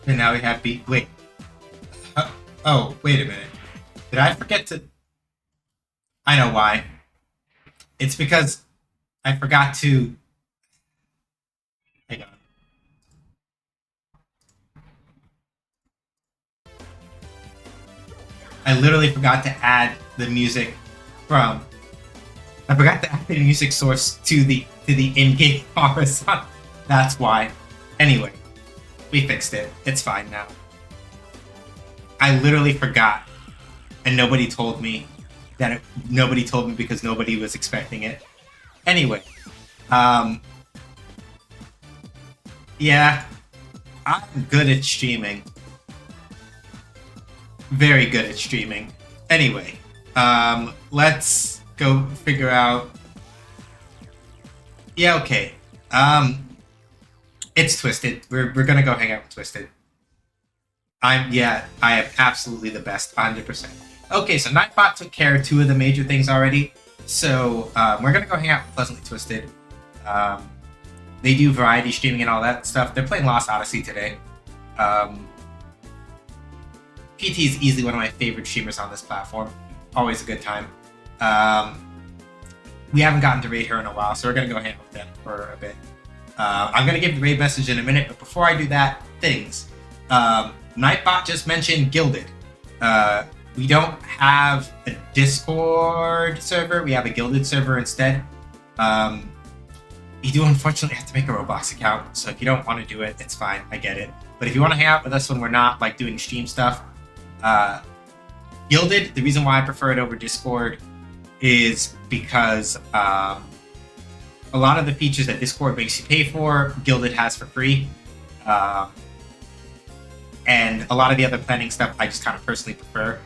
And now we have beat. Wait. Oh, wait a minute. Did I forget to? I know why. It's because I forgot to. Hang on. I literally forgot to add the music from. I forgot to add the music source to the in-game horizon. That's why. Anyway, we fixed it. It's fine now. I literally forgot, and nobody told me nobody told me because nobody was expecting it. Anyway, yeah, I'm good at streaming. Very good at streaming. Anyway, let's go figure out. Yeah, okay. It's Twisted. We're gonna go hang out with Twisted. I am absolutely the best, 100%. Okay, so Nightbot took care of two of the major things already. So we're gonna go hang out with Pleasantly Twisted. They do variety streaming and all that stuff. They're playing Lost Odyssey today. PT is easily one of my favorite streamers on this platform. Always a good time. We haven't gotten to raid her in a while, so we're gonna go hang out with them for a bit. I'm gonna give the raid message in a minute, but before I do that, things. Nightbot just mentioned Gilded. We don't have a Discord server. We have a Gilded server instead. You do unfortunately have to make a Roblox account, so if you don't want to do it, it's fine. I get it. But if you want to hang out with us when we're not like doing stream stuff, Gilded. The reason why I prefer it over Discord is because a lot of the features that Discord makes you pay for, Guilded has for free. And a lot of the other planning stuff I just kind of personally prefer.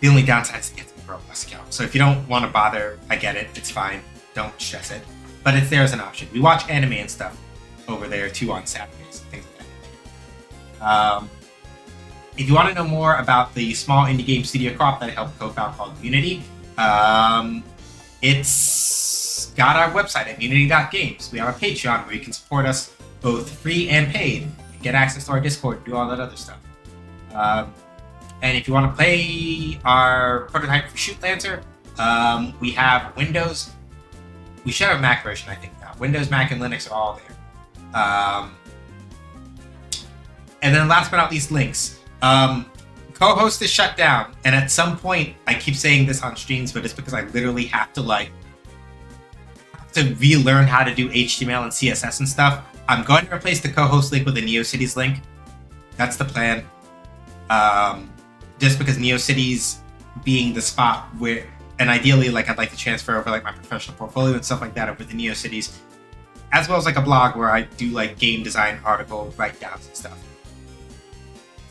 The only downside is to get to the Roblox account. So if you don't want to bother, I get it. It's fine. Don't stress it. But it's there as an option. We watch anime and stuff over there too on Saturdays and things like that. If you want to know more about the small indie game studio co-op that I helped co-found called Munity, it's got our website at munity.games. We have a Patreon where you can support us both free and paid, get access to our Discord, do all that other stuff. And if you want to play our prototype for Shoot Lancer, we have Windows. We should have a Mac version, I think, now. Windows, Mac, and Linux are all there. And then last but not least, links. Co-host is shut down, and at some point, I keep saying this on streams, but it's because I literally have to relearn how to do HTML and CSS and stuff. I'm going to replace the co-host link with a NeoCities link. That's the plan. Just because NeoCities being the spot where, and ideally, like, I'd like to transfer over like my professional portfolio and stuff like that over the NeoCities, as well as like a blog where I do like game design article write-downs and stuff.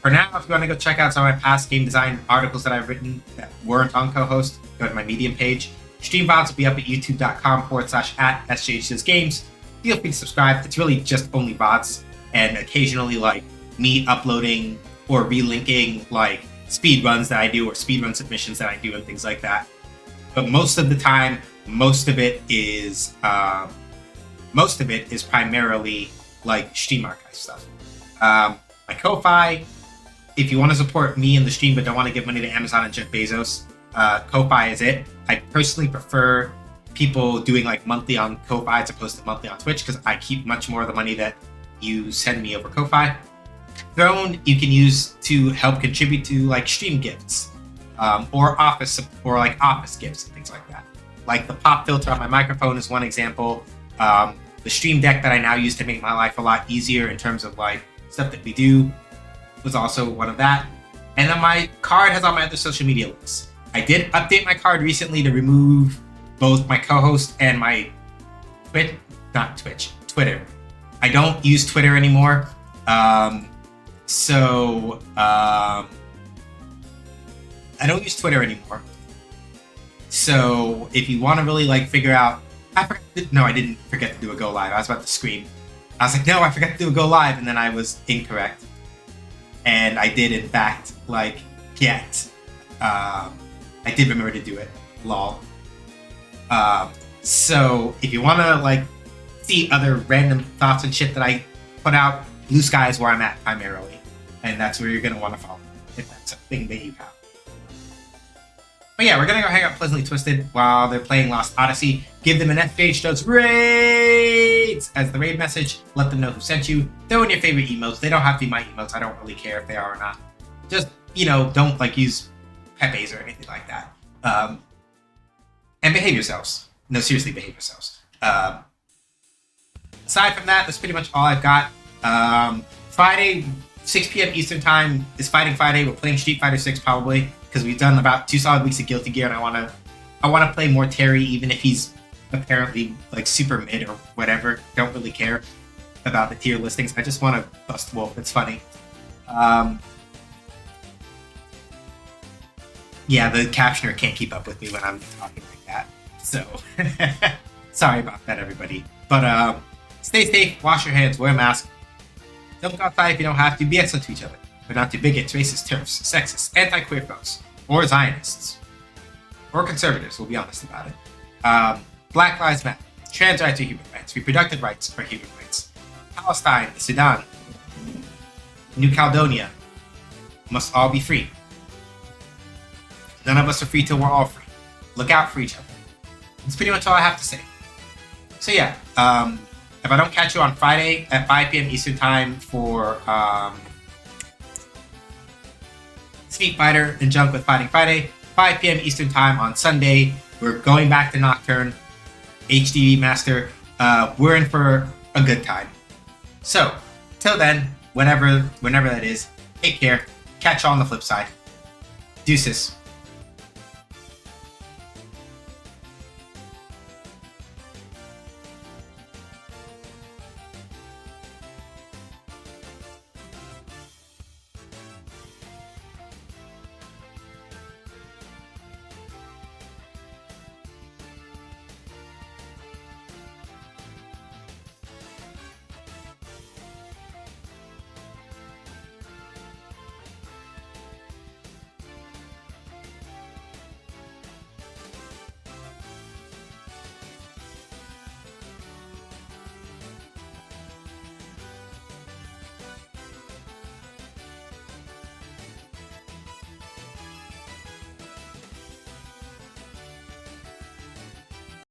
For now, if you want to go check out some of my past game design articles that I've written that weren't on co-host, go to my Medium page. Stream VODs will be up at youtube.com/@sjhsgames. Feel free to subscribe. It's really just only VODs and occasionally like me uploading or relinking like speed runs that I do or speedrun submissions that I do and things like that. But most of the time, most of it is primarily like stream archive stuff. My Ko-Fi, if you want to support me in the stream but don't want to give money to Amazon and Jeff Bezos, Ko-Fi is it. I personally prefer people doing like monthly on Ko-Fi as opposed to monthly on Twitch because I keep much more of the money that you send me over Ko-Fi. Throne you can use to help contribute to like stream gifts, or office gifts and things like that. Like the pop filter on my microphone is one example. The stream deck that I now use to make my life a lot easier in terms of like stuff that we do was also one of that. And then my card has all my other social media links. I did update my card recently to remove both my co-host and my Twitter. I don't use Twitter anymore. I don't use Twitter anymore. So if you want to really like figure out, I didn't forget to do a go live. I was about to scream. I was like, no, I forgot to do a go live, and then I was incorrect. And I did in fact I did remember to do it. Lol. So if you want to like see other random thoughts and shit that I put out, Blue Sky is where I'm at primarily, and that's where you're gonna want to follow if that's a thing that you have. But yeah, we're gonna go hang out Pleasantly Twisted while they're playing Lost Odyssey. Give them an FPH does raids as the raid message. Let them know who sent you. Throw in your favorite emotes. They don't have to be my emotes. I don't really care if they are or not. Just, don't like use Pepe's or anything like that. And behave yourselves. No, seriously, behave yourselves. Aside from that, that's pretty much all I've got. Friday, 6 p.m. Eastern Time is Fighting Friday. We're playing Street Fighter 6 probably because we've done about 2 solid weeks of Guilty Gear, and I want to play more Terry, even if he's apparently like super mid or whatever. Don't really care about the tier listings. I just want to bust Wolf. It's funny. Yeah, the captioner can't keep up with me when I'm talking like that. So, sorry about that, everybody. But stay safe, wash your hands, wear a mask. Don't go outside if you don't have to. Be excellent to each other. But not to bigots, racists, TERFs, sexists, anti-queer folks, or Zionists, or conservatives. We'll be honest about it. Black Lives Matter. Trans rights are human rights. Reproductive rights are human rights. Palestine, Sudan, New Caledonia must all be free. None of us are free till we're all free. Look out for each other. That's pretty much all I have to say. So yeah, if I don't catch you on Friday at 5 p.m. Eastern Time for Street Fighter and Junk with Fighting Friday, 5 p.m. Eastern Time on Sunday, we're going back to Nocturne, HD Master. We're in for a good time. So, till then, whenever that is, take care. Catch you on the flip side. Deuces.